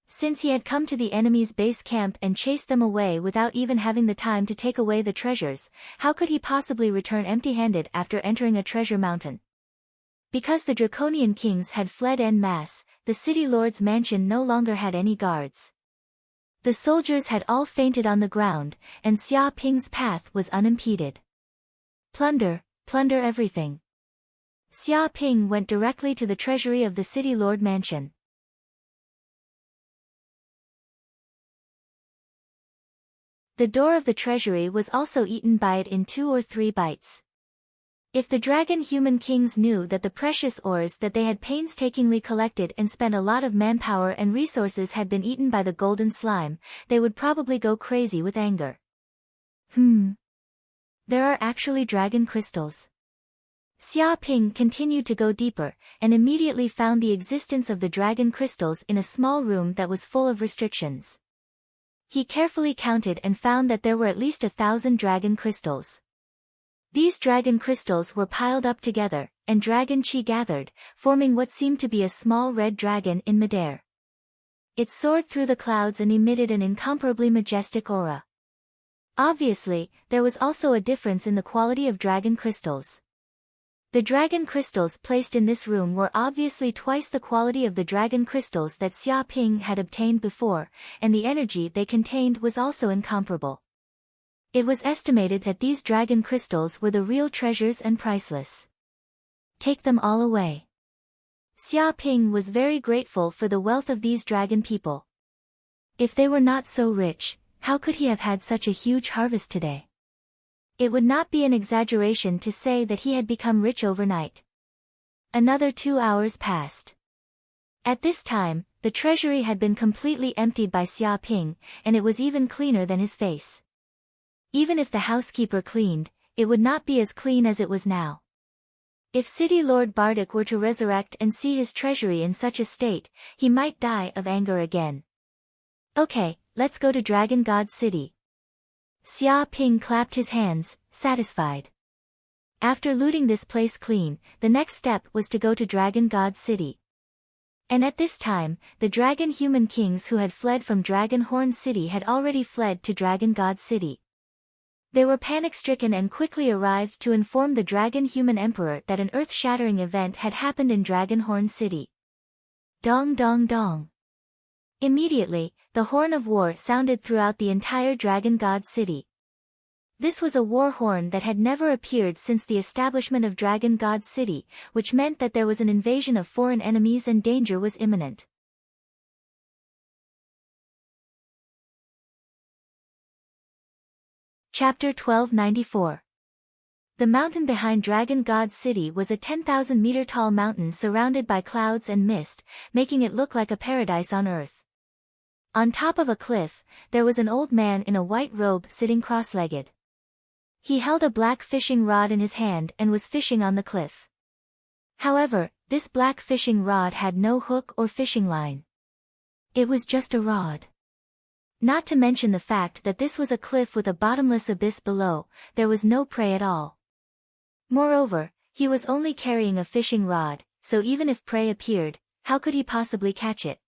Since he had come to the enemy's base camp and chased them away without even having the time to take away the treasures, how could he possibly return empty-handed after entering a treasure mountain? Because the Draconian kings had fled en masse, the city lord's mansion no longer had any guards. The soldiers had all fainted on the ground, and Xia Ping's path was unimpeded. Plunder, plunder everything. Xia Ping went directly to the treasury of the city lord mansion. The door of the treasury was also eaten by it in 2 or 3 bites. If the dragon-human kings knew that the precious ores that they had painstakingly collected and spent a lot of manpower and resources had been eaten by the golden slime, they would probably go crazy with anger. There are actually dragon crystals. Xia Ping continued to go deeper, and immediately found the existence of the dragon crystals in a small room that was full of restrictions. He carefully counted and found that there were at least 1,000 dragon crystals. These dragon crystals were piled up together, and dragon chi gathered, forming what seemed to be a small red dragon in midair. It soared through the clouds and emitted an incomparably majestic aura. Obviously, there was also a difference in the quality of dragon crystals. The dragon crystals placed in this room were obviously twice the quality of the dragon crystals that Xia Ping had obtained before, and the energy they contained was also incomparable. It was estimated that these dragon crystals were the real treasures and priceless. Take them all away. Xia Ping was very grateful for the wealth of these dragon people. If they were not so rich, how could he have had such a huge harvest today? It would not be an exaggeration to say that he had become rich overnight. Another 2 hours passed. At this time, the treasury had been completely emptied by Xia Ping, and it was even cleaner than his face. Even if the housekeeper cleaned, it would not be as clean as it was now. If City Lord Bardic were to resurrect and see his treasury in such a state, he might die of anger again. Okay, let's go to Dragon God City. Xia Ping clapped his hands, satisfied. After looting this place clean, the next step was to go to Dragon God City. And at this time, the dragon-human kings who had fled from Dragonhorn City had already fled to Dragon God City. They were panic-stricken and quickly arrived to inform the dragon-human emperor that an earth-shattering event had happened in Dragonhorn City. Dong dong dong. Immediately, the horn of war sounded throughout the entire Dragon God City. This was a war horn that had never appeared since the establishment of Dragon God City, which meant that there was an invasion of foreign enemies and danger was imminent. Chapter 1294. The mountain behind Dragon God City was a 10,000-meter tall mountain surrounded by clouds and mist, making it look like a paradise on earth. On top of a cliff, there was an old man in a white robe sitting cross-legged. He held a black fishing rod in his hand and was fishing on the cliff. However, this black fishing rod had no hook or fishing line. It was just a rod. Not to mention the fact that this was a cliff with a bottomless abyss below, there was no prey at all. Moreover, he was only carrying a fishing rod, so even if prey appeared, How could he possibly catch it?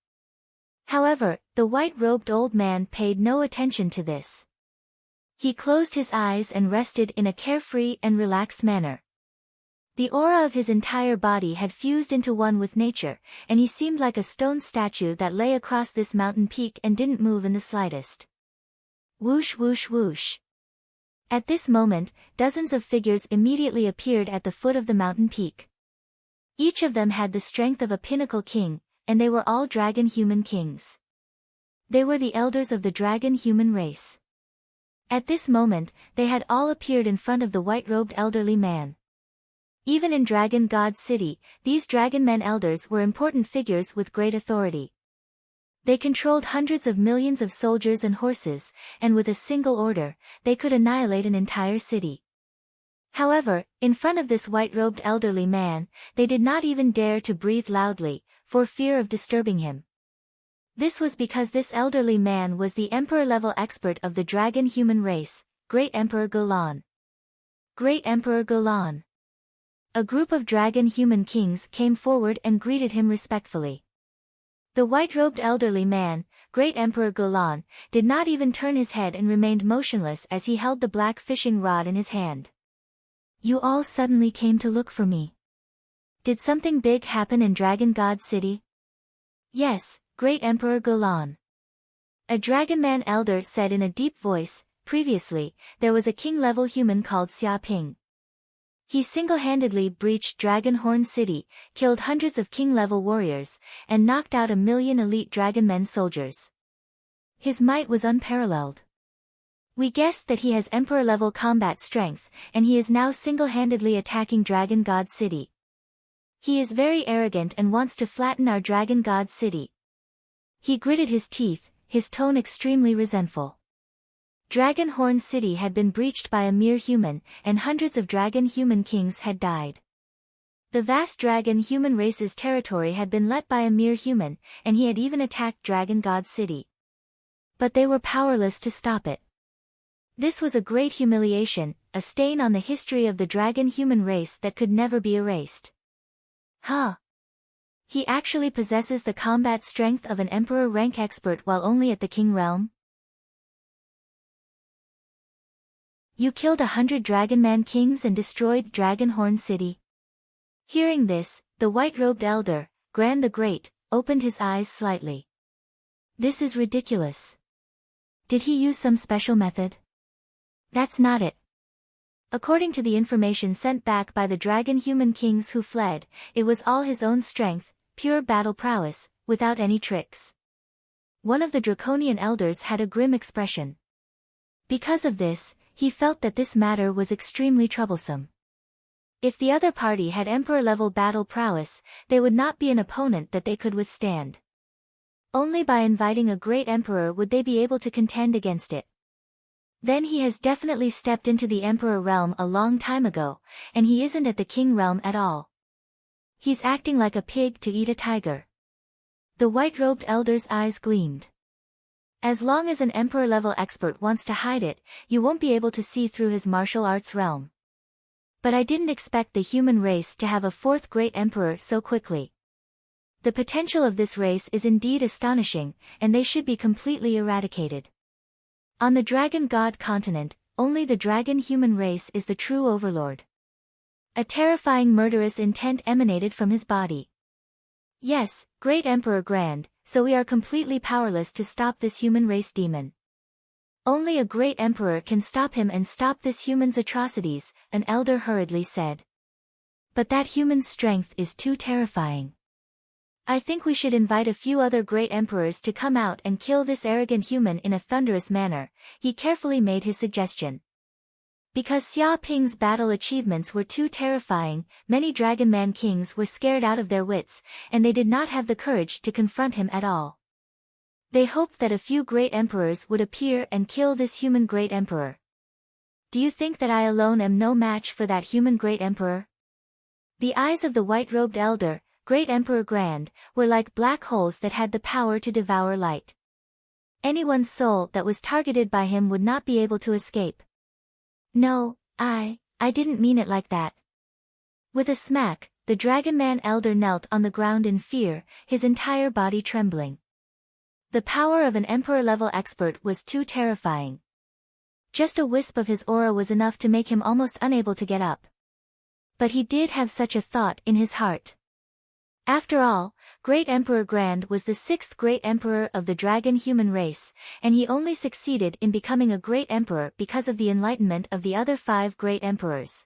However, the white-robed old man paid no attention to this. He closed his eyes and rested in a carefree and relaxed manner. The aura of his entire body had fused into one with nature, and he seemed like a stone statue that lay across this mountain peak and didn't move in the slightest. Whoosh whoosh whoosh. At this moment, dozens of figures immediately appeared at the foot of the mountain peak. Each of them had the strength of a pinnacle king, and they were all dragon-human kings. They were the elders of the dragon-human race. At this moment, they had all appeared in front of the white-robed elderly man. Even in Dragon God City, these dragon men elders were important figures with great authority. They controlled hundreds of millions of soldiers and horses, and with a single order, they could annihilate an entire city. However, in front of this white-robed elderly man, they did not even dare to breathe loudly, for fear of disturbing him. This was because this elderly man was the emperor-level expert of the dragon-human race, Great Emperor Golan. Great Emperor Golan. A group of dragon-human kings came forward and greeted him respectfully. The white-robed elderly man, Great Emperor Golan, did not even turn his head and remained motionless as he held the black fishing rod in his hand. You all suddenly came to look for me. Did something big happen in Dragon God City? Yes, Great Emperor Golan. A dragonman elder said in a deep voice, previously, there was a king-level human called Xia Ping. He single-handedly breached Dragonhorn City, killed hundreds of king-level warriors, and knocked out 1 million elite dragonmen soldiers. His might was unparalleled. We guessed that he has emperor-level combat strength, and he is now single-handedly attacking Dragon God City. He is very arrogant and wants to flatten our Dragon God City. He gritted his teeth, his tone extremely resentful. Dragonhorn City had been breached by a mere human, and hundreds of dragon-human kings had died. The vast dragon-human race's territory had been let by a mere human, and he had even attacked Dragon God City. But they were powerless to stop it. This was a great humiliation, a stain on the history of the dragon-human race that could never be erased. Huh. He actually possesses the combat strength of an emperor rank expert while only at the king realm? You killed 100 Dragonman kings and destroyed Dragonhorn City. Hearing this, the white-robed elder, Gran the Great, opened his eyes slightly. This is ridiculous. Did he use some special method? That's not it. According to the information sent back by the dragon-human kings who fled, it was all his own strength, pure battle prowess, without any tricks. One of the draconian elders had a grim expression. Because of this, he felt that this matter was extremely troublesome. If the other party had emperor-level battle prowess, they would not be an opponent that they could withstand. Only by inviting a great emperor would they be able to contend against it. Then he has definitely stepped into the emperor realm a long time ago, and he isn't at the king realm at all. He's acting like a pig to eat a tiger. The white-robed elder's eyes gleamed. As long as an emperor-level expert wants to hide it, you won't be able to see through his martial arts realm. But I didn't expect the human race to have a fourth great emperor so quickly. The potential of this race is indeed astonishing, and they should be completely eradicated. On the Dragon God continent, only the dragon-human race is the true overlord. A terrifying murderous intent emanated from his body. Yes, Great Emperor Grand, so we are completely powerless to stop this human race demon. Only a great emperor can stop him and stop this human's atrocities, an elder hurriedly said. But that human's strength is too terrifying. I think we should invite a few other great emperors to come out and kill this arrogant human in a thunderous manner, he carefully made his suggestion. Because Xia Ping's battle achievements were too terrifying, many Dragonman kings were scared out of their wits, and they did not have the courage to confront him at all. They hoped that a few great emperors would appear and kill this human great emperor. Do you think that I alone am no match for that human great emperor? The eyes of the white-robed elder, Great Emperor Grand, were like black holes that had the power to devour light. Anyone's soul that was targeted by him would not be able to escape. No, I didn't mean it like that. With a smack, the Dragon Man Elder knelt on the ground in fear, his entire body trembling. The power of an Emperor-level expert was too terrifying. Just a wisp of his aura was enough to make him almost unable to get up. But he did have such a thought in his heart. After all, Great Emperor Grand was the 6th Great Emperor of the dragon human race, and he only succeeded in becoming a Great Emperor because of the enlightenment of the other 5 Great Emperors.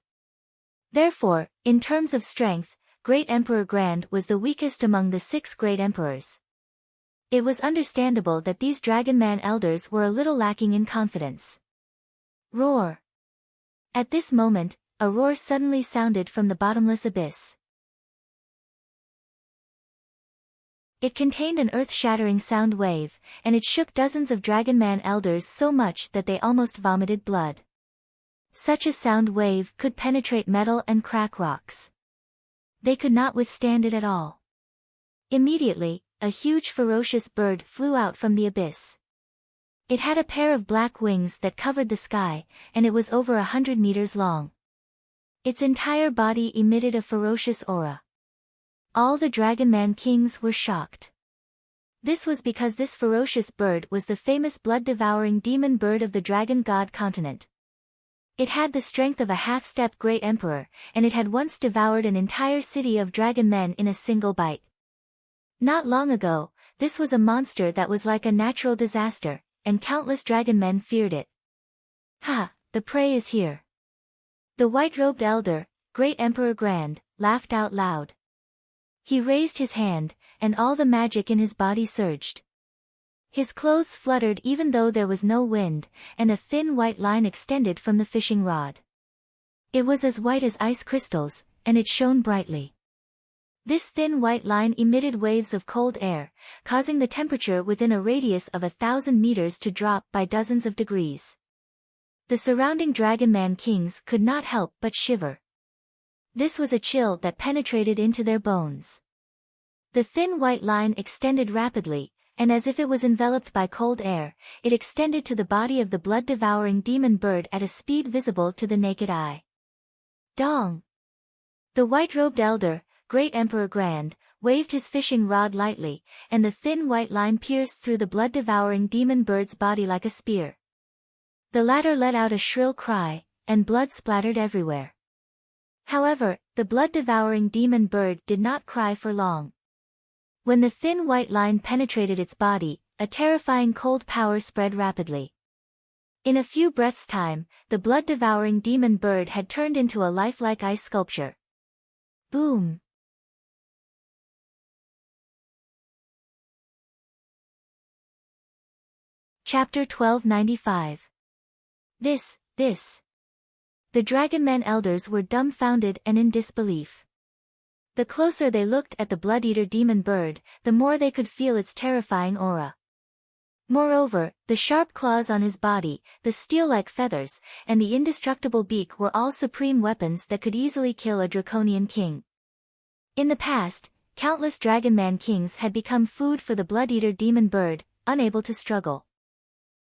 Therefore, in terms of strength, Great Emperor Grand was the weakest among the 6 Great Emperors. It was understandable that these Dragon Man elders were a little lacking in confidence. Roar! At this moment, a roar suddenly sounded from the bottomless abyss. It contained an earth-shattering sound wave, and it shook dozens of Dragon Man elders so much that they almost vomited blood. Such a sound wave could penetrate metal and crack rocks. They could not withstand it at all. Immediately, a huge ferocious bird flew out from the abyss. It had a pair of black wings that covered the sky, and it was over 100 meters long. Its entire body emitted a ferocious aura. All the Dragon Man kings were shocked. This was because this ferocious bird was the famous blood-devouring demon bird of the Dragon God continent. It had the strength of a half-step Great Emperor, and it had once devoured an entire city of dragon men in a single bite. Not long ago, this was a monster that was like a natural disaster, and countless dragon men feared it. Ha! The prey is here. The white-robed elder, Great Emperor Grand, laughed out loud. He raised his hand, and all the magic in his body surged. His clothes fluttered even though there was no wind, and a thin white line extended from the fishing rod. It was as white as ice crystals, and it shone brightly. This thin white line emitted waves of cold air, causing the temperature within a radius of 1,000 meters to drop by dozens of degrees. The surrounding Dragon Man kings could not help but shiver. This was a chill that penetrated into their bones. The thin white line extended rapidly, and as if it was enveloped by cold air, it extended to the body of the blood-devouring demon bird at a speed visible to the naked eye. Dong! The white-robed elder, Great Emperor Grand, waved his fishing rod lightly, and the thin white line pierced through the blood-devouring demon bird's body like a spear. The latter let out a shrill cry, and blood splattered everywhere. However, the blood-devouring demon bird did not cry for long. When the thin white line penetrated its body, a terrifying cold power spread rapidly. In a few breaths' time, the blood-devouring demon bird had turned into a lifelike ice sculpture. Boom! Chapter 1295. This. The Dragon Men elders were dumbfounded and in disbelief. The closer they looked at the blood-eater demon bird, the more they could feel its terrifying aura. Moreover, the sharp claws on his body, the steel-like feathers, and the indestructible beak were all supreme weapons that could easily kill a draconian king. In the past, countless Dragon Man kings had become food for the blood-eater demon bird, unable to struggle.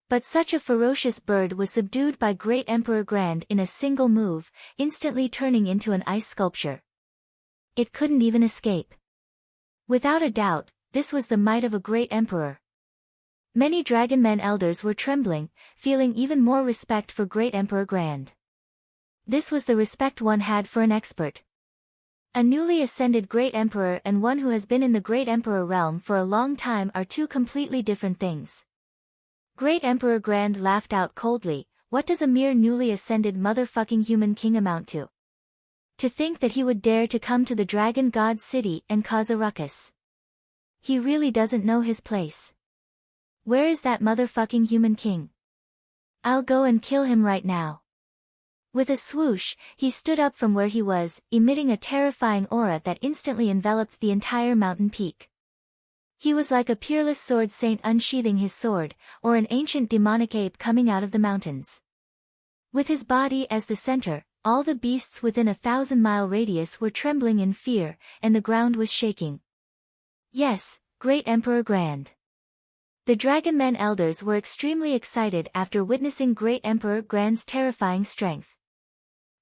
But such a ferocious bird was subdued by Great Emperor Grand in a single move, instantly turning into an ice sculpture. It couldn't even escape. Without a doubt, this was the might of a great emperor. Many Dragon Men elders were trembling, feeling even more respect for Great Emperor Grand. This was the respect one had for an expert. A newly ascended Great Emperor and one who has been in the Great Emperor realm for a long time are two completely different things. Great Emperor Grand laughed out coldly. What does a mere newly ascended motherfucking human king amount to? To think that he would dare to come to the Dragon God City and cause a ruckus. He really doesn't know his place. Where is that motherfucking human king? I'll go and kill him right now. With a swoosh, he stood up from where he was, emitting a terrifying aura that instantly enveloped the entire mountain peak. He was like a peerless sword saint unsheathing his sword, or an ancient demonic ape coming out of the mountains. With his body as the center, all the beasts within a 1,000-mile radius were trembling in fear, and the ground was shaking. Yes, Great Emperor Grand. The Dragon Men elders were extremely excited after witnessing Great Emperor Grand's terrifying strength.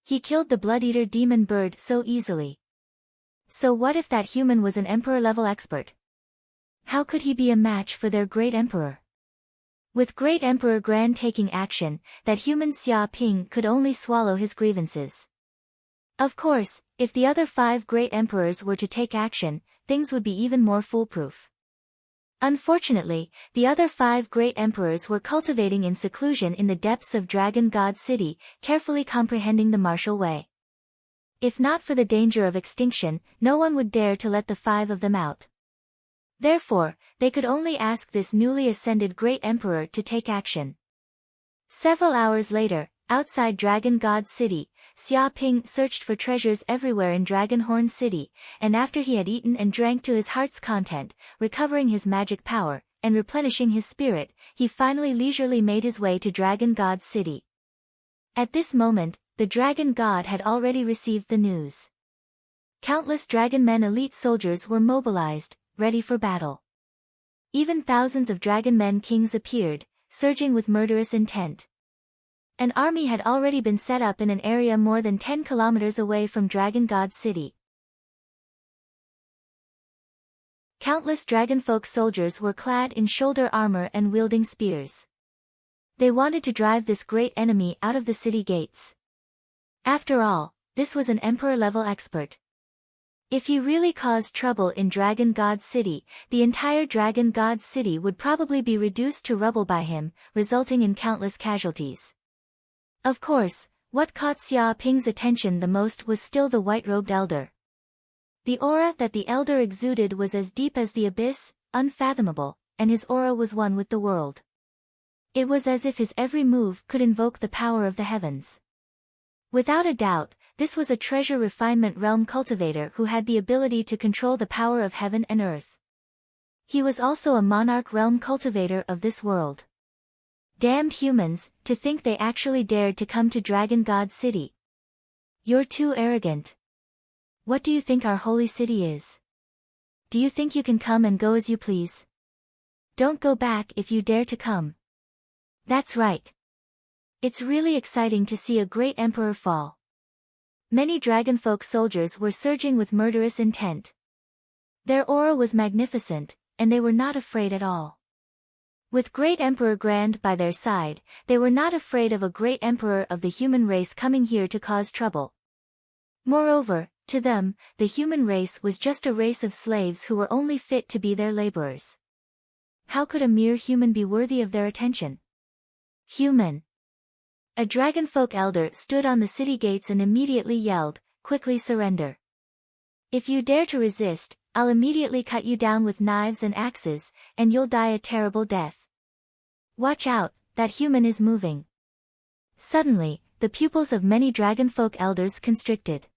He killed the blood-eater demon bird so easily. So what if that human was an emperor-level expert? How could he be a match for their great emperor? With great emperor Grand taking action, that human Xia Ping could only swallow his grievances. Of course, if the other 5 great emperors were to take action, things would be even more foolproof. Unfortunately, the other 5 great emperors were cultivating in seclusion in the depths of Dragon God City, carefully comprehending the martial way. If not for the danger of extinction, no one would dare to let the 5 of them out. Therefore, they could only ask this newly ascended great emperor to take action. Several hours later, outside Dragon God City, Xia Ping searched for treasures everywhere in Dragonhorn City, and after he had eaten and drank to his heart's content, recovering his magic power, and replenishing his spirit, he finally leisurely made his way to Dragon God City. At this moment, the Dragon God had already received the news. Countless Dragon Men elite soldiers were mobilized, ready for battle. Even thousands of Dragon Men kings appeared, surging with murderous intent. An army had already been set up in an area more than 10 kilometers away from Dragon God City. Countless dragonfolk soldiers were clad in shoulder armor and wielding spears. They wanted to drive this great enemy out of the city gates. After all, this was an emperor-level expert. If he really caused trouble in Dragon God City, the entire Dragon God City would probably be reduced to rubble by him, resulting in countless casualties. Of course, what caught Xia Ping's attention the most was still the white-robed elder. The aura that the elder exuded was as deep as the abyss, unfathomable, and his aura was one with the world. It was as if his every move could invoke the power of the heavens. Without a doubt, this was a treasure refinement realm cultivator who had the ability to control the power of heaven and earth. He was also a monarch realm cultivator of this world. Damned humans, to think they actually dared to come to Dragon God City. You're too arrogant. What do you think our holy city is? Do you think you can come and go as you please? Don't go back if you dare to come. That's right. It's really exciting to see a great emperor fall. Many dragonfolk soldiers were surging with murderous intent. Their aura was magnificent, and they were not afraid at all. With great Emperor Grand by their side, they were not afraid of a great emperor of the human race coming here to cause trouble. Moreover, to them, the human race was just a race of slaves who were only fit to be their laborers. How could a mere human be worthy of their attention? Human. A dragonfolk elder stood on the city gates and immediately yelled, "Quickly surrender. If you dare to resist, I'll immediately cut you down with knives and axes, and you'll die a terrible death. Watch out, that human is moving." Suddenly, the pupils of many dragonfolk elders constricted.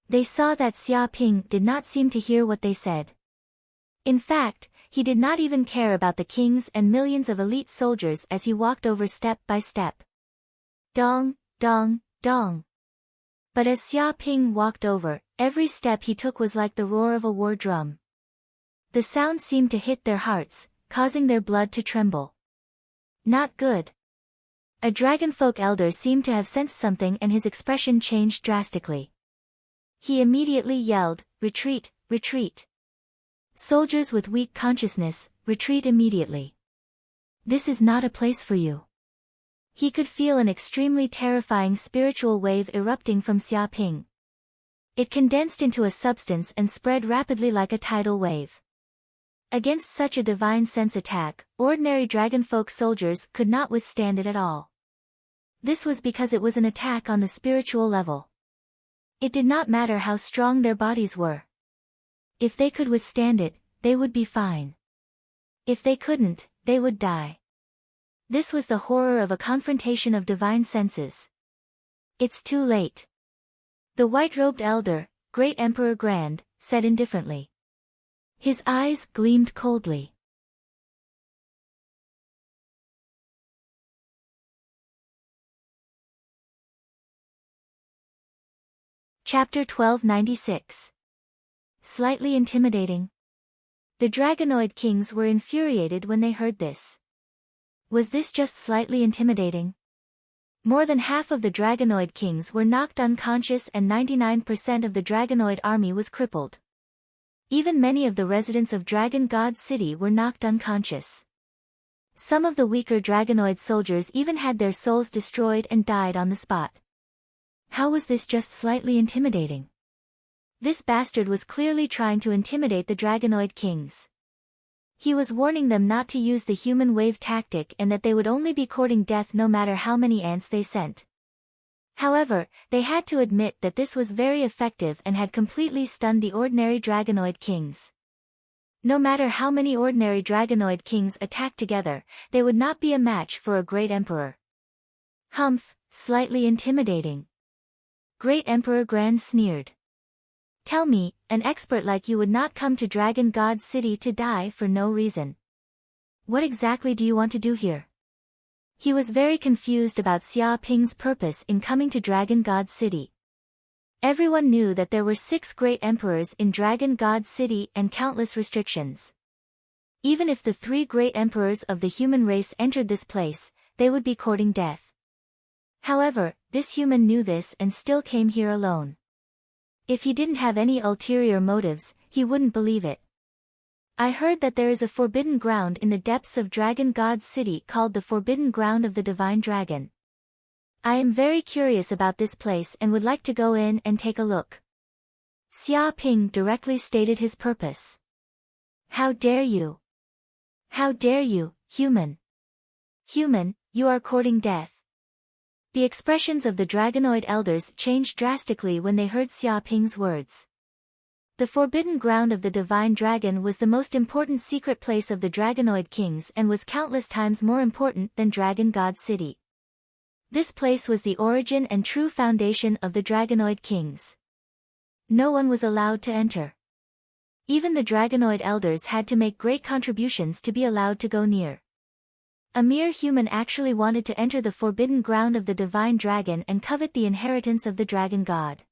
They saw that Xia Ping did not seem to hear what they said. In fact, he did not even care about the kings and millions of elite soldiers as he walked over step by step. Dong, dong, dong. But as Xia Ping walked over, every step he took was like the roar of a war drum. The sound seemed to hit their hearts, causing their blood to tremble. Not good. A dragonfolk elder seemed to have sensed something and his expression changed drastically. He immediately yelled, "Retreat, retreat. Soldiers with weak consciousness, retreat immediately. This is not a place for you." He could feel an extremely terrifying spiritual wave erupting from Xia Ping. It condensed into a substance and spread rapidly like a tidal wave. Against such a divine sense attack, ordinary dragonfolk soldiers could not withstand it at all. This was because it was an attack on the spiritual level. It did not matter how strong their bodies were. If they could withstand it, they would be fine. If they couldn't, they would die. This was the horror of a confrontation of divine senses. It's too late. The white-robed elder, Great Emperor Grand, said indifferently. His eyes gleamed coldly. Chapter 1296. Slightly intimidating. The Dragonoid kings were infuriated when they heard this. Was this just slightly intimidating? More than half of the Dragonoid kings were knocked unconscious and 99% of the Dragonoid army was crippled. Even many of the residents of Dragon God City were knocked unconscious. Some of the weaker Dragonoid soldiers even had their souls destroyed and died on the spot. How was this just slightly intimidating? This bastard was clearly trying to intimidate the Dragonoid kings. He was warning them not to use the human wave tactic and that they would only be courting death no matter how many ants they sent. However, they had to admit that this was very effective and had completely stunned the ordinary Dragonoid kings. No matter how many ordinary Dragonoid kings attacked together, they would not be a match for a great emperor. Humph, slightly intimidating. Great Emperor Grand sneered. Tell me, an expert like you would not come to Dragon God City to die for no reason. What exactly do you want to do here? He was very confused about Xia Ping's purpose in coming to Dragon God City. Everyone knew that there were 6 great emperors in Dragon God City and countless restrictions. Even if the 3 great emperors of the human race entered this place, they would be courting death. However, this human knew this and still came here alone. If he didn't have any ulterior motives, he wouldn't believe it. I heard that there is a forbidden ground in the depths of Dragon God City called the Forbidden Ground of the Divine Dragon. I am very curious about this place and would like to go in and take a look. Xia Ping directly stated his purpose. How dare you? How dare you, human? Human, you are courting death. The expressions of the Dragonoid elders changed drastically when they heard Xia Ping's words. The Forbidden Ground of the Divine Dragon was the most important secret place of the Dragonoid kings and was countless times more important than Dragon God City. This place was the origin and true foundation of the Dragonoid kings. No one was allowed to enter. Even the Dragonoid elders had to make great contributions to be allowed to go near. A mere human actually wanted to enter the forbidden ground of the divine dragon and covet the inheritance of the dragon god.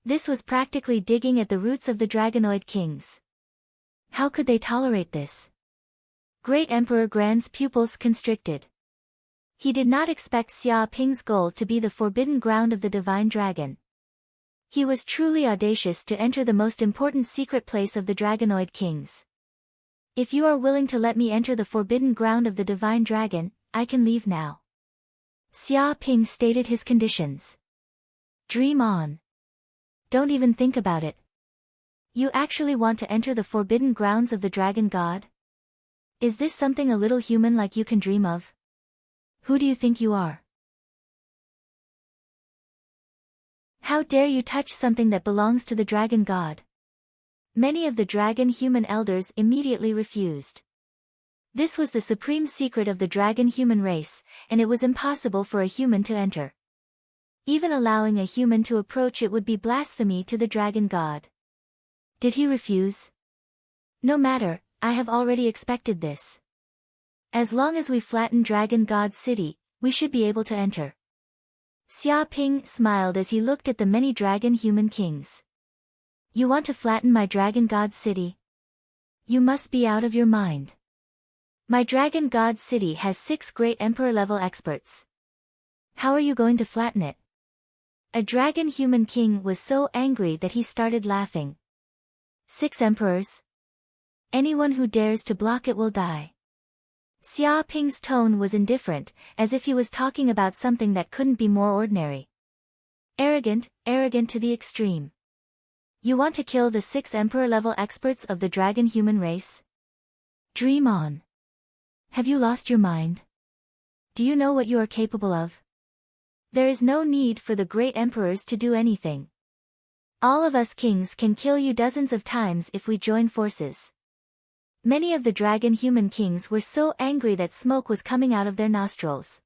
This was practically digging at the roots of the Dragonoid kings. How could they tolerate this? Great Emperor Grand's pupils constricted. He did not expect Xia Ping's goal to be the forbidden ground of the divine dragon. He was truly audacious to enter the most important secret place of the Dragonoid kings. If you are willing to let me enter the forbidden ground of the divine dragon, I can leave now. Xia Ping stated his conditions. Dream on. Don't even think about it. You actually want to enter the forbidden grounds of the dragon god? Is this something a little human like you can dream of? Who do you think you are? How dare you touch something that belongs to the dragon god? Many of the dragon human elders immediately refused. This was the supreme secret of the dragon human race, and it was impossible for a human to enter. Even allowing a human to approach it would be blasphemy to the dragon god. Did he refuse? No matter, I have already expected this. As long as we flatten Dragon God City, we should be able to enter. Xia Ping smiled as he looked at the many dragon human kings. You want to flatten my Dragon God City? You must be out of your mind. My Dragon God City has 6 great emperor-level experts. How are you going to flatten it? A dragon human king was so angry that he started laughing. 6 emperors? Anyone who dares to block it will die. Xia Ping's tone was indifferent, as if he was talking about something that couldn't be more ordinary. Arrogant, arrogant to the extreme. You want to kill the 6 emperor-level experts of the dragon human race? Dream on. Have you lost your mind? Do you know what you are capable of? There is no need for the great emperors to do anything. All of us kings can kill you dozens of times if we join forces. Many of the dragon human kings were so angry that smoke was coming out of their nostrils.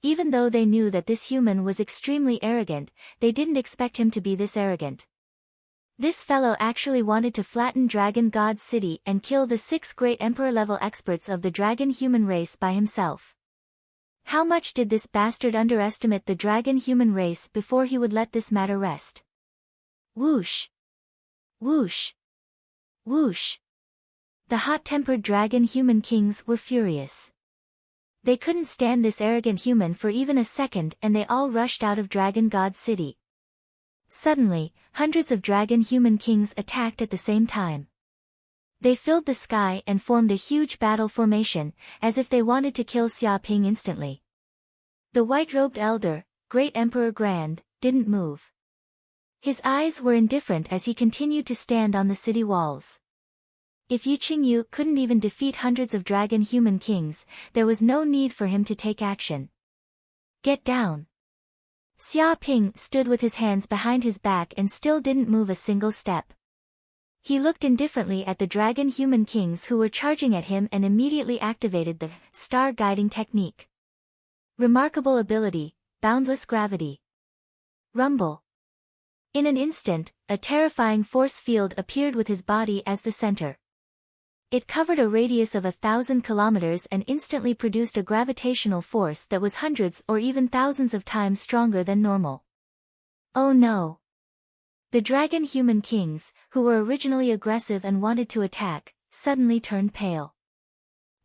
Even though they knew that this human was extremely arrogant, they didn't expect him to be this arrogant. This fellow actually wanted to flatten Dragon God City and kill the 6 great emperor-level experts of the dragon human race by himself. How much did this bastard underestimate the dragon human race before he would let this matter rest? Whoosh! Whoosh! Whoosh! The hot-tempered dragon human kings were furious. They couldn't stand this arrogant human for even a second, and they all rushed out of Dragon God's city. Suddenly, hundreds of dragon human kings attacked at the same time. They filled the sky and formed a huge battle formation, as if they wanted to kill Xiaoping instantly. The white-robed elder, Great Emperor Grand, didn't move. His eyes were indifferent as he continued to stand on the city walls. If Yu Qingyu couldn't even defeat hundreds of dragon human kings, there was no need for him to take action. Get down. Xiaoping stood with his hands behind his back and still didn't move a single step. He looked indifferently at the dragon human kings who were charging at him and immediately activated the star guiding technique. Remarkable ability, boundless gravity. Rumble. In an instant, a terrifying force field appeared with his body as the center. It covered a radius of 1,000 kilometers and instantly produced a gravitational force that was hundreds or even thousands of times stronger than normal. Oh no! The dragon human kings, who were originally aggressive and wanted to attack, suddenly turned pale.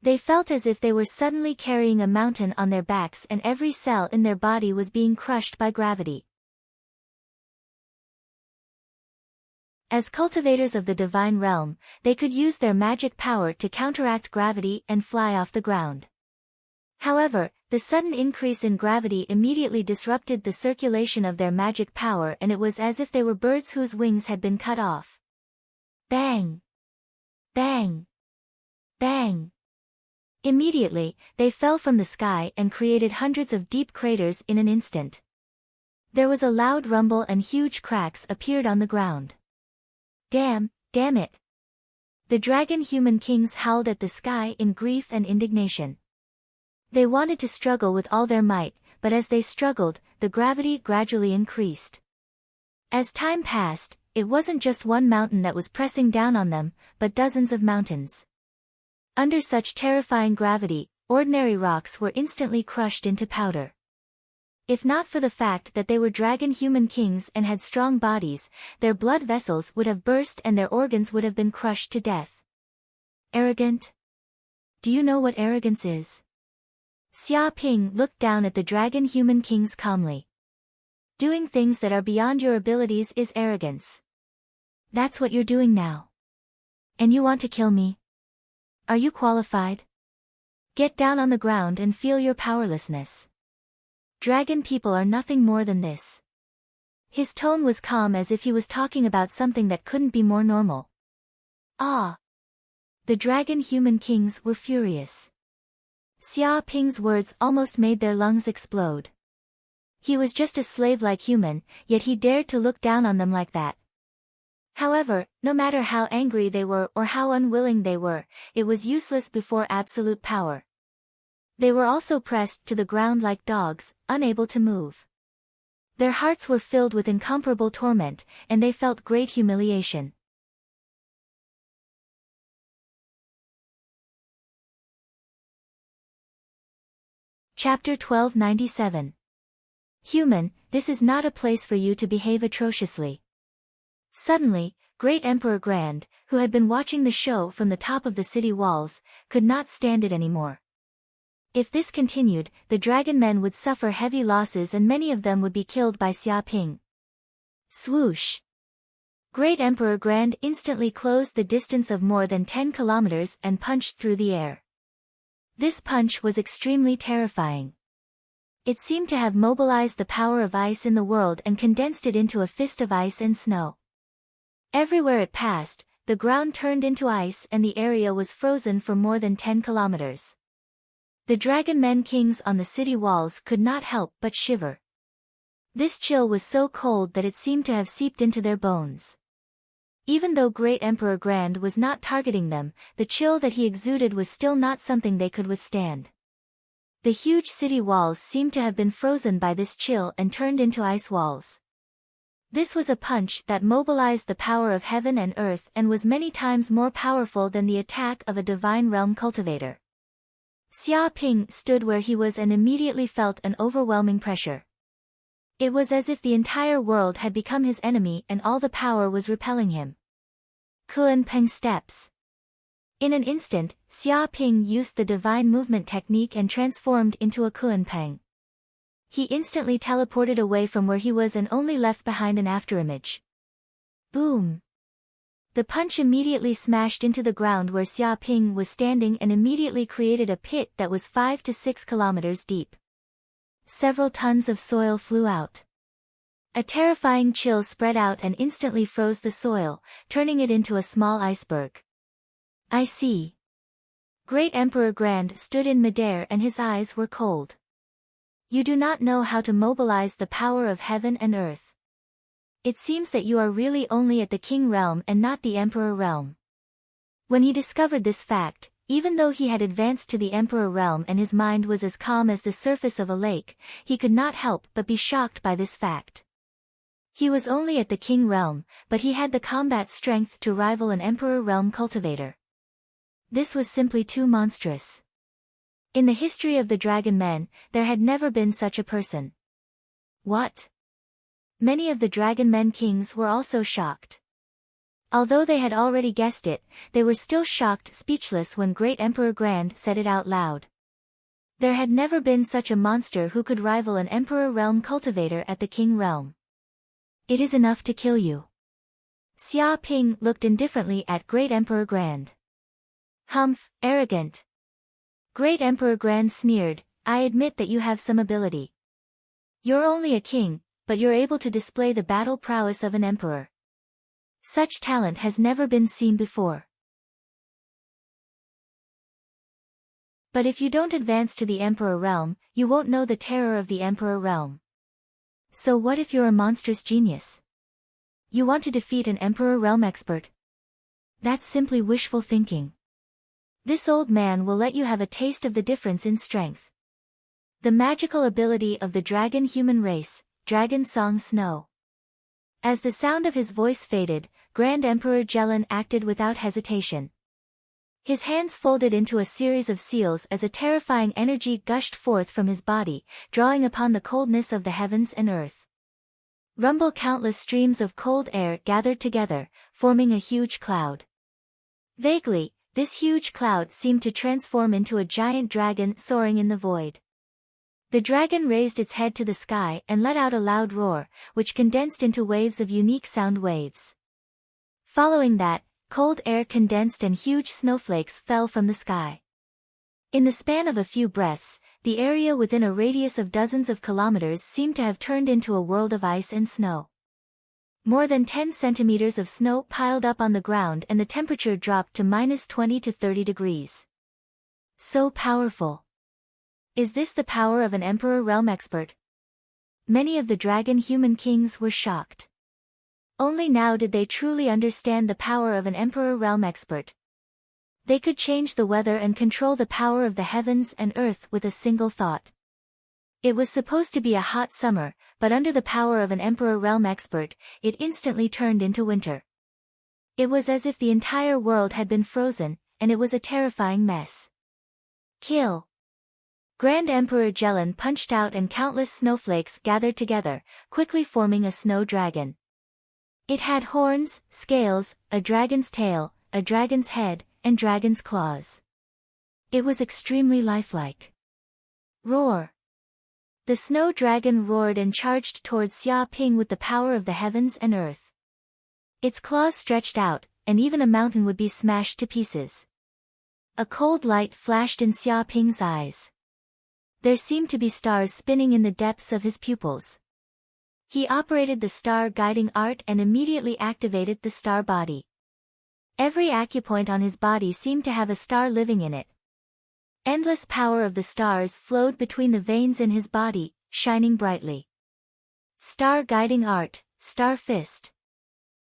They felt as if they were suddenly carrying a mountain on their backs and every cell in their body was being crushed by gravity. As cultivators of the divine realm, they could use their magic power to counteract gravity and fly off the ground. However, the sudden increase in gravity immediately disrupted the circulation of their magic power, and it was as if they were birds whose wings had been cut off. Bang! Bang! Bang! Immediately, they fell from the sky and created hundreds of deep craters in an instant. There was a loud rumble and huge cracks appeared on the ground. Damn it! The dragon human kings howled at the sky in grief and indignation. They wanted to struggle with all their might, but as they struggled, the gravity gradually increased. As time passed, it wasn't just one mountain that was pressing down on them, but dozens of mountains. Under such terrifying gravity, ordinary rocks were instantly crushed into powder. If not for the fact that they were dragon human kings and had strong bodies, their blood vessels would have burst and their organs would have been crushed to death. Arrogant? Do you know what arrogance is? Xiaoping looked down at the dragon human kings calmly. Doing things that are beyond your abilities is arrogance. That's what you're doing now. And you want to kill me? Are you qualified? Get down on the ground and feel your powerlessness. Dragon people are nothing more than this. His tone was calm as if he was talking about something that couldn't be more normal. Ah! The dragon human kings were furious. Xiaoping's words almost made their lungs explode. He was just a slave-like human, yet he dared to look down on them like that. However, no matter how angry they were or how unwilling they were, it was useless before absolute power. They were also pressed to the ground like dogs, unable to move. Their hearts were filled with incomparable torment, and they felt great humiliation. Chapter 1297. Human, this is not a place for you to behave atrociously. Suddenly, Great Emperor Grand, who had been watching the show from the top of the city walls, could not stand it anymore. If this continued, the dragon men would suffer heavy losses and many of them would be killed by Xiaoping. Swoosh! Great Emperor Grand instantly closed the distance of more than 10 kilometers and punched through the air. This punch was extremely terrifying. It seemed to have mobilized the power of ice in the world and condensed it into a fist of ice and snow. Everywhere it passed, the ground turned into ice and the area was frozen for more than 10 kilometers. The dragon men kings on the city walls could not help but shiver. This chill was so cold that it seemed to have seeped into their bones. Even though Great Emperor Grand was not targeting them, the chill that he exuded was still not something they could withstand. The huge city walls seemed to have been frozen by this chill and turned into ice walls. This was a punch that mobilized the power of heaven and earth and was many times more powerful than the attack of a divine realm cultivator. Xiaoping stood where he was and immediately felt an overwhelming pressure. It was as if the entire world had become his enemy and all the power was repelling him. Kunpeng steps. In an instant, Xia Ping used the divine movement technique and transformed into a Kuanpeng. He instantly teleported away from where he was and only left behind an afterimage. Boom! The punch immediately smashed into the ground where Xia Ping was standing and immediately created a pit that was 5 to 6 kilometers deep. Several tons of soil flew out. A terrifying chill spread out and instantly froze the soil, turning it into a small iceberg. I see. Great Emperor Grand stood in midair and his eyes were cold. You do not know how to mobilize the power of heaven and earth. It seems that you are really only at the king realm and not the emperor realm. When he discovered this fact, even though he had advanced to the emperor realm and his mind was as calm as the surface of a lake, he could not help but be shocked by this fact. He was only at the king realm, but he had the combat strength to rival an emperor realm cultivator. This was simply too monstrous. In the history of the Dragon Men, there had never been such a person. What? Many of the Dragon Men kings were also shocked. Although they had already guessed it, they were still shocked, speechless when Great Emperor Grand said it out loud. There had never been such a monster who could rival an emperor realm cultivator at the king realm. It is enough to kill you. Xia Ping looked indifferently at Great Emperor Grand. Humph, arrogant. Great Emperor Grand sneered, I admit that you have some ability. You're only a king, but you're able to display the battle prowess of an emperor. Such talent has never been seen before. But if you don't advance to the emperor realm, you won't know the terror of the emperor realm. So what if you're a monstrous genius? You want to defeat an emperor realm expert? That's simply wishful thinking. This old man will let you have a taste of the difference in strength. The magical ability of the dragon human race, Dragon Song Snow. As the sound of his voice faded, Grand Emperor Jelen acted without hesitation. His hands folded into a series of seals as a terrifying energy gushed forth from his body, drawing upon the coldness of the heavens and earth. Rumble countless streams of cold air gathered together, forming a huge cloud. Vaguely, this huge cloud seemed to transform into a giant dragon soaring in the void. The dragon raised its head to the sky and let out a loud roar, which condensed into waves of unique sound waves. Following that, cold air condensed and huge snowflakes fell from the sky. In the span of a few breaths, the area within a radius of dozens of kilometers seemed to have turned into a world of ice and snow. More than 10 centimeters of snow piled up on the ground and the temperature dropped to -20 to 30 degrees. So powerful. Is this the power of an emperor realm expert? Many of the dragon human kings were shocked. Only now did they truly understand the power of an emperor realm expert. They could change the weather and control the power of the heavens and earth with a single thought. It was supposed to be a hot summer, but under the power of an emperor realm expert, it instantly turned into winter. It was as if the entire world had been frozen, and it was a terrifying mess. Kill! Grand Emperor Jelen punched out and countless snowflakes gathered together, quickly forming a snow dragon. It had horns, scales, a dragon's tail, a dragon's head, and dragon's claws. It was extremely lifelike. Roar! The snow dragon roared and charged towards Xia Ping with the power of the heavens and earth. Its claws stretched out, and even a mountain would be smashed to pieces. A cold light flashed in Xia Ping's eyes. There seemed to be stars spinning in the depths of his pupils. He operated the star guiding art and immediately activated the star body. Every acupoint on his body seemed to have a star living in it. Endless power of the stars flowed between the veins in his body, shining brightly. Star guiding art, star fist.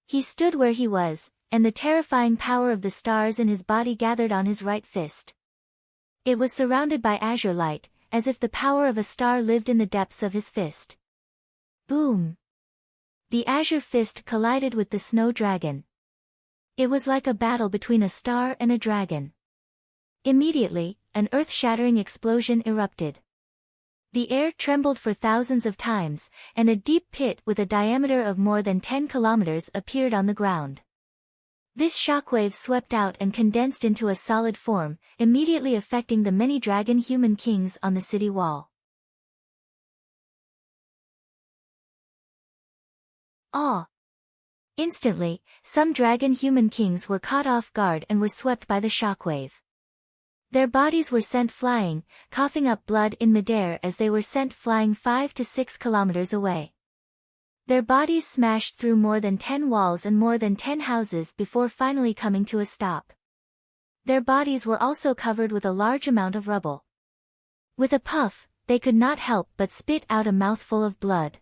He stood where he was, and the terrifying power of the stars in his body gathered on his right fist. It was surrounded by azure light, as if the power of a star lived in the depths of his fist. Boom! The azure fist collided with the snow dragon. It was like a battle between a star and a dragon. Immediately, an earth-shattering explosion erupted. The air trembled for thousands of times, and a deep pit with a diameter of more than 10 kilometers appeared on the ground. This shockwave swept out and condensed into a solid form, immediately affecting the many dragon human kings on the city wall. Awe! Instantly, some dragon human kings were caught off guard and were swept by the shockwave. Their bodies were sent flying, coughing up blood in midair as they were sent flying 5 to 6 kilometers away. Their bodies smashed through more than 10 walls and more than 10 houses before finally coming to a stop. Their bodies were also covered with a large amount of rubble. With a puff, they could not help but spit out a mouthful of blood.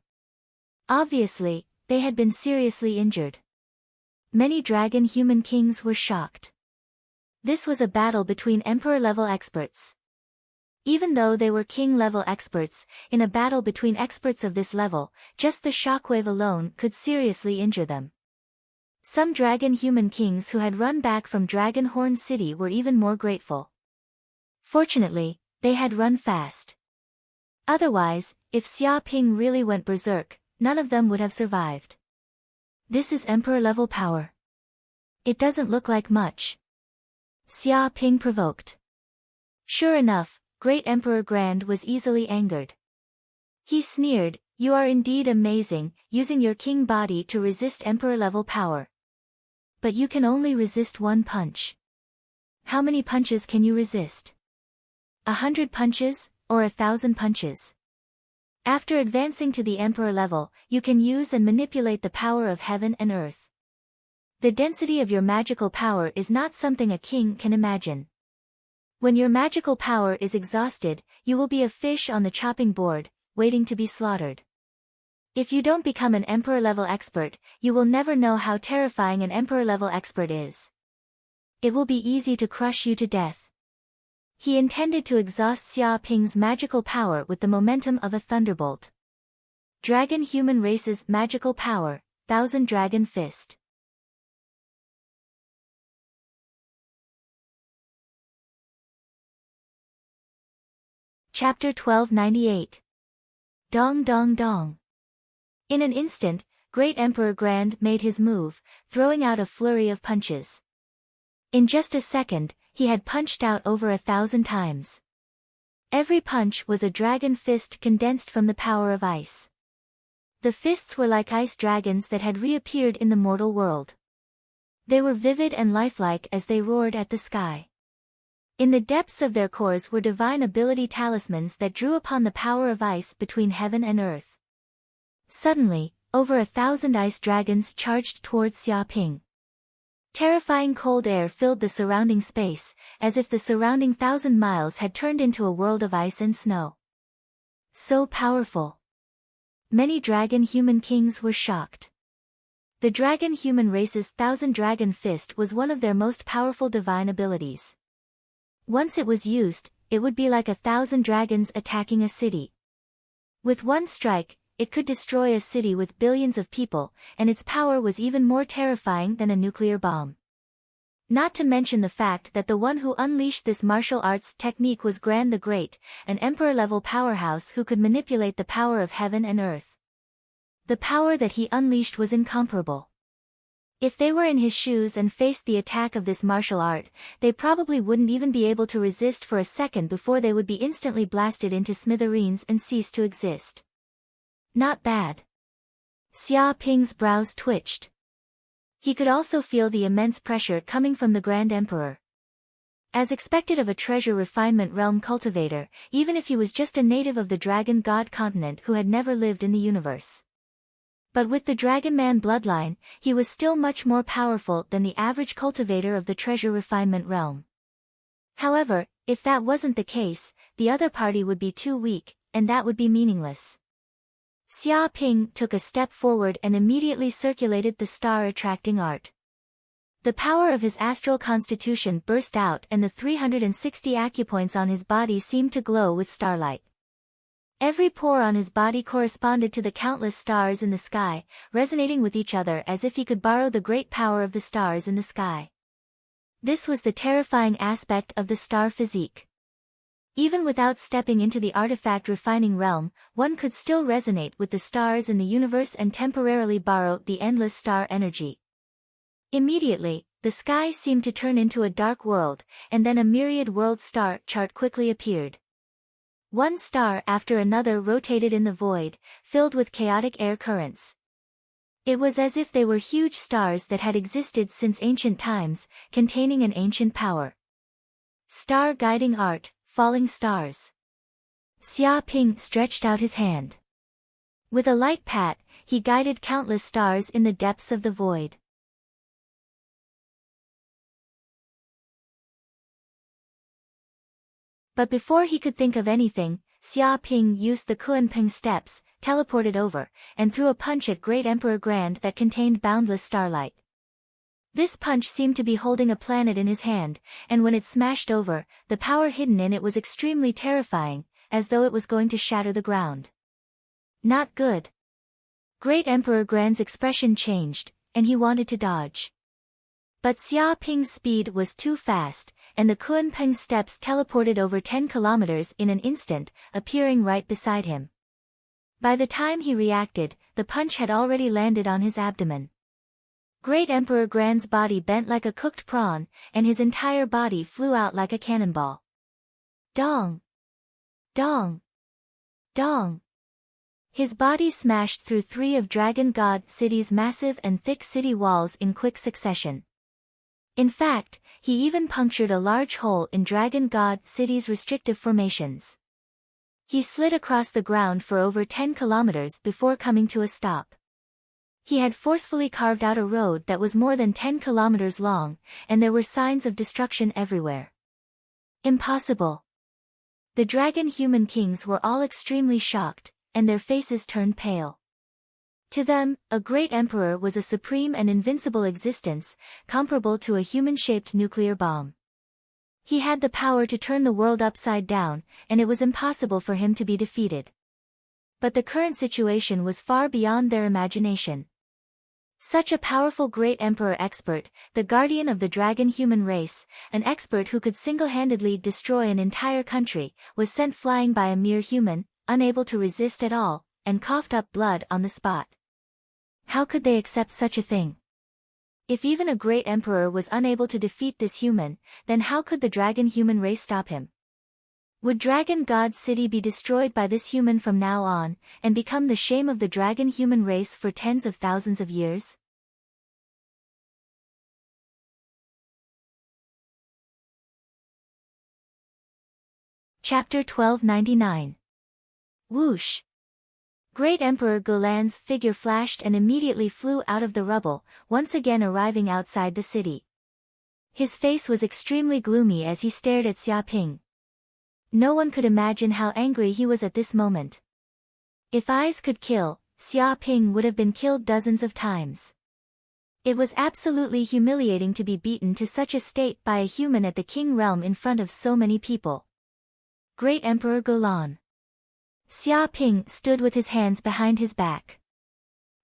Obviously, they had been seriously injured. Many dragon human kings were shocked. This was a battle between emperor-level experts. Even though they were king-level experts, in a battle between experts of this level, just the shockwave alone could seriously injure them. Some dragon human kings who had run back from Dragonhorn City were even more grateful. Fortunately, they had run fast. Otherwise, if Xia Ping really went berserk, none of them would have survived. This is emperor-level power. It doesn't look like much. Xia Ping provoked. Sure enough, Great Emperor Grand was easily angered. He sneered, "You are indeed amazing, using your king body to resist emperor-level power. But you can only resist one punch. How many punches can you resist? 100 punches, or 1,000 punches? After advancing to the emperor level, you can use and manipulate the power of heaven and earth. The density of your magical power is not something a king can imagine. When your magical power is exhausted, you will be a fish on the chopping board, waiting to be slaughtered. If you don't become an emperor-level expert, you will never know how terrifying an emperor-level expert is. It will be easy to crush you to death." He intended to exhaust Xia Ping's magical power with the momentum of a thunderbolt. Dragon Human Race's magical power, Thousand Dragon Fist. Chapter 1298. Dong Dong Dong. In an instant, Great Emperor Grand made his move, throwing out a flurry of punches. In just a second, he had punched out over 1,000 times. Every punch was a dragon fist condensed from the power of ice. The fists were like ice dragons that had reappeared in the mortal world. They were vivid and lifelike as they roared at the sky. In the depths of their cores were divine ability talismans that drew upon the power of ice between heaven and earth. Suddenly, over 1,000 ice dragons charged towards Xia Ping. Terrifying cold air filled the surrounding space, as if the surrounding 1,000 miles had turned into a world of ice and snow. So powerful. Many dragon human kings were shocked. The dragon human race's Thousand Dragon Fist was one of their most powerful divine abilities. Once it was used, it would be like 1,000 dragons attacking a city. With one strike, it could destroy a city with billions of people, and its power was even more terrifying than a nuclear bomb. Not to mention the fact that the one who unleashed this martial arts technique was Grand the Great, an emperor-level powerhouse who could manipulate the power of heaven and earth. The power that he unleashed was incomparable. If they were in his shoes and faced the attack of this martial art, they probably wouldn't even be able to resist for a second before they would be instantly blasted into smithereens and cease to exist. Not bad. Xia Ping's brows twitched. He could also feel the immense pressure coming from the Grand Emperor. As expected of a treasure refinement realm cultivator, even if he was just a native of the Dragon God continent who had never lived in the universe. But with the Dragon Man bloodline, he was still much more powerful than the average cultivator of the treasure refinement realm. However, if that wasn't the case, the other party would be too weak, and that would be meaningless. Xia Ping took a step forward and immediately circulated the star-attracting art. The power of his astral constitution burst out and the 360 acupoints on his body seemed to glow with starlight. Every pore on his body corresponded to the countless stars in the sky, resonating with each other as if he could borrow the great power of the stars in the sky. This was the terrifying aspect of the star physique. Even without stepping into the artifact refining realm, one could still resonate with the stars in the universe and temporarily borrow the endless star energy. Immediately, the sky seemed to turn into a dark world, and then a myriad world star chart quickly appeared. One star after another rotated in the void, filled with chaotic air currents. It was as if they were huge stars that had existed since ancient times, containing an ancient power. Star guiding art, falling stars. Xia Ping stretched out his hand. With a light pat, he guided countless stars in the depths of the void. But before he could think of anything, Xia Ping used the Kunpeng steps, teleported over, and threw a punch at Great Emperor Grand that contained boundless starlight. This punch seemed to be holding a planet in his hand, and when it smashed over, the power hidden in it was extremely terrifying, as though it was going to shatter the ground. Not good. Great Emperor Grand's expression changed, and he wanted to dodge. But Xia Ping's speed was too fast, and the Kunpeng steps teleported over 10 kilometers in an instant, appearing right beside him. By the time he reacted, the punch had already landed on his abdomen. Great Emperor Grand's body bent like a cooked prawn, and his entire body flew out like a cannonball. Dong! Dong! Dong! His body smashed through 3 of Dragon God City's massive and thick city walls in quick succession. In fact, he even punctured a large hole in Dragon God City's restrictive formations. He slid across the ground for over 10 kilometers before coming to a stop. He had forcefully carved out a road that was more than 10 kilometers long, and there were signs of destruction everywhere. Impossible. The dragon human kings were all extremely shocked, and their faces turned pale. To them, a great emperor was a supreme and invincible existence, comparable to a human-shaped nuclear bomb. He had the power to turn the world upside down, and it was impossible for him to be defeated. But the current situation was far beyond their imagination. Such a powerful great emperor expert, the guardian of the dragon human race, an expert who could single-handedly destroy an entire country, was sent flying by a mere human, unable to resist at all, and coughed up blood on the spot. How could they accept such a thing? If even a great emperor was unable to defeat this human, then how could the dragon human race stop him? Would Dragon God City be destroyed by this human from now on, and become the shame of the dragon human race for tens of thousands of years? Chapter 1299. Whoosh! Great Emperor Gulan's figure flashed and immediately flew out of the rubble, once again arriving outside the city. His face was extremely gloomy as he stared at Xia Ping. No one could imagine how angry he was at this moment. If eyes could kill, Xia Ping would have been killed dozens of times. It was absolutely humiliating to be beaten to such a state by a human at the king realm in front of so many people. Great Emperor Gulan. Xia Ping stood with his hands behind his back.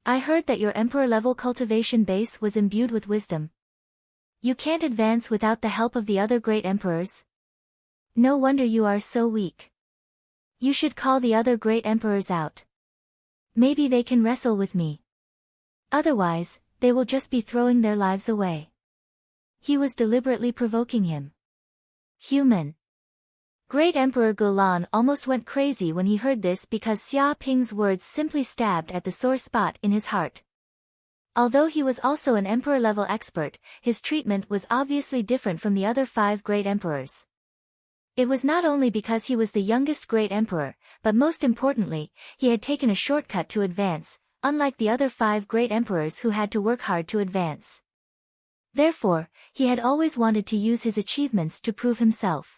I heard that your emperor-level cultivation base was imbued with wisdom. You can't advance without the help of the other great emperors. No wonder you are so weak. You should call the other great emperors out. Maybe they can wrestle with me. Otherwise, they will just be throwing their lives away. He was deliberately provoking him. Human. Great Emperor Gulan almost went crazy when he heard this because Xia Ping's words simply stabbed at the sore spot in his heart. Although he was also an emperor-level expert, his treatment was obviously different from the other 5 great emperors. It was not only because he was the youngest great emperor, but most importantly, he had taken a shortcut to advance, unlike the other 5 great emperors who had to work hard to advance. Therefore, he had always wanted to use his achievements to prove himself.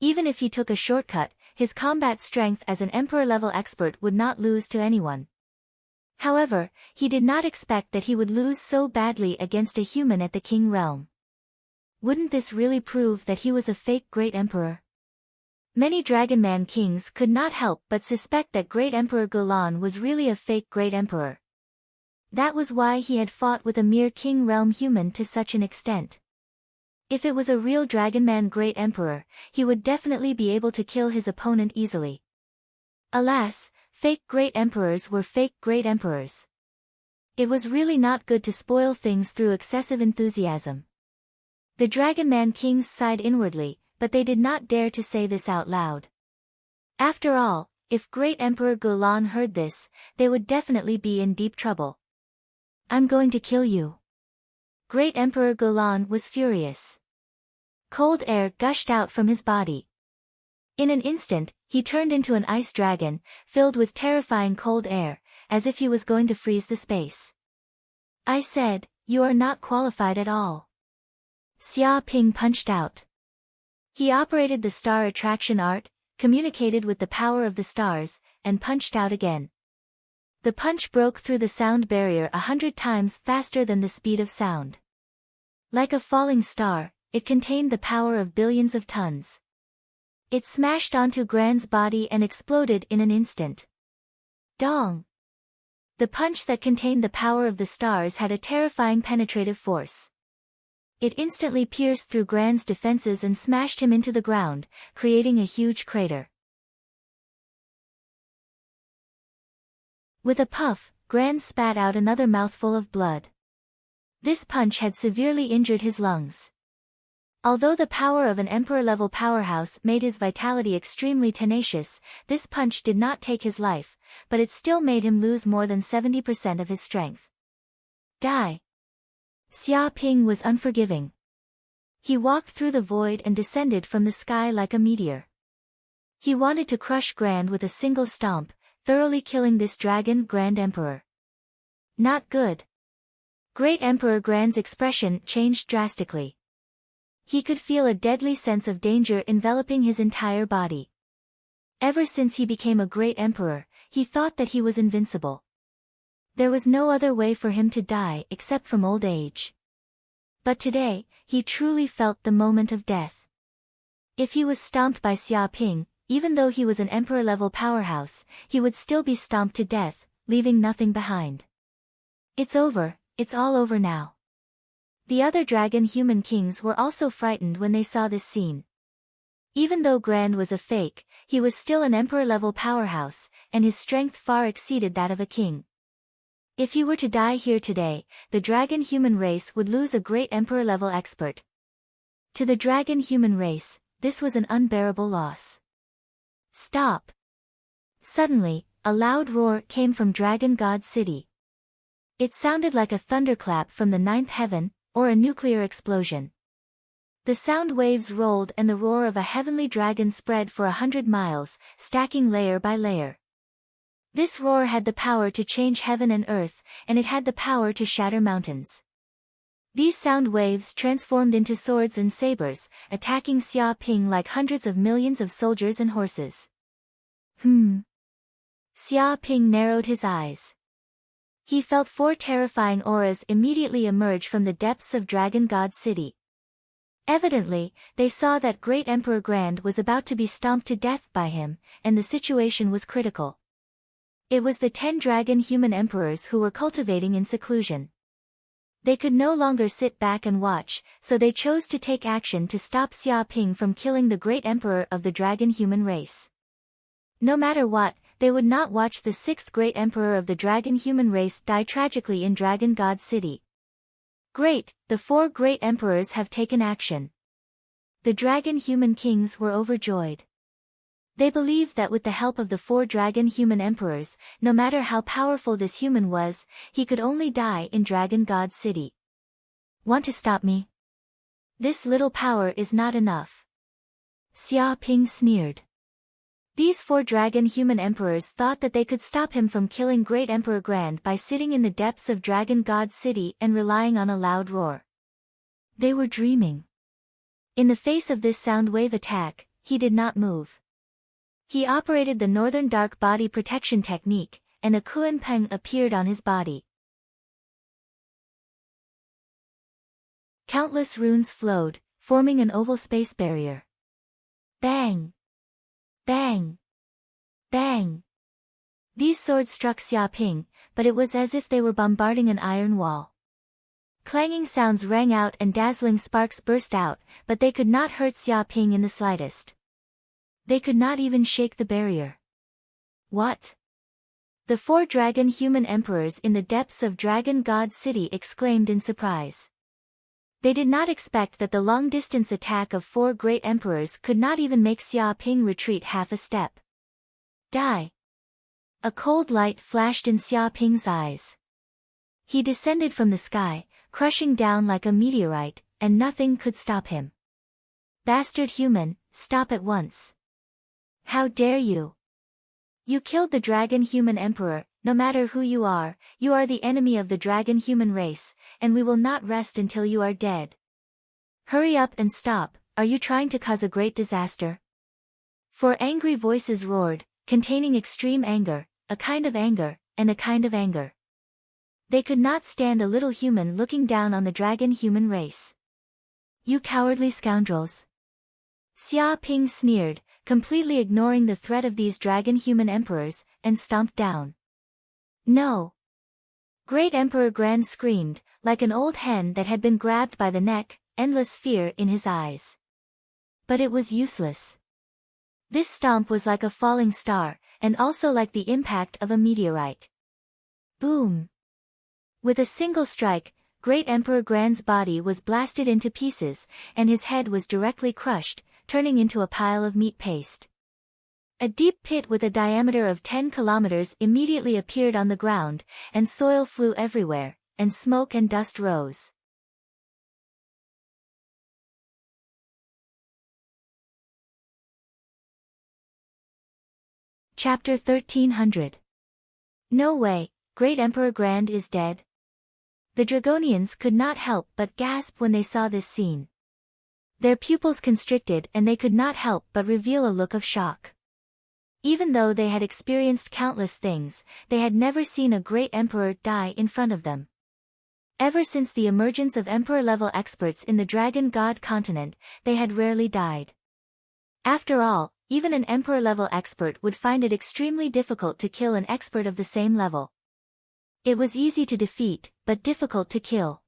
Even if he took a shortcut, his combat strength as an emperor-level expert would not lose to anyone. However, he did not expect that he would lose so badly against a human at the king realm. Wouldn't this really prove that he was a fake great emperor? Many Dragonman kings could not help but suspect that Great Emperor Gulan was really a fake great emperor. That was why he had fought with a mere king realm human to such an extent. If it was a real Dragonman great emperor, he would definitely be able to kill his opponent easily. Alas, fake great emperors were fake great emperors. It was really not good to spoil things through excessive enthusiasm. The Dragon Man Kings sighed inwardly, but they did not dare to say this out loud. After all, if Great Emperor Gulan heard this, they would definitely be in deep trouble. I'm going to kill you. Great Emperor Gulan was furious. Cold air gushed out from his body. In an instant, he turned into an ice dragon, filled with terrifying cold air, as if he was going to freeze the space. I said, you are not qualified at all. Xia Ping punched out. He operated the star attraction art, communicated with the power of the stars, and punched out again. The punch broke through the sound barrier 100 times faster than the speed of sound. Like a falling star, it contained the power of billions of tons. It smashed onto Gran's body and exploded in an instant. Dong! The punch that contained the power of the stars had a terrifying penetrative force. It instantly pierced through Gran's defenses and smashed him into the ground, creating a huge crater. With a puff, Gran spat out another mouthful of blood. This punch had severely injured his lungs. Although the power of an emperor-level powerhouse made his vitality extremely tenacious, this punch did not take his life, but it still made him lose more than 70% of his strength. Die! Xia Ping was unforgiving. He walked through the void and descended from the sky like a meteor. He wanted to crush Gran with a single stomp, thoroughly killing this dragon Grand Emperor. Not good. Great Emperor Gran's expression changed drastically. He could feel a deadly sense of danger enveloping his entire body. Ever since he became a great emperor, he thought that he was invincible. There was no other way for him to die except from old age. But today, he truly felt the moment of death. If he was stomped by Xia Ping, even though he was an emperor-level powerhouse, he would still be stomped to death, leaving nothing behind. It's over, it's all over now. The other dragon human kings were also frightened when they saw this scene. Even though Gran was a fake, he was still an emperor-level powerhouse, and his strength far exceeded that of a king. If he were to die here today, the dragon human race would lose a great emperor-level expert. To the dragon human race, this was an unbearable loss. Stop! Suddenly, a loud roar came from Dragon God City. It sounded like a thunderclap from the ninth heaven, or a nuclear explosion. The sound waves rolled and the roar of a heavenly dragon spread for 100 miles, stacking layer by layer. This roar had the power to change heaven and earth, and it had the power to shatter mountains. These sound waves transformed into swords and sabers, attacking Xia Ping like hundreds of millions of soldiers and horses. Xia Ping narrowed his eyes. He felt 4 terrifying auras immediately emerge from the depths of Dragon God City. Evidently, they saw that Great Emperor Grand was about to be stomped to death by him, and the situation was critical. It was the 10 dragon human emperors who were cultivating in seclusion. They could no longer sit back and watch, so they chose to take action to stop Xia Ping from killing the great emperor of the dragon human race. No matter what, they would not watch the 6th great emperor of the dragon human race die tragically in Dragon God City. Great, the 4 great emperors have taken action. The dragon human kings were overjoyed. They believed that with the help of the 4 dragon human emperors, no matter how powerful this human was, he could only die in Dragon God City. Want to stop me? This little power is not enough. Xia Ping sneered. These 4 dragon human emperors thought that they could stop him from killing Great Emperor Grand by sitting in the depths of Dragon God City and relying on a loud roar. They were dreaming. In the face of this sound wave attack, he did not move. He operated the Northern Dark Body Protection Technique, and a Kuan Peng appeared on his body. Countless runes flowed, forming an oval space barrier. Bang! Bang! Bang! These swords struck Xia Ping, but it was as if they were bombarding an iron wall. Clanging sounds rang out and dazzling sparks burst out, but they could not hurt Xia Ping in the slightest. They could not even shake the barrier. What? The 4 dragon human emperors in the depths of Dragon God City exclaimed in surprise. They did not expect that the long-distance attack of 4 great emperors could not even make Xia Ping retreat half a step. Die! A cold light flashed in Xia Ping's eyes. He descended from the sky, crushing down like a meteorite, and nothing could stop him. Bastard human, stop at once. How dare you? You killed the dragon human emperor. No matter who you are the enemy of the dragon human race, and we will not rest until you are dead. Hurry up and stop, are you trying to cause a great disaster? 4 angry voices roared, containing extreme anger, a kind of anger, and a kind of anger. They could not stand a little human looking down on the dragon human race. You cowardly scoundrels! Xia Ping sneered, completely ignoring the threat of these dragon human emperors, and stomped down. No! Great Emperor Grand screamed, like an old hen that had been grabbed by the neck, endless fear in his eyes. But it was useless. This stomp was like a falling star, and also like the impact of a meteorite. Boom! With a single strike, Great Emperor Grand's body was blasted into pieces, and his head was directly crushed, turning into a pile of meat paste. A deep pit with a diameter of 10 kilometers immediately appeared on the ground, and soil flew everywhere, and smoke and dust rose. Chapter 1300. No way, Great Emperor Grand is dead. The Dragonians could not help but gasp when they saw this scene. Their pupils constricted and they could not help but reveal a look of shock. Even though they had experienced countless things, they had never seen a great emperor die in front of them. Ever since the emergence of emperor-level experts in the Dragon God continent, they had rarely died. After all, even an emperor-level expert would find it extremely difficult to kill an expert of the same level. It was easy to defeat, but difficult to kill.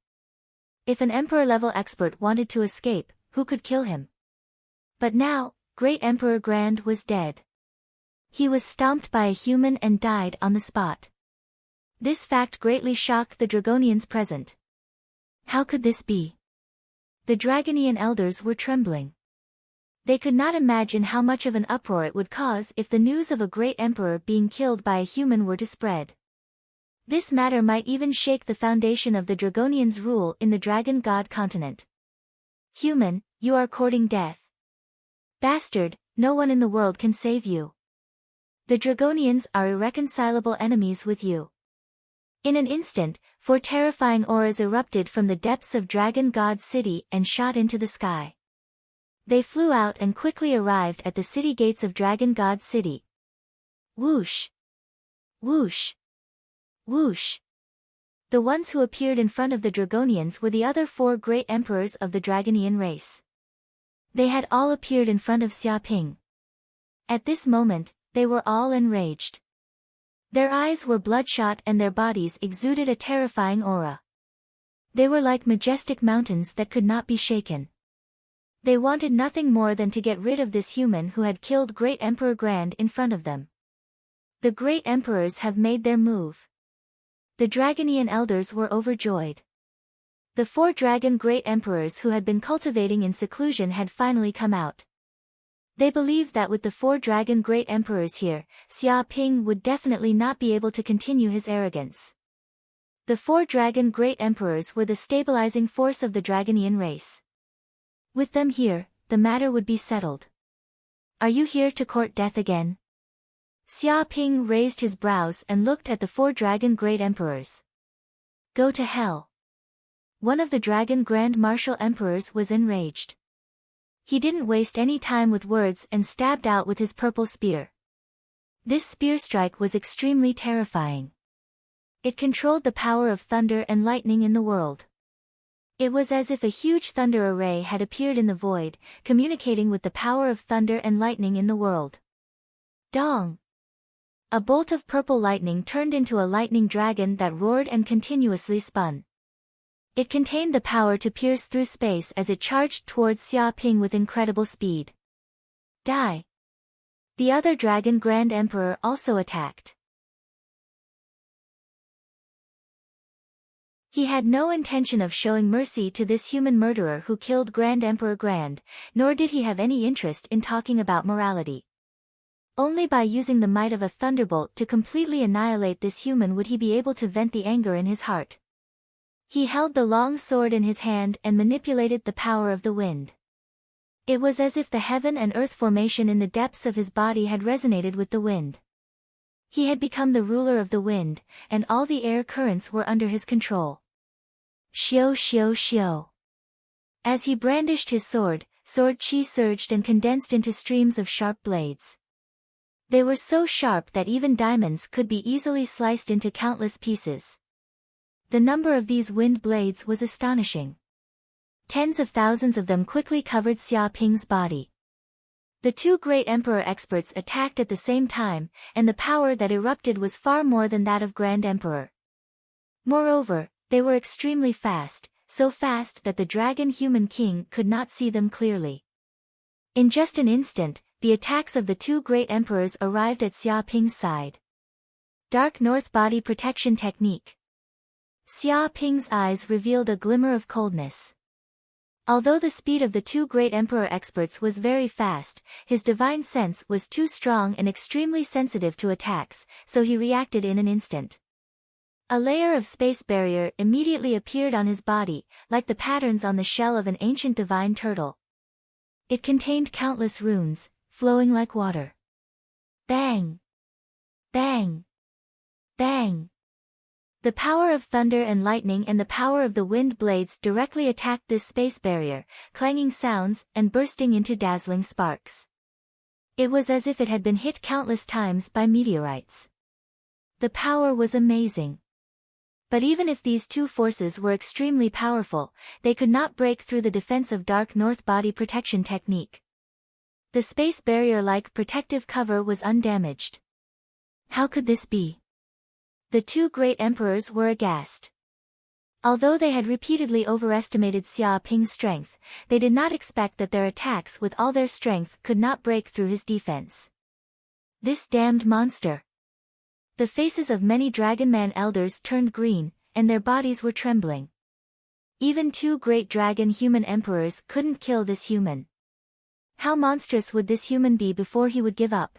If an emperor-level expert wanted to escape, who could kill him? But now, Great Emperor Grand was dead. He was stomped by a human and died on the spot. This fact greatly shocked the Dragonians present. How could this be? The Dragonian elders were trembling. They could not imagine how much of an uproar it would cause if the news of a great emperor being killed by a human were to spread. This matter might even shake the foundation of the Dragonians' rule in the Dragon God continent. Human, you are courting death. Bastard, no one in the world can save you. The Dragonians are irreconcilable enemies with you. In an instant, 4 terrifying auras erupted from the depths of Dragon God City and shot into the sky. They flew out and quickly arrived at the city gates of Dragon God City. Whoosh! Whoosh! Whoosh! The ones who appeared in front of the Dragonians were the other 4 great emperors of the Dragonian race. They had all appeared in front of Xia Ping. At this moment, they were all enraged. Their eyes were bloodshot and their bodies exuded a terrifying aura. They were like majestic mountains that could not be shaken. They wanted nothing more than to get rid of this human who had killed Great Emperor Grand in front of them. The great emperors have made their move. The Dragonian elders were overjoyed. The 4 dragon great emperors who had been cultivating in seclusion had finally come out. They believed that with the 4 dragon great emperors here, Xia Ping would definitely not be able to continue his arrogance. The 4 dragon great emperors were the stabilizing force of the Dragonian race. With them here, the matter would be settled. Are you here to court death again? Xia Ping raised his brows and looked at the 4 dragon great emperors. Go to hell. One of the dragon grand martial emperors was enraged. He didn't waste any time with words and stabbed out with his purple spear. This spear strike was extremely terrifying. It controlled the power of thunder and lightning in the world. It was as if a huge thunder array had appeared in the void, communicating with the power of thunder and lightning in the world. Dong! A bolt of purple lightning turned into a lightning dragon that roared and continuously spun. It contained the power to pierce through space as it charged towards Xia Ping with incredible speed. Die! The other Dragon Grand Emperor also attacked. He had no intention of showing mercy to this human murderer who killed Grand Emperor Grand, nor did he have any interest in talking about morality. Only by using the might of a thunderbolt to completely annihilate this human would he be able to vent the anger in his heart. He held the long sword in his hand and manipulated the power of the wind. It was as if the heaven and earth formation in the depths of his body had resonated with the wind. He had become the ruler of the wind, and all the air currents were under his control. Xiao xiao xiao. As he brandished his sword chi surged and condensed into streams of sharp blades. They were so sharp that even diamonds could be easily sliced into countless pieces. The number of these wind blades was astonishing. Tens of thousands of them quickly covered Xia Ping's body. The two great emperor experts attacked at the same time, and the power that erupted was far more than that of Grand Emperor. Moreover, they were extremely fast, so fast that the dragon human king could not see them clearly. In just an instant, the attacks of the two great emperors arrived at Xia Ping's side. Dark North Body Protection Technique. Xia Ping's eyes revealed a glimmer of coldness. Although the speed of the two great emperor experts was very fast, his divine sense was too strong and extremely sensitive to attacks, so he reacted in an instant. A layer of space barrier immediately appeared on his body, like the patterns on the shell of an ancient divine turtle. It contained countless runes, flowing like water. Bang! Bang! Bang! The power of thunder and lightning and the power of the wind blades directly attacked this space barrier, clanging sounds and bursting into dazzling sparks. It was as if it had been hit countless times by meteorites. The power was amazing. But even if these two forces were extremely powerful, they could not break through the defense of Dark North Body Protection Technique. The space barrier-like protective cover was undamaged. How could this be? The two great emperors were aghast. Although they had repeatedly overestimated Xia Ping's strength, they did not expect that their attacks with all their strength could not break through his defense. This damned monster! The faces of many Dragonman elders turned green, and their bodies were trembling. Even two great dragon human emperors couldn't kill this human. How monstrous would this human be before he would give up?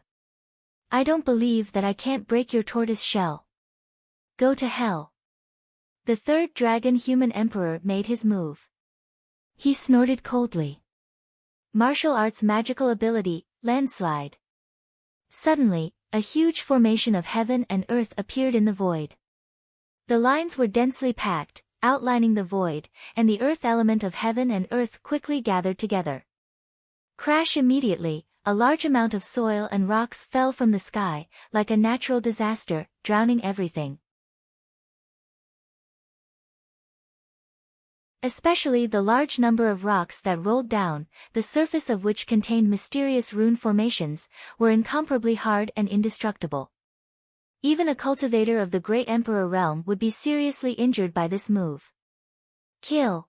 I don't believe that I can't break your tortoise shell. Go to hell. The third dragon human emperor made his move. He snorted coldly. Martial arts magical ability, landslide. Suddenly, a huge formation of heaven and earth appeared in the void. The lines were densely packed, outlining the void, and the earth element of heaven and earth quickly gathered together. Crash immediately, a large amount of soil and rocks fell from the sky, like a natural disaster, drowning everything. Especially the large number of rocks that rolled down, the surface of which contained mysterious rune formations, were incomparably hard and indestructible. Even a cultivator of the Great Emperor realm would be seriously injured by this move. Kill.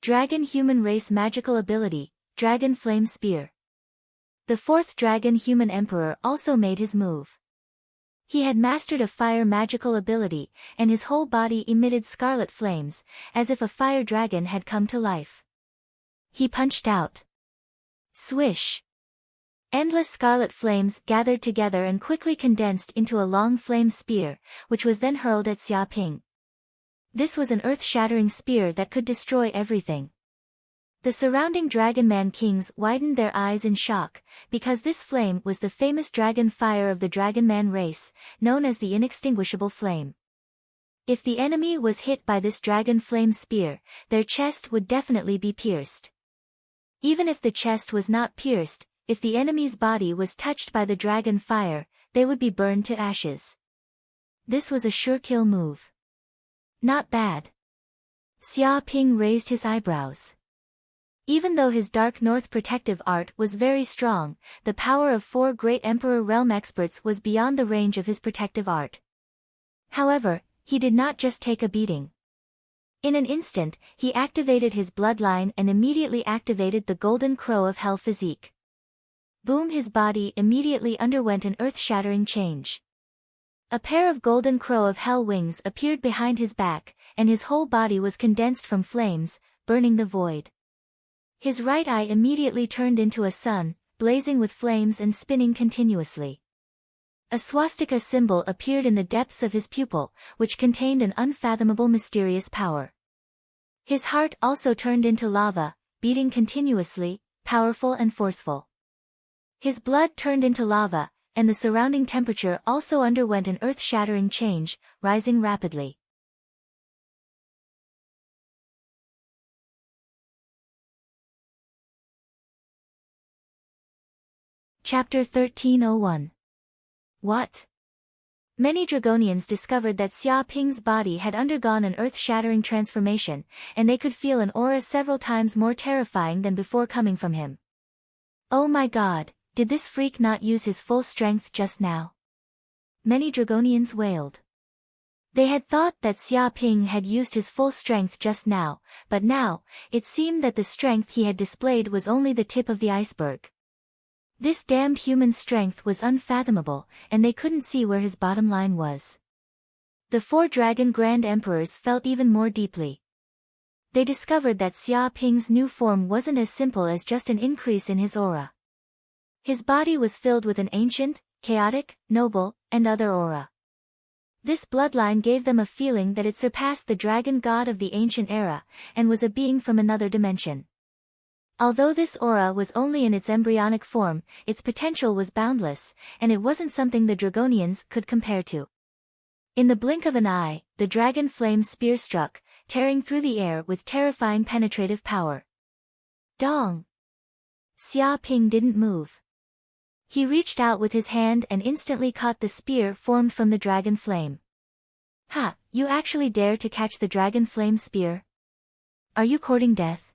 Dragon human race magical ability, Dragon Flame Spear. The fourth dragon human emperor also made his move. He had mastered a fire magical ability, and his whole body emitted scarlet flames, as if a fire dragon had come to life. He punched out. Swish! Endless scarlet flames gathered together and quickly condensed into a long flame spear, which was then hurled at Xia Ping. This was an earth-shattering spear that could destroy everything. The surrounding Dragonman kings widened their eyes in shock, because this flame was the famous dragon fire of the Dragonman race, known as the inextinguishable flame. If the enemy was hit by this dragon flame spear, their chest would definitely be pierced. Even if the chest was not pierced, if the enemy's body was touched by the dragon fire, they would be burned to ashes. This was a sure kill move. Not bad. Xia Ping raised his eyebrows. Even though his Dark North protective art was very strong, the power of four great Emperor realm experts was beyond the range of his protective art. However, he did not just take a beating. In an instant, he activated his bloodline and immediately activated the Golden Crow of Hell physique. Boom! His body immediately underwent an earth-shattering change. A pair of Golden Crow of Hell wings appeared behind his back, and his whole body was condensed from flames, burning the void. His right eye immediately turned into a sun, blazing with flames and spinning continuously. A swastika symbol appeared in the depths of his pupil, which contained an unfathomable mysterious power. His heart also turned into lava, beating continuously, powerful and forceful. His blood turned into lava, and the surrounding temperature also underwent an earth-shattering change, rising rapidly. Chapter 1301. What? Many Dragonians discovered that Xia Ping's body had undergone an earth-shattering transformation, and they could feel an aura several times more terrifying than before coming from him. Oh my god, did this freak not use his full strength just now? Many Dragonians wailed. They had thought that Xia Ping had used his full strength just now, but now, it seemed that the strength he had displayed was only the tip of the iceberg. This damned human strength was unfathomable, and they couldn't see where his bottom line was. The 4 Dragon Grand Emperors felt even more deeply. They discovered that Xia Ping's new form wasn't as simple as just an increase in his aura. His body was filled with an ancient, chaotic, noble, and other aura. This bloodline gave them a feeling that it surpassed the dragon god of the ancient era, and was a being from another dimension. Although this aura was only in its embryonic form, its potential was boundless, and it wasn't something the Dragonians could compare to. In the blink of an eye, the dragon flame spear struck, tearing through the air with terrifying penetrative power. Dong! Xia Ping didn't move. He reached out with his hand and instantly caught the spear formed from the dragon flame. Ha! You actually dare to catch the dragon flame spear? Are you courting death?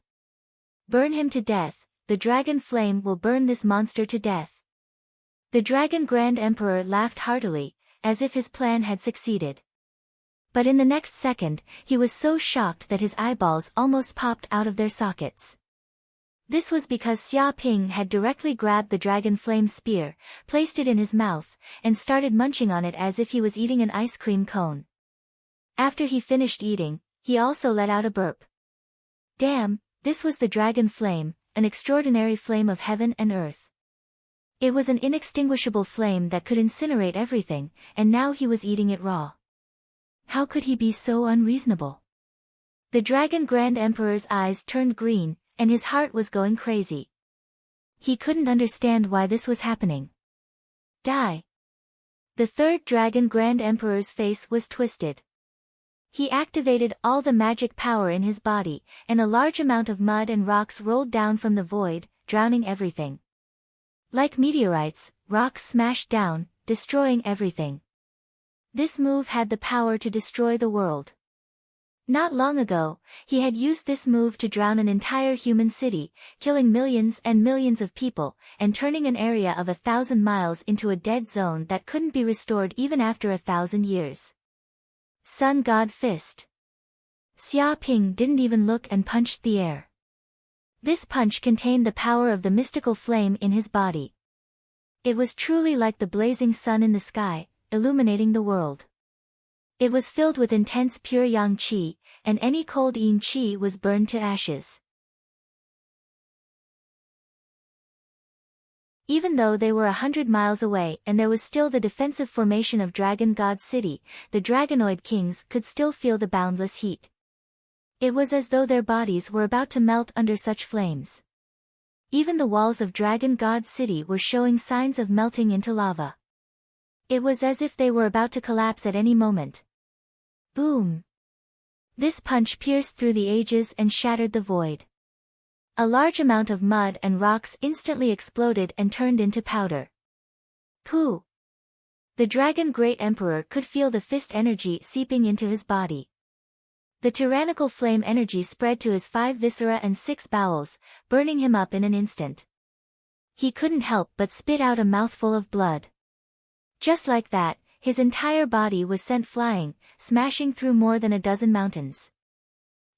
Burn him to death, the dragon flame will burn this monster to death. The Dragon Grand Emperor laughed heartily, as if his plan had succeeded. But in the next second, he was so shocked that his eyeballs almost popped out of their sockets. This was because Xia Ping had directly grabbed the dragon flame spear, placed it in his mouth, and started munching on it as if he was eating an ice cream cone. After he finished eating, he also let out a burp. Damn! This was the dragon flame, an extraordinary flame of heaven and earth. It was an inextinguishable flame that could incinerate everything, and now he was eating it raw. How could he be so unreasonable? The Dragon Grand Emperor's eyes turned green, and his heart was going crazy. He couldn't understand why this was happening. Die! The 3rd Dragon Grand Emperor's face was twisted. He activated all the magic power in his body, and a large amount of mud and rocks rolled down from the void, drowning everything. Like meteorites, rocks smashed down, destroying everything. This move had the power to destroy the world. Not long ago, he had used this move to drown an entire human city, killing millions and millions of people, and turning an area of 1,000 miles into a dead zone that couldn't be restored even after 1,000 years. Sun God Fist. Xia Ping didn't even look and punched the air. This punch contained the power of the mystical flame in his body. It was truly like the blazing sun in the sky, illuminating the world. It was filled with intense pure yang qi, and any cold yin qi was burned to ashes. Even though they were 100 miles away and there was still the defensive formation of Dragon God City, the Dragonoid kings could still feel the boundless heat. It was as though their bodies were about to melt under such flames. Even the walls of Dragon God City were showing signs of melting into lava. It was as if they were about to collapse at any moment. Boom! This punch pierced through the ages and shattered the void. A large amount of mud and rocks instantly exploded and turned into powder. Pooh! The Dragon Great Emperor could feel the fist energy seeping into his body. The tyrannical flame energy spread to his 5 viscera and 6 bowels, burning him up in an instant. He couldn't help but spit out a mouthful of blood. Just like that, his entire body was sent flying, smashing through more than a dozen mountains.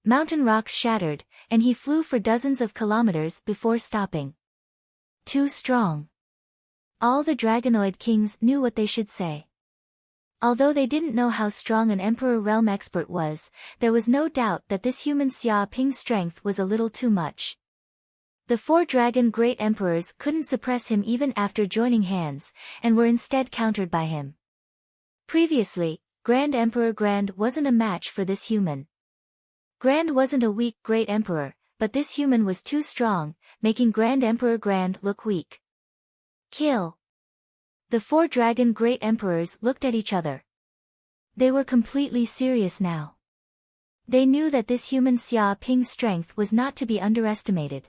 Mountain rocks shattered, and he flew for dozens of kilometers before stopping. Too strong. All the Dragonoid kings knew what they should say. Although they didn't know how strong an Emperor realm expert was, there was no doubt that this human Xia Ping's strength was a little too much. The four dragon great emperors couldn't suppress him even after joining hands, and were instead countered by him. Previously, Grand Emperor Grand wasn't a match for this human. Grand wasn't a weak great emperor, but this human was too strong, making Grand Emperor Grand look weak. Kill. The four dragon great emperors looked at each other. They were completely serious now. They knew that this human Xia Ping's strength was not to be underestimated.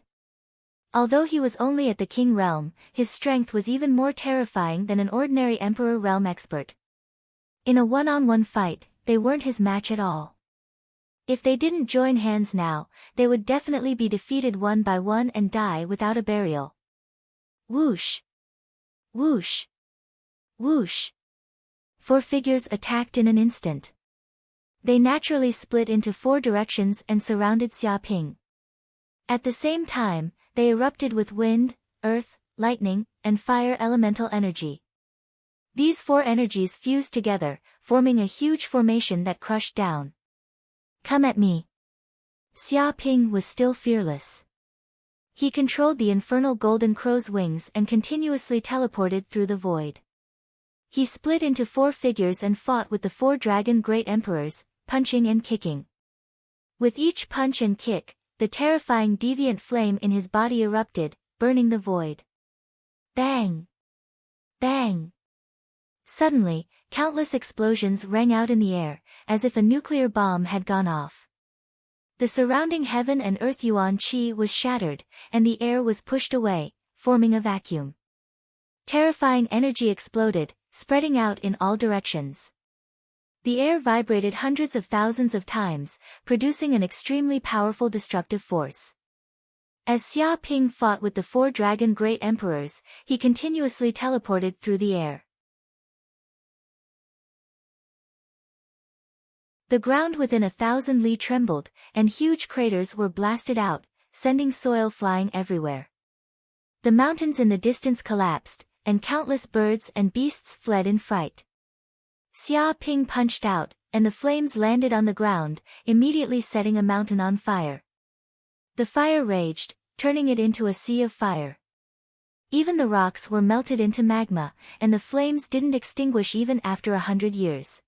Although he was only at the king realm, his strength was even more terrifying than an ordinary emperor realm expert. In a one-on-one fight, they weren't his match at all. If they didn't join hands now, they would definitely be defeated one by one and die without a burial. Whoosh! Whoosh! Whoosh! Four figures attacked in an instant. They naturally split into four directions and surrounded Xia Ping. At the same time, they erupted with wind, earth, lightning, and fire elemental energy. These four energies fused together, forming a huge formation that crushed down. Come at me. Xia Ping was still fearless. He controlled the infernal golden crow's wings and continuously teleported through the void. He split into four figures and fought with the four dragon great emperors, punching and kicking. With each punch and kick, the terrifying deviant flame in his body erupted, burning the void. Bang! Bang! Suddenly, countless explosions rang out in the air, as if a nuclear bomb had gone off. The surrounding heaven and earth yuan qi was shattered, and the air was pushed away, forming a vacuum. Terrifying energy exploded, spreading out in all directions. The air vibrated hundreds of thousands of times, producing an extremely powerful destructive force. As Xia Ping fought with the four dragon great emperors, he continuously teleported through the air. The ground within 1,000 li trembled, and huge craters were blasted out, sending soil flying everywhere. The mountains in the distance collapsed, and countless birds and beasts fled in fright. Xia Ping punched out, and the flames landed on the ground, immediately setting a mountain on fire. The fire raged, turning it into a sea of fire. Even the rocks were melted into magma, and the flames didn't extinguish even after 100 years.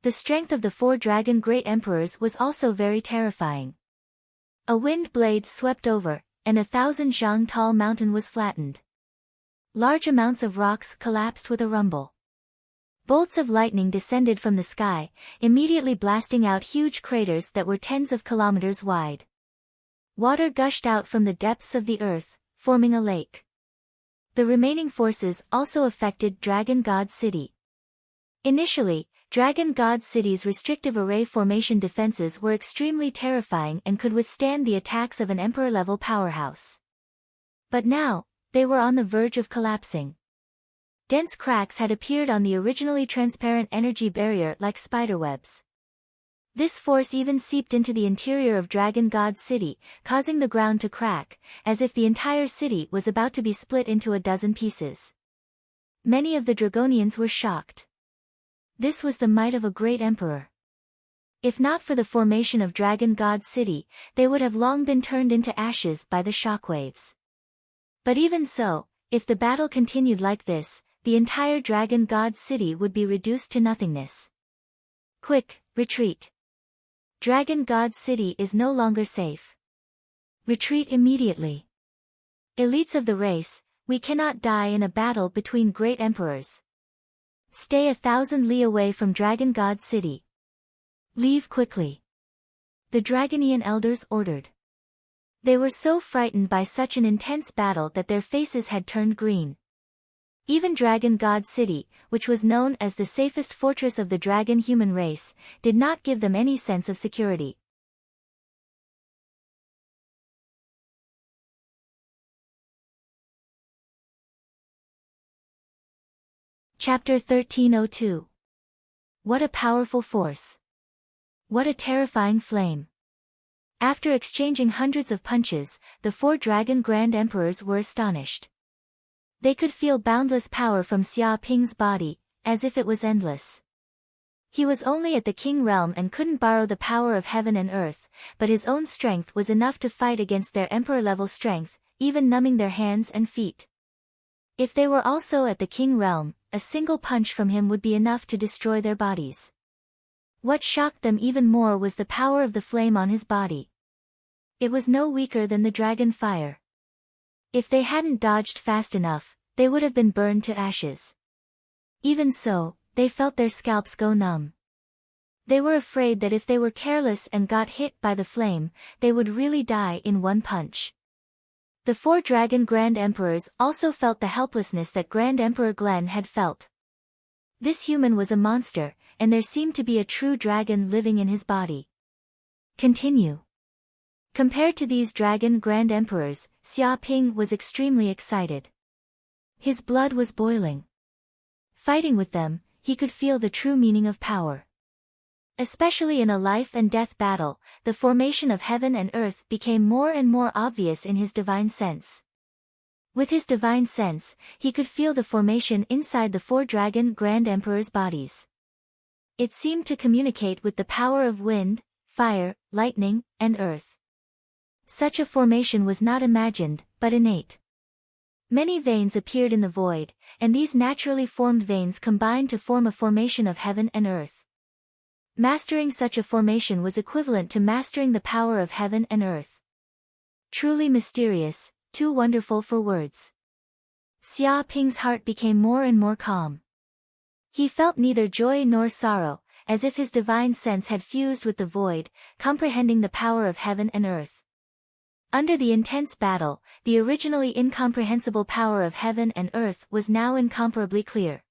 The strength of the four dragon great emperors was also very terrifying. A wind blade swept over, and 1,000 zhang tall mountain was flattened. Large amounts of rocks collapsed with a rumble. Bolts of lightning descended from the sky, immediately blasting out huge craters that were tens of kilometers wide. Water gushed out from the depths of the earth, forming a lake. The remaining forces also affected Dragon God City. Initially, Dragon God City's restrictive array formation defenses were extremely terrifying and could withstand the attacks of an emperor-level powerhouse. But now, they were on the verge of collapsing. Dense cracks had appeared on the originally transparent energy barrier like spiderwebs. This force even seeped into the interior of Dragon God City, causing the ground to crack, as if the entire city was about to be split into a dozen pieces. Many of the Dragonians were shocked. This was the might of a great emperor. If not for the formation of Dragon God City, they would have long been turned into ashes by the shockwaves. But even so, if the battle continued like this, the entire Dragon God City would be reduced to nothingness. Quick, retreat. Dragon God City is no longer safe. Retreat immediately. Elites of the race, we cannot die in a battle between great emperors. Stay 1,000 li away from Dragon God City. Leave quickly. The Dragonian elders ordered. They were so frightened by such an intense battle that their faces had turned green. Even Dragon God City, which was known as the safest fortress of the dragon human race, did not give them any sense of security. Chapter 1302. What a powerful force. What a terrifying flame. After exchanging hundreds of punches, the four dragon grand emperors were astonished. They could feel boundless power from Xia Ping's body, as if it was endless. He was only at the king realm and couldn't borrow the power of heaven and earth, but his own strength was enough to fight against their emperor-level strength, even numbing their hands and feet. If they were also at the king realm, a single punch from him would be enough to destroy their bodies. What shocked them even more was the power of the flame on his body. It was no weaker than the dragon fire. If they hadn't dodged fast enough, they would have been burned to ashes. Even so, they felt their scalps go numb. They were afraid that if they were careless and got hit by the flame, they would really die in one punch. The 4 dragon Grand Emperors also felt the helplessness that Grand Emperor Glenn had felt. This human was a monster, and there seemed to be a true dragon living in his body. Continue. Compared to these dragon Grand Emperors, Xia Ping was extremely excited. His blood was boiling. Fighting with them, he could feel the true meaning of power. Especially in a life-and-death battle, the formation of heaven and earth became more and more obvious in his divine sense. With his divine sense, he could feel the formation inside the 4 dragon Grand Emperors' bodies. It seemed to communicate with the power of wind, fire, lightning, and earth. Such a formation was not imagined, but innate. Many veins appeared in the void, and these naturally formed veins combined to form a formation of heaven and earth. Mastering such a formation was equivalent to mastering the power of heaven and earth. Truly mysterious, too wonderful for words. Xia Ping's heart became more and more calm. He felt neither joy nor sorrow, as if his divine sense had fused with the void, comprehending the power of heaven and earth. Under the intense battle, the originally incomprehensible power of heaven and earth was now incomparably clear.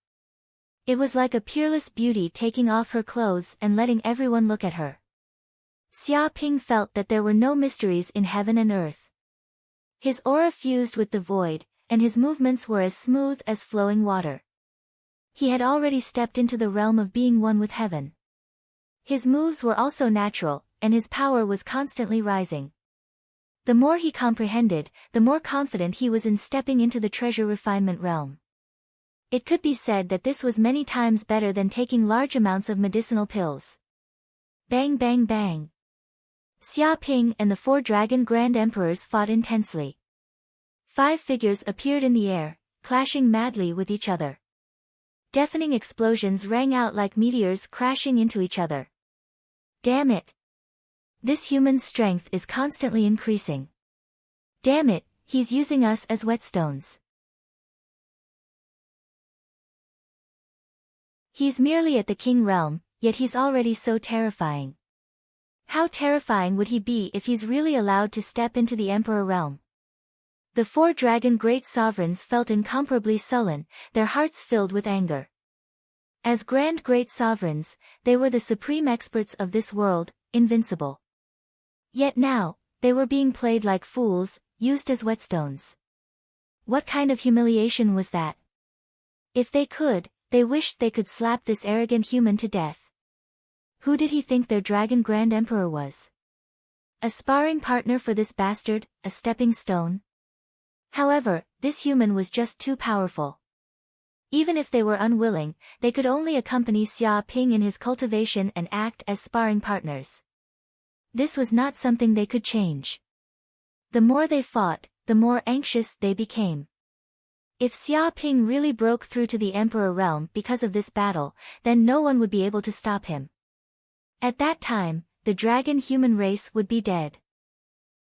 It was like a peerless beauty taking off her clothes and letting everyone look at her. Xia Ping felt that there were no mysteries in heaven and earth. His aura fused with the void, and his movements were as smooth as flowing water. He had already stepped into the realm of being one with heaven. His moves were also natural, and his power was constantly rising. The more he comprehended, the more confident he was in stepping into the treasure refinement realm. It could be said that this was many times better than taking large amounts of medicinal pills. Bang bang bang. Xia Ping and the 4 dragon Grand Emperors fought intensely. 5 figures appeared in the air, clashing madly with each other. Deafening explosions rang out like meteors crashing into each other. Damn it! This human's strength is constantly increasing. Damn it, he's using us as whetstones. He's merely at the king realm, yet he's already so terrifying. How terrifying would he be if he's really allowed to step into the emperor realm? The 4 dragon great sovereigns felt incomparably sullen, their hearts filled with anger. As grand great sovereigns, they were the supreme experts of this world, invincible. Yet now, they were being played like fools, used as whetstones. What kind of humiliation was that? If they could, they wished they could slap this arrogant human to death. Who did he think their dragon grand emperor was? A sparring partner for this bastard, a stepping stone? However, this human was just too powerful. Even if they were unwilling, they could only accompany Xia Ping in his cultivation and act as sparring partners. This was not something they could change. The more they fought, the more anxious they became. If Xia Ping really broke through to the emperor realm because of this battle, then no one would be able to stop him. At that time, the dragon human race would be dead.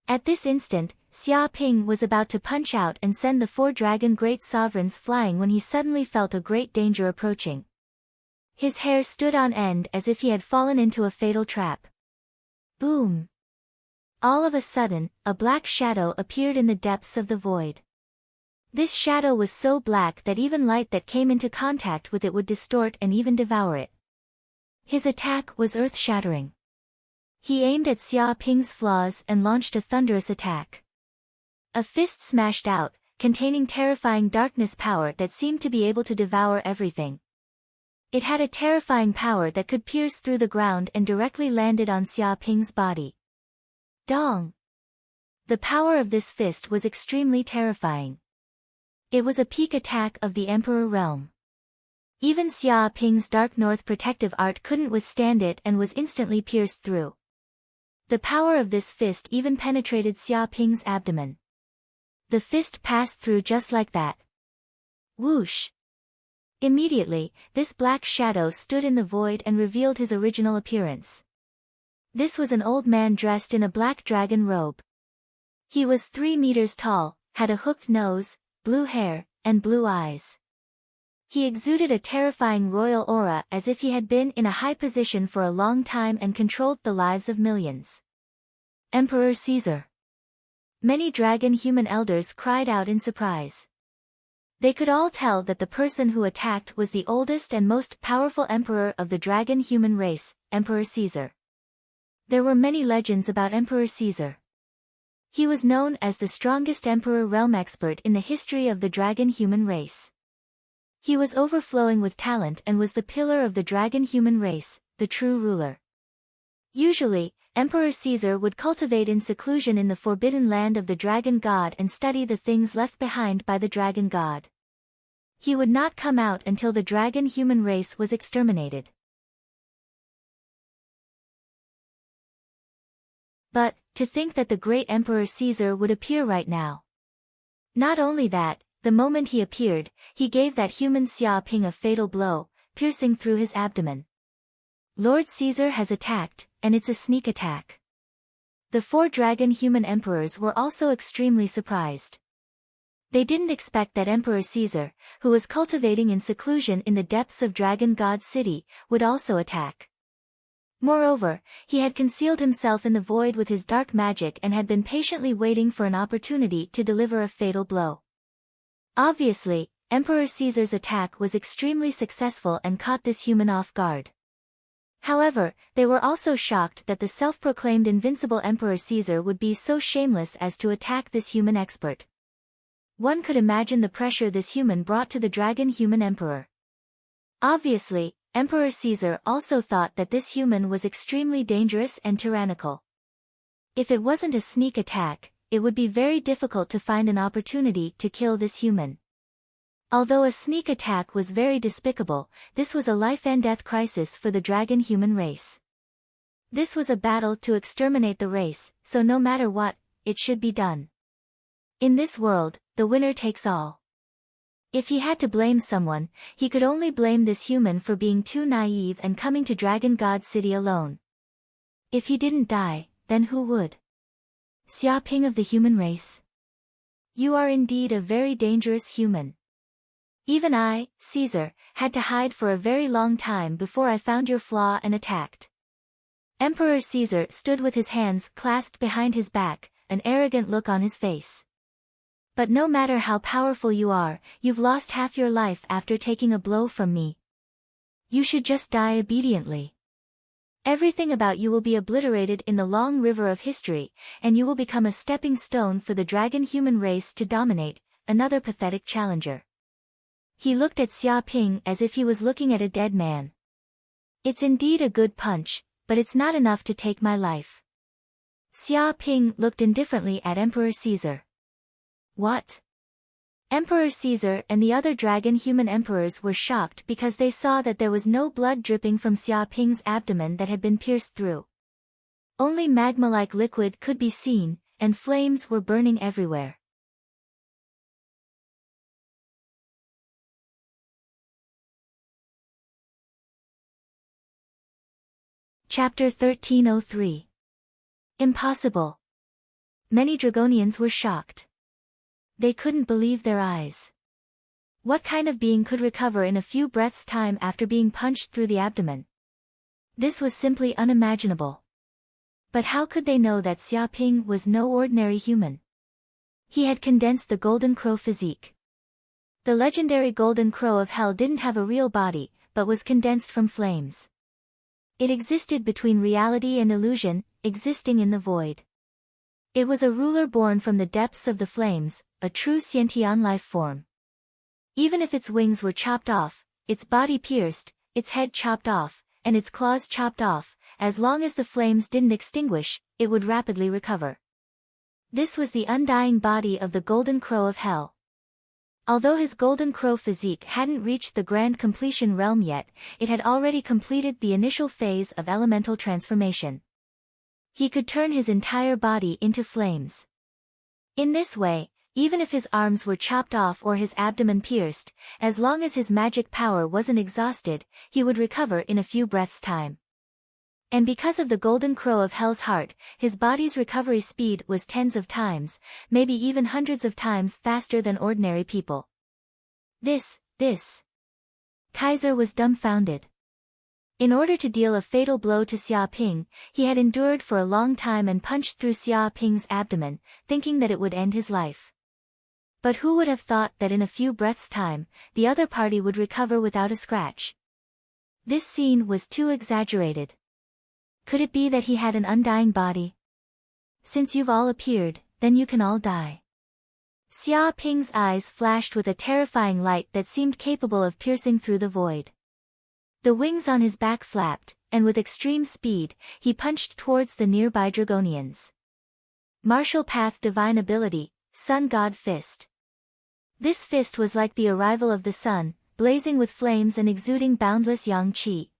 At this instant, Xia Ping was about to punch out and send the 4 dragon great sovereigns flying when he suddenly felt a great danger approaching. His hair stood on end as if he had fallen into a fatal trap. Boom! All of a sudden, a black shadow appeared in the depths of the void. This shadow was so black that even light that came into contact with it would distort and even devour it. His attack was earth-shattering. He aimed at Xia Ping's flaws and launched a thunderous attack. A fist smashed out, containing terrifying darkness power that seemed to be able to devour everything. It had a terrifying power that could pierce through the ground and directly landed on Xia Ping's body. Dong! The power of this fist was extremely terrifying. It was a peak attack of the Emperor realm. Even Xia Ping's dark north protective art couldn't withstand it and was instantly pierced through. The power of this fist even penetrated Xia Ping's abdomen. The fist passed through just like that. Whoosh! Immediately, this black shadow stood in the void and revealed his original appearance. This was an old man dressed in a black dragon robe. He was 3 meters tall, had a hooked nose, blue hair, and blue eyes. He exuded a terrifying royal aura as if he had been in a high position for a long time and controlled the lives of millions. Emperor Caesar. Many dragon-human elders cried out in surprise. They could all tell that the person who attacked was the oldest and most powerful emperor of the dragon-human race, Emperor Caesar. There were many legends about Emperor Caesar. He was known as the strongest emperor realm expert in the history of the dragon-human race. He was overflowing with talent and was the pillar of the dragon-human race, the true ruler. Usually, Emperor Caesar would cultivate in seclusion in the forbidden land of the dragon god and study the things left behind by the dragon god. He would not come out until the dragon-human race was exterminated. But, to think that the great Emperor Caesar would appear right now. Not only that, the moment he appeared, he gave that human Xia Ping a fatal blow, piercing through his abdomen. Lord Caesar has attacked, and it's a sneak attack. The 4 dragon-human emperors were also extremely surprised. They didn't expect that Emperor Caesar, who was cultivating in seclusion in the depths of Dragon God City, would also attack. Moreover, he had concealed himself in the void with his dark magic and had been patiently waiting for an opportunity to deliver a fatal blow. Obviously, Emperor Caesar's attack was extremely successful and caught this human off guard. However, they were also shocked that the self-proclaimed invincible Emperor Caesar would be so shameless as to attack this human expert. One could imagine the pressure this human brought to the dragon-human emperor. Obviously, Emperor Caesar also thought that this human was extremely dangerous and tyrannical. If it wasn't a sneak attack, it would be very difficult to find an opportunity to kill this human. Although a sneak attack was very despicable, this was a life-and-death crisis for the dragon-human race. This was a battle to exterminate the race, so no matter what, it should be done. In this world, the winner takes all. If he had to blame someone, he could only blame this human for being too naive and coming to Dragon God City alone. If he didn't die, then who would? Xia Ping of the human race. You are indeed a very dangerous human. Even I, Caesar, had to hide for a very long time before I found your flaw and attacked. Emperor Caesar stood with his hands clasped behind his back, an arrogant look on his face. But no matter how powerful you are, you've lost half your life after taking a blow from me. You should just die obediently. Everything about you will be obliterated in the long river of history, and you will become a stepping stone for the dragon-human race to dominate, another pathetic challenger. He looked at Xia Ping as if he was looking at a dead man. It's indeed a good punch, but it's not enough to take my life. Xia Ping looked indifferently at Emperor Caesar. What? Emperor Caesar and the other dragon-human emperors were shocked because they saw that there was no blood dripping from Xia Ping's abdomen that had been pierced through. Only magma-like liquid could be seen, and flames were burning everywhere. Chapter 1303. Impossible. Many Dragonians were shocked. They couldn't believe their eyes. What kind of being could recover in a few breaths' time after being punched through the abdomen? This was simply unimaginable. But how could they know that Xia Ping was no ordinary human? He had condensed the Golden Crow physique. The legendary Golden Crow of Hell didn't have a real body, but was condensed from flames. It existed between reality and illusion, existing in the void. It was a ruler born from the depths of the flames, a true sentient life form. Even if its wings were chopped off, its body pierced, its head chopped off, and its claws chopped off, as long as the flames didn't extinguish, it would rapidly recover. This was the undying body of the Golden Crow of Hell. Although his golden crow physique hadn't reached the grand completion realm yet, it had already completed the initial phase of elemental transformation. He could turn his entire body into flames. In this way, even if his arms were chopped off or his abdomen pierced, as long as his magic power wasn't exhausted, he would recover in a few breaths' time. And because of the golden crow of Hell's Heart, his body's recovery speed was tens of times, maybe even hundreds of times faster than ordinary people. This. Kaiser was dumbfounded. In order to deal a fatal blow to Xiaoping, he had endured for a long time and punched through Xiaoping's abdomen, thinking that it would end his life. But who would have thought that in a few breaths' time, the other party would recover without a scratch? This scene was too exaggerated. Could it be that he had an undying body? Since you've all appeared, then you can all die. Xiaoping's eyes flashed with a terrifying light that seemed capable of piercing through the void. The wings on his back flapped, and with extreme speed, he punched towards the nearby Dragonians. Martial Path Divine Ability, Sun God Fist. This fist was like the arrival of the sun, blazing with flames and exuding boundless yang qi.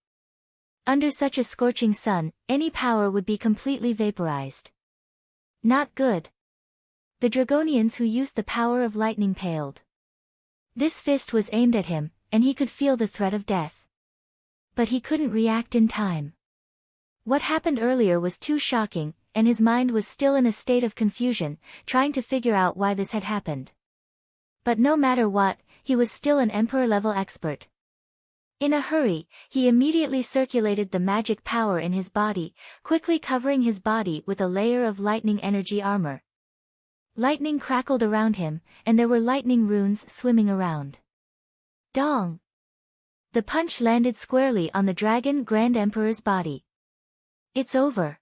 Under such a scorching sun, any power would be completely vaporized. Not good. The Dragonians who used the power of lightning paled. This fist was aimed at him, and he could feel the threat of death. But he couldn't react in time. What happened earlier was too shocking, and his mind was still in a state of confusion, trying to figure out why this had happened. But no matter what, he was still an emperor-level expert. In a hurry, he immediately circulated the magic power in his body, quickly covering his body with a layer of lightning energy armor. Lightning crackled around him, and there were lightning runes swimming around. Dong! The punch landed squarely on the Dragon Grand Emperor's body. It's over.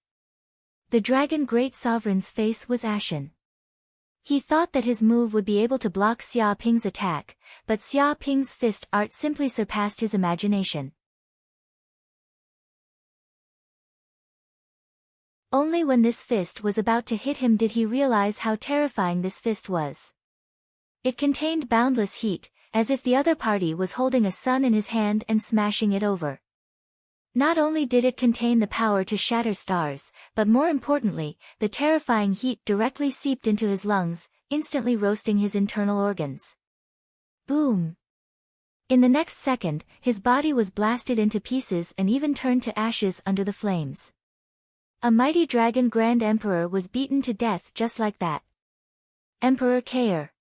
The Dragon Great Sovereign's face was ashen. He thought that his move would be able to block Xiaoping's attack, but Xiaoping's fist art simply surpassed his imagination. Only when this fist was about to hit him did he realize how terrifying this fist was. It contained boundless heat, as if the other party was holding a sun in his hand and smashing it over. Not only did it contain the power to shatter stars, but more importantly, the terrifying heat directly seeped into his lungs, instantly roasting his internal organs. Boom! In the next second, his body was blasted into pieces and even turned to ashes under the flames. A mighty Dragon Grand Emperor was beaten to death just like that. Emperor Caer.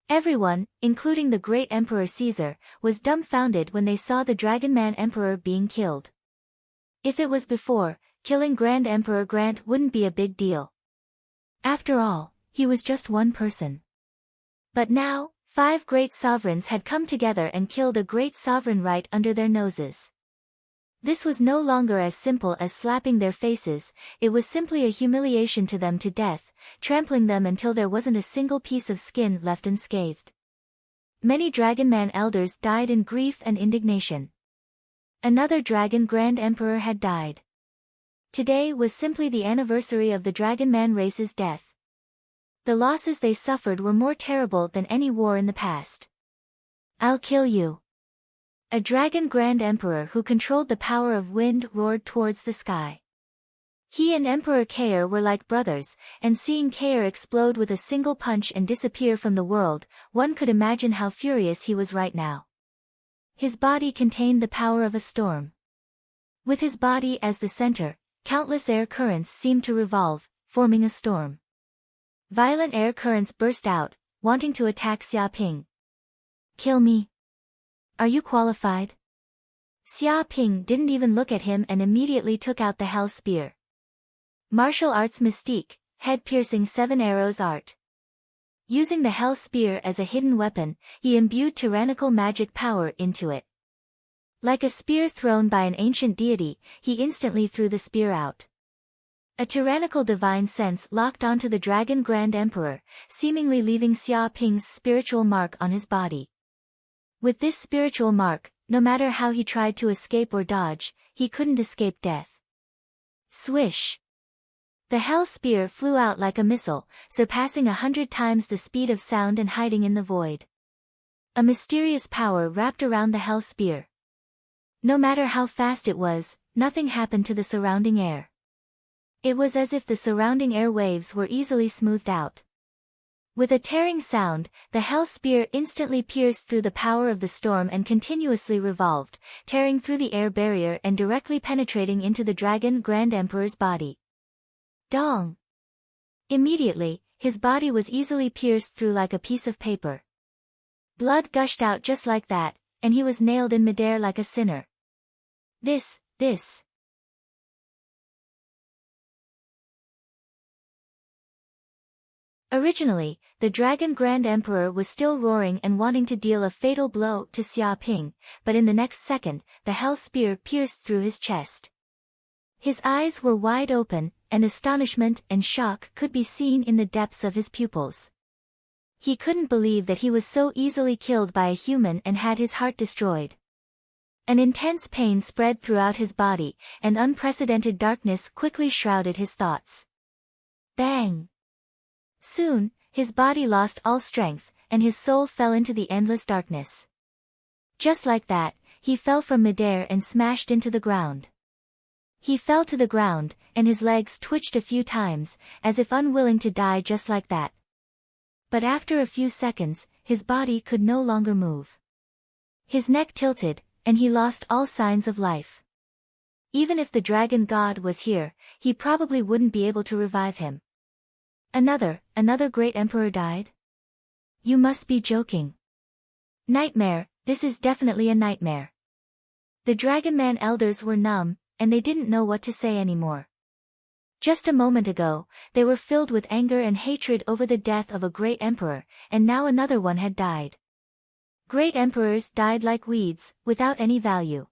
Everyone, including the great Emperor Caesar, was dumbfounded when they saw the Dragon Man Emperor being killed. If it was before, killing Grand Emperor Grant wouldn't be a big deal. After all, he was just one person. But now, 5 great sovereigns had come together and killed a great sovereign right under their noses. This was no longer as simple as slapping their faces, it was simply a humiliation to them to death, trampling them until there wasn't a single piece of skin left unscathed. Many Dragon Man elders died in grief and indignation. Another Dragon Grand Emperor had died. Today was simply the anniversary of the Dragon Man race's death. The losses they suffered were more terrible than any war in the past. I'll kill you. A Dragon Grand Emperor who controlled the power of wind roared towards the sky. He and Emperor Caer were like brothers, and seeing Caer explode with a single punch and disappear from the world, one could imagine how furious he was right now. His body contained the power of a storm. With his body as the center, countless air currents seemed to revolve, forming a storm. Violent air currents burst out, wanting to attack Xiaoping. Kill me. Are you qualified? Xiaoping didn't even look at him and immediately took out the Hell Spear. Martial Arts Mystique, Head-Piercing 7 Arrows Art. Using the Hell Spear as a hidden weapon, he imbued tyrannical magic power into it. Like a spear thrown by an ancient deity, he instantly threw the spear out. A tyrannical divine sense locked onto the Dragon Grand Emperor, seemingly leaving Xiaoping's spiritual mark on his body. With this spiritual mark, no matter how he tried to escape or dodge, he couldn't escape death. Swish! The Hell Spear flew out like a missile, surpassing 100 times the speed of sound and hiding in the void. A mysterious power wrapped around the hell spear. No matter how fast it was, nothing happened to the surrounding air. It was as if the surrounding air waves were easily smoothed out. With a tearing sound, the hell spear instantly pierced through the power of the storm and continuously revolved, tearing through the air barrier and directly penetrating into the Dragon Grand Emperor's body. Dong! Immediately, his body was easily pierced through like a piece of paper. Blood gushed out just like that, and he was nailed in midair like a sinner. This. Originally, the Dragon Grand Emperor was still roaring and wanting to deal a fatal blow to Xia Ping, but in the next second, the hell spear pierced through his chest. His eyes were wide open, and astonishment and shock could be seen in the depths of his pupils. He couldn't believe that he was so easily killed by a human and had his heart destroyed. An intense pain spread throughout his body, and unprecedented darkness quickly shrouded his thoughts. Bang! Soon, his body lost all strength, and his soul fell into the endless darkness. Just like that, he fell from midair and smashed into the ground. He fell to the ground, and his legs twitched a few times, as if unwilling to die just like that. But after a few seconds, his body could no longer move. His neck tilted, and he lost all signs of life. Even if the dragon god was here, he probably wouldn't be able to revive him. Another great emperor died? You must be joking. Nightmare, this is definitely a nightmare. The Dragonman elders were numb, and they didn't know what to say anymore. Just a moment ago, they were filled with anger and hatred over the death of a great emperor, and now another one had died. Great emperors died like weeds, without any value.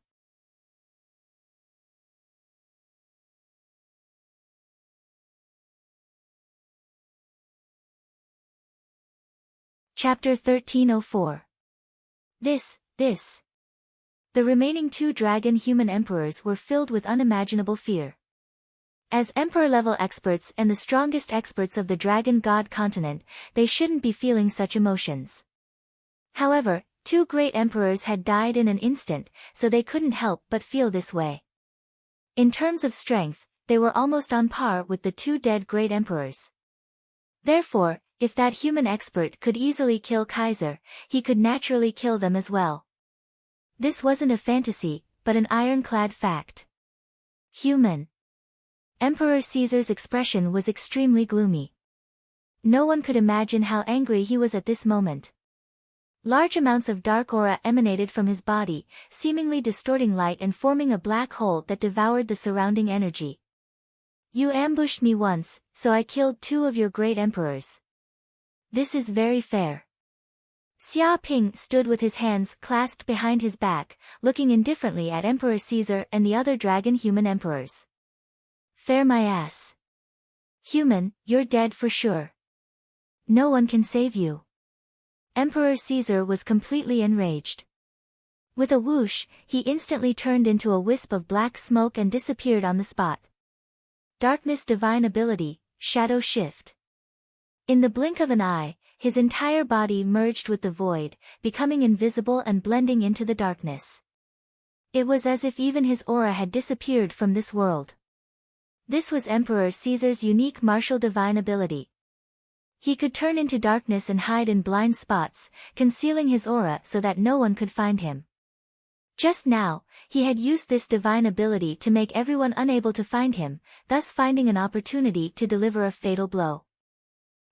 Chapter 1304. This. The remaining two dragon human emperors were filled with unimaginable fear. As emperor-level experts and the strongest experts of the dragon god continent, they shouldn't be feeling such emotions. However, two great emperors had died in an instant, so they couldn't help but feel this way. In terms of strength, they were almost on par with the two dead great emperors. Therefore, if that human expert could easily kill Kaiser, he could naturally kill them as well. This wasn't a fantasy, but an ironclad fact. Human. Emperor Caesar's expression was extremely gloomy. No one could imagine how angry he was at this moment. Large amounts of dark aura emanated from his body, seemingly distorting light and forming a black hole that devoured the surrounding energy. You ambushed me once, so I killed two of your great emperors. This is very fair. Xia Ping stood with his hands clasped behind his back, looking indifferently at Emperor Caesar and the other dragon human emperors. Fair my ass. Human, you're dead for sure. No one can save you. Emperor Caesar was completely enraged. With a whoosh, he instantly turned into a wisp of black smoke and disappeared on the spot. Darkness divine ability, shadow shift. In the blink of an eye, his entire body merged with the void, becoming invisible and blending into the darkness. It was as if even his aura had disappeared from this world. This was Emperor Caesar's unique martial divine ability. He could turn into darkness and hide in blind spots, concealing his aura so that no one could find him. Just now, he had used this divine ability to make everyone unable to find him, thus finding an opportunity to deliver a fatal blow.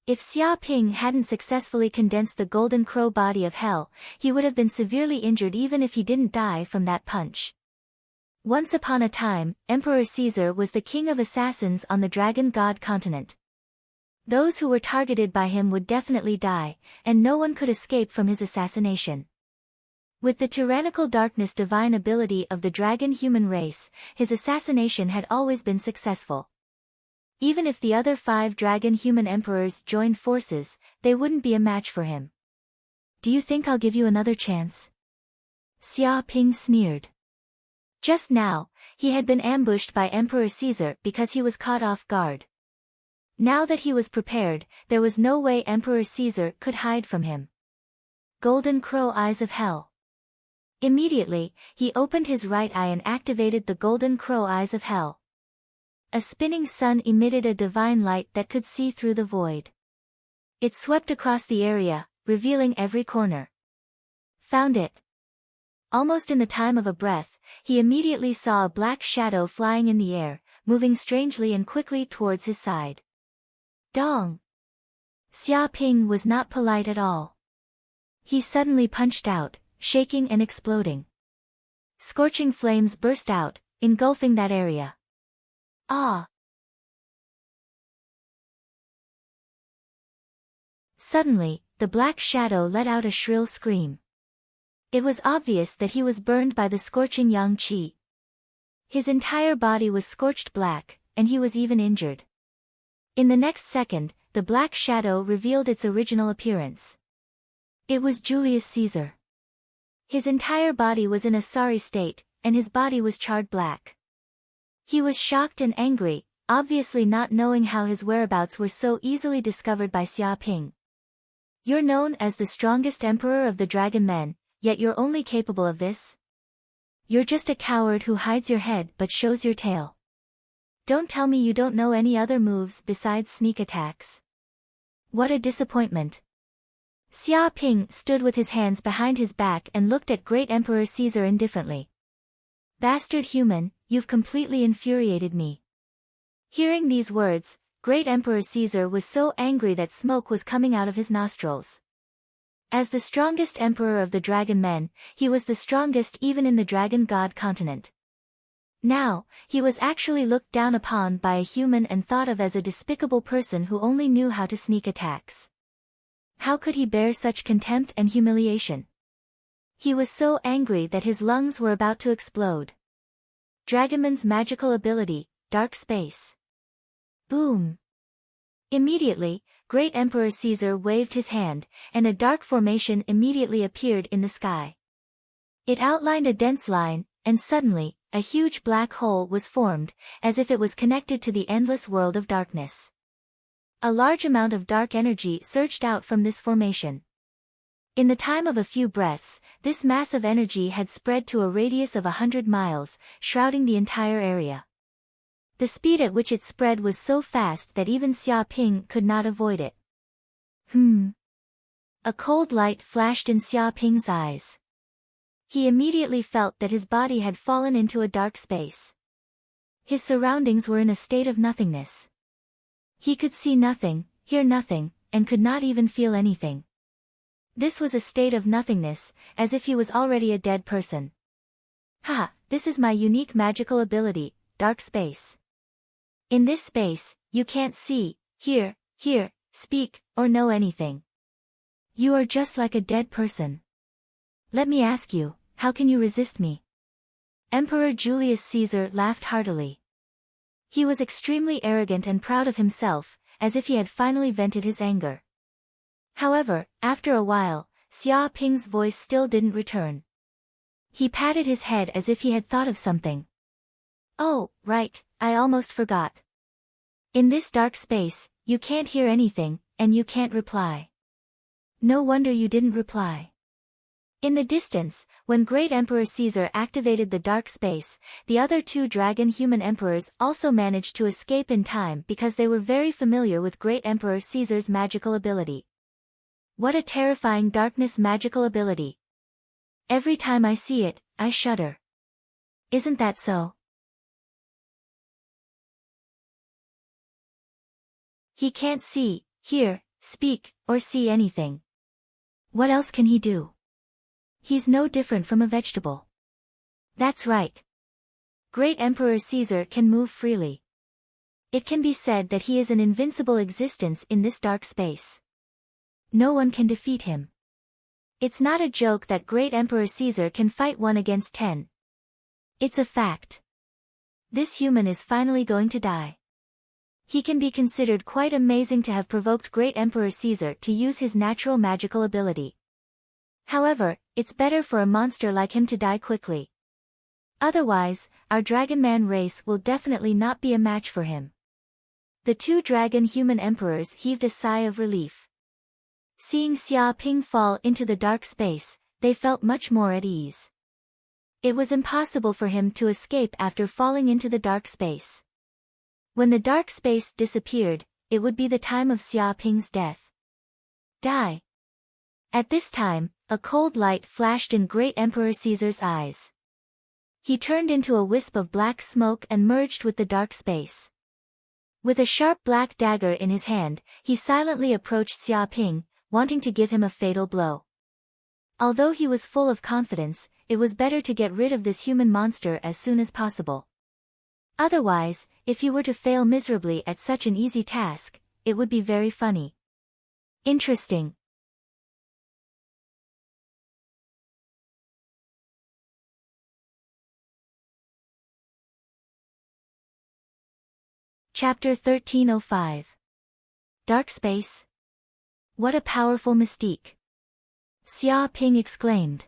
If Xia Ping hadn't successfully condensed the Golden Crow body of hell, he would have been severely injured even if he didn't die from that punch. Once upon a time, Emperor Caesar was the king of assassins on the Dragon God continent. Those who were targeted by him would definitely die, and no one could escape from his assassination. With the tyrannical darkness divine ability of the dragon human race, his assassination had always been successful. Even if the other 5 dragon human emperors joined forces, they wouldn't be a match for him. Do you think I'll give you another chance? Xia Ping sneered. Just now, he had been ambushed by Emperor Caesar because he was caught off guard. Now that he was prepared, there was no way Emperor Caesar could hide from him. Golden Crow Eyes of Hell. Immediately, he opened his right eye and activated the Golden Crow Eyes of Hell. A spinning sun emitted a divine light that could see through the void. It swept across the area, revealing every corner. Found it. Almost in the time of a breath, he immediately saw a black shadow flying in the air, moving strangely and quickly towards his side. Dong! Xia Ping was not polite at all. He suddenly punched out, shaking and exploding. Scorching flames burst out, engulfing that area. Ah! Suddenly, the black shadow let out a shrill scream. It was obvious that he was burned by the scorching yang qi. His entire body was scorched black, and he was even injured. In the next second, the black shadow revealed its original appearance. It was Julius Caesar. His entire body was in a sorry state, and his body was charred black. He was shocked and angry, obviously not knowing how his whereabouts were so easily discovered by Xia Ping. You're known as the strongest emperor of the dragon men, yet you're only capable of this? You're just a coward who hides your head but shows your tail. Don't tell me you don't know any other moves besides sneak attacks. What a disappointment. Xia Ping stood with his hands behind his back and looked at Great Emperor Caesar indifferently. Bastard human, you've completely infuriated me. Hearing these words, Great Emperor Caesar was so angry that smoke was coming out of his nostrils. As the strongest emperor of the dragon men, he was the strongest even in the dragon god continent. Now, he was actually looked down upon by a human and thought of as a despicable person who only knew how to sneak attacks. How could he bear such contempt and humiliation? He was so angry that his lungs were about to explode. Dragonman's magical ability, Dark Space. Boom! Immediately, Great Emperor Caesar waved his hand, and a dark formation immediately appeared in the sky. It outlined a dense line, and suddenly, a huge black hole was formed, as if it was connected to the endless world of darkness. A large amount of dark energy surged out from this formation. In the time of a few breaths, this mass of energy had spread to a radius of 100 miles, shrouding the entire area. The speed at which it spread was so fast that even Xia Ping could not avoid it. A cold light flashed in Xia Ping's eyes. He immediately felt that his body had fallen into a dark space. His surroundings were in a state of nothingness. He could see nothing, hear nothing, and could not even feel anything. This was a state of nothingness, as if he was already a dead person. Ha! This is my unique magical ability, Dark Space. In this space, you can't see, hear, speak, or know anything. You are just like a dead person. Let me ask you, how can you resist me? Emperor Julius Caesar laughed heartily. He was extremely arrogant and proud of himself, as if he had finally vented his anger. However, after a while, Xia Ping's voice still didn't return. He patted his head as if he had thought of something. Oh, right, I almost forgot. In this dark space, you can't hear anything, and you can't reply. No wonder you didn't reply. In the distance, when Great Emperor Caesar activated the dark space, the other two dragon-human emperors also managed to escape in time because they were very familiar with Great Emperor Caesar's magical ability. What a terrifying darkness magical ability. Every time I see it, I shudder. Isn't that so? He can't see, hear, speak, or see anything. What else can he do? He's no different from a vegetable. That's right. Great Emperor Caesar can move freely. It can be said that he is an invincible existence in this dark space. No one can defeat him. It's not a joke that Great Emperor Caesar can fight 1 against 10. It's a fact. This human is finally going to die. He can be considered quite amazing to have provoked Great Emperor Caesar to use his natural magical ability. However, it's better for a monster like him to die quickly. Otherwise, our Dragon Man race will definitely not be a match for him. The two dragon-human emperors heaved a sigh of relief. Seeing Xia Ping fall into the dark space, they felt much more at ease. It was impossible for him to escape after falling into the dark space. When the dark space disappeared, it would be the time of Xia Ping's death. Die. At this time, a cold light flashed in Great Emperor Caesar's eyes. He turned into a wisp of black smoke and merged with the dark space. With a sharp black dagger in his hand, he silently approached Xia Ping, wanting to give him a fatal blow. Although he was full of confidence, it was better to get rid of this human monster as soon as possible. Otherwise, if he were to fail miserably at such an easy task, it would be very funny. Interesting. Chapter 1305. Dark Space? What a powerful mystique! Xia Ping exclaimed.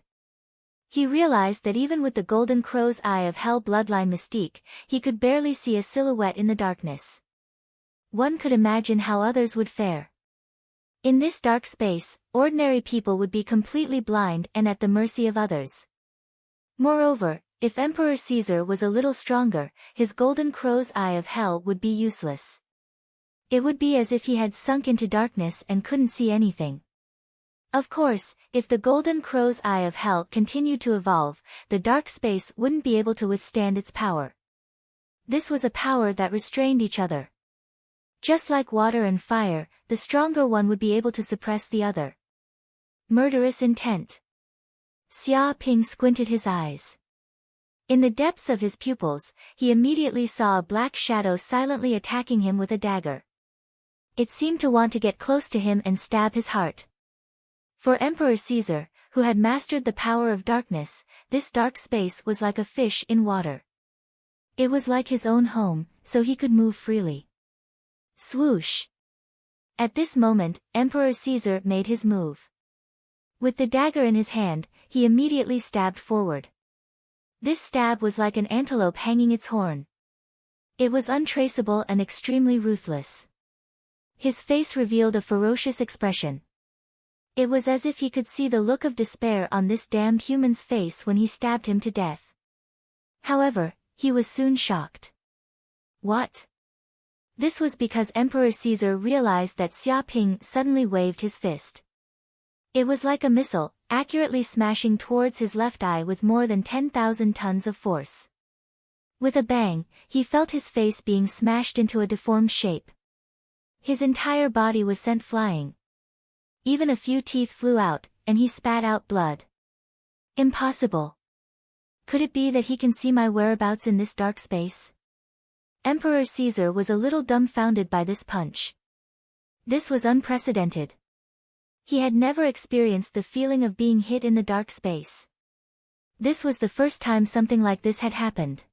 He realized that even with the Golden Crow's Eye of Hell bloodline mystique, he could barely see a silhouette in the darkness. One could imagine how others would fare. In this dark space, ordinary people would be completely blind and at the mercy of others. Moreover, if Emperor Caesar was a little stronger, his Golden Crow's Eye of Hell would be useless. It would be as if he had sunk into darkness and couldn't see anything. Of course, if the Golden Crow's Eye of Hell continued to evolve, the dark space wouldn't be able to withstand its power. This was a power that restrained each other. Just like water and fire, the stronger one would be able to suppress the other. Murderous intent. Xia Ping squinted his eyes. In the depths of his pupils, he immediately saw a black shadow silently attacking him with a dagger. It seemed to want to get close to him and stab his heart. For Emperor Caesar, who had mastered the power of darkness, this dark space was like a fish in water. It was like his own home, so he could move freely. Swoosh! At this moment, Emperor Caesar made his move. With the dagger in his hand, he immediately stabbed forward. This stab was like an antelope hanging its horn. It was untraceable and extremely ruthless. His face revealed a ferocious expression. It was as if he could see the look of despair on this damned human's face when he stabbed him to death. However, he was soon shocked. What? This was because Emperor Caesar realized that Xia Ping suddenly waved his fist. It was like a missile, accurately smashing towards his left eye with more than 10,000 tons of force. With a bang, he felt his face being smashed into a deformed shape. His entire body was sent flying. Even a few teeth flew out, and he spat out blood. Impossible. Could it be that he can see my whereabouts in this dark space? Emperor Caesar was a little dumbfounded by this punch. This was unprecedented. He had never experienced the feeling of being hit in the dark space. This was the first time something like this had happened.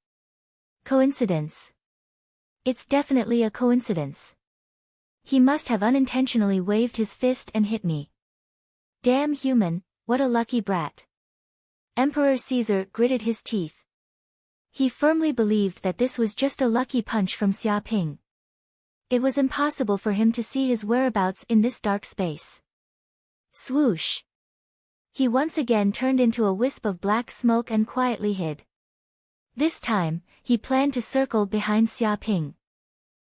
Coincidence? It's definitely a coincidence. He must have unintentionally waved his fist and hit me. Damn human, what a lucky brat. Emperor Caesar gritted his teeth. He firmly believed that this was just a lucky punch from Xia Ping. It was impossible for him to see his whereabouts in this dark space. Swoosh! He once again turned into a wisp of black smoke and quietly hid. This time, he planned to circle behind Xia Ping.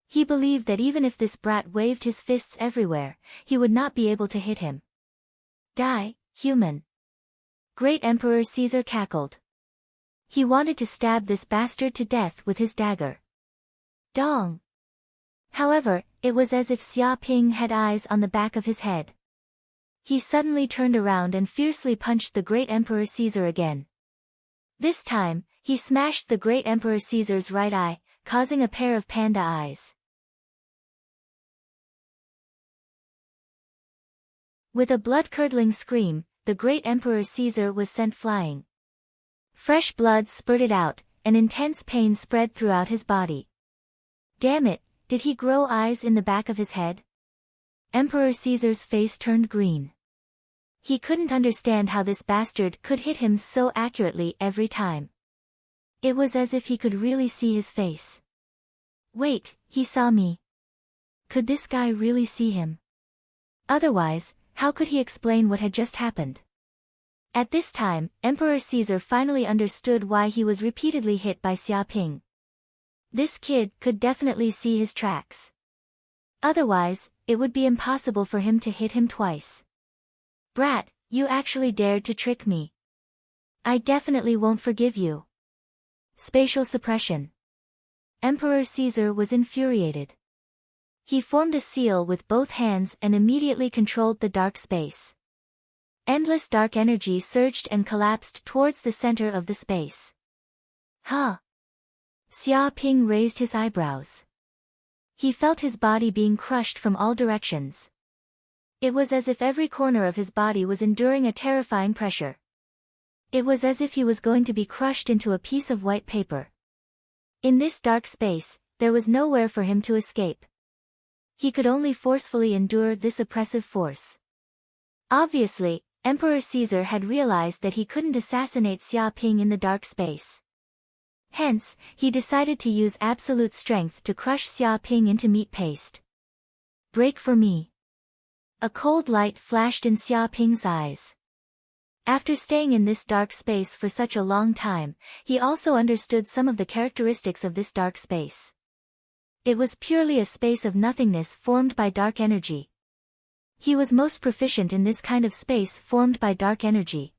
He believed that even if this brat waved his fists everywhere, he would not be able to hit him. Die, human! Great Emperor Caesar cackled. He wanted to stab this bastard to death with his dagger. Dong! However, it was as if Xia Ping had eyes on the back of his head. He suddenly turned around and fiercely punched the Great Emperor Caesar again. This time, he smashed the Great Emperor Caesar's right eye, causing a pair of panda eyes. With a blood-curdling scream, the Great Emperor Caesar was sent flying. Fresh blood spurted out, and intense pain spread throughout his body. Damn it, did he grow eyes in the back of his head? Emperor Caesar's face turned green. He couldn't understand how this bastard could hit him so accurately every time. It was as if he could really see his face. Wait, he saw me. Could this guy really see him? Otherwise, How could he explain what had just happened? At this time, Emperor Caesar finally understood why he was repeatedly hit by Xia Ping. This kid could definitely see his tracks. Otherwise, it would be impossible for him to hit him twice. Brat, you actually dared to trick me. I definitely won't forgive you. Spatial suppression. Emperor Caesar was infuriated. He formed a seal with both hands and immediately controlled the dark space. Endless dark energy surged and collapsed towards the center of the space. Huh? Xia Ping raised his eyebrows. He felt his body being crushed from all directions. It was as if every corner of his body was enduring a terrifying pressure. It was as if he was going to be crushed into a piece of white paper. In this dark space, there was nowhere for him to escape. He could only forcefully endure this oppressive force. Obviously, Emperor Caesar had realized that he couldn't assassinate Xia Ping in the dark space. Hence, he decided to use absolute strength to crush Xia Ping into meat paste. Break for me. A cold light flashed in Xia Ping's eyes. After staying in this dark space for such a long time, he also understood some of the characteristics of this dark space. It was purely a space of nothingness formed by dark energy. He was most proficient in this kind of space formed by dark energy.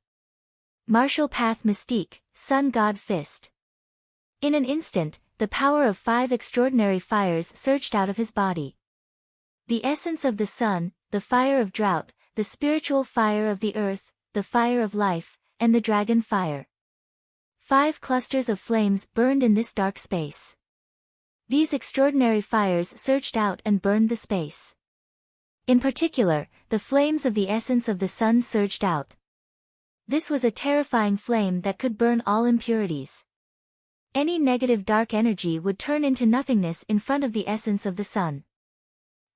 Martial Path Mystique, Sun God Fist. In an instant, the power of 5 extraordinary fires surged out of his body. The essence of the sun, the fire of drought, the spiritual fire of the earth, the fire of life, and the dragon fire. 5 clusters of flames burned in this dark space. These extraordinary fires surged out and burned the space. In particular, the flames of the essence of the sun surged out. This was a terrifying flame that could burn all impurities. Any negative dark energy would turn into nothingness in front of the essence of the sun.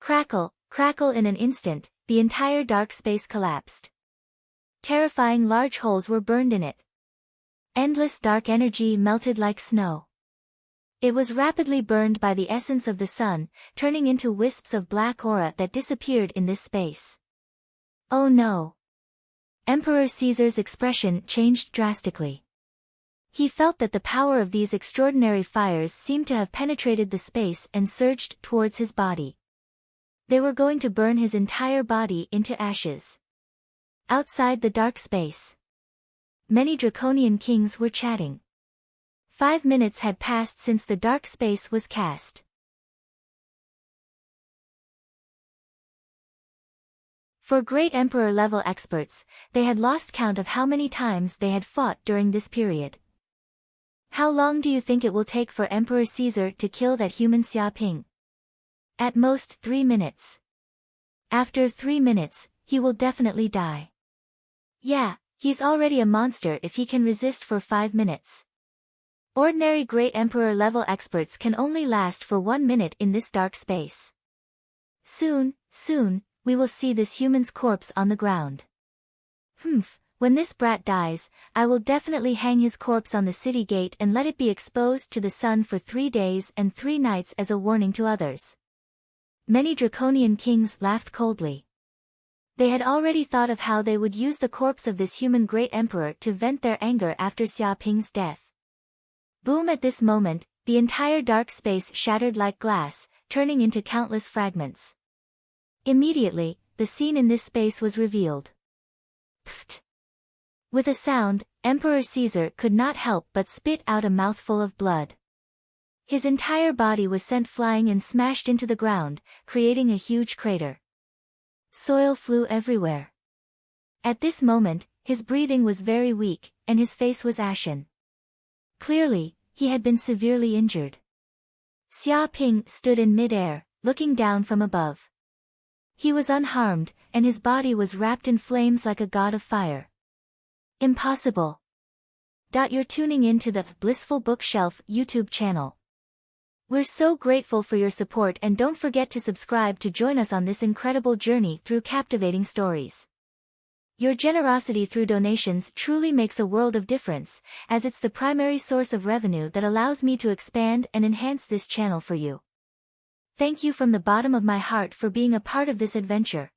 Crackle, crackle in an instant, the entire dark space collapsed. Terrifying large holes were burned in it. Endless dark energy melted like snow. It was rapidly burned by the essence of the sun, turning into wisps of black aura that disappeared in this space. Oh no! Emperor Caesar's expression changed drastically. He felt that the power of these extraordinary fires seemed to have penetrated the space and surged towards his body. They were going to burn his entire body into ashes. Outside the dark space, many draconian kings were chatting. 5 minutes had passed since the dark space was cast. For great emperor-level experts, they had lost count of how many times they had fought during this period. How long do you think it will take for Emperor Caesar to kill that human Xia Ping? At most 3 minutes. After 3 minutes, he will definitely die. Yeah, he's already a monster if he can resist for 5 minutes. Ordinary great emperor-level experts can only last for 1 minute in this dark space. Soon, we will see this human's corpse on the ground. When this brat dies, I will definitely hang his corpse on the city gate and let it be exposed to the sun for 3 days and 3 nights as a warning to others. Many draconian kings laughed coldly. They had already thought of how they would use the corpse of this human great emperor to vent their anger after Xia Ping's death. Boom! At this moment, the entire dark space shattered like glass, turning into countless fragments. Immediately, the scene in this space was revealed. Pfft! With a sound, Emperor Caesar could not help but spit out a mouthful of blood. His entire body was sent flying and smashed into the ground, creating a huge crater. Soil flew everywhere. At this moment, his breathing was very weak, and his face was ashen. Clearly, he had been severely injured. Xia Ping stood in mid-air, looking down from above. He was unharmed, and his body was wrapped in flames like a god of fire. Impossible. You're tuning in to the Blissful Bookshelf YouTube channel. We're so grateful for your support, and don't forget to subscribe to join us on this incredible journey through captivating stories. Your generosity through donations truly makes a world of difference, as it's the primary source of revenue that allows me to expand and enhance this channel for you. Thank you from the bottom of my heart for being a part of this adventure.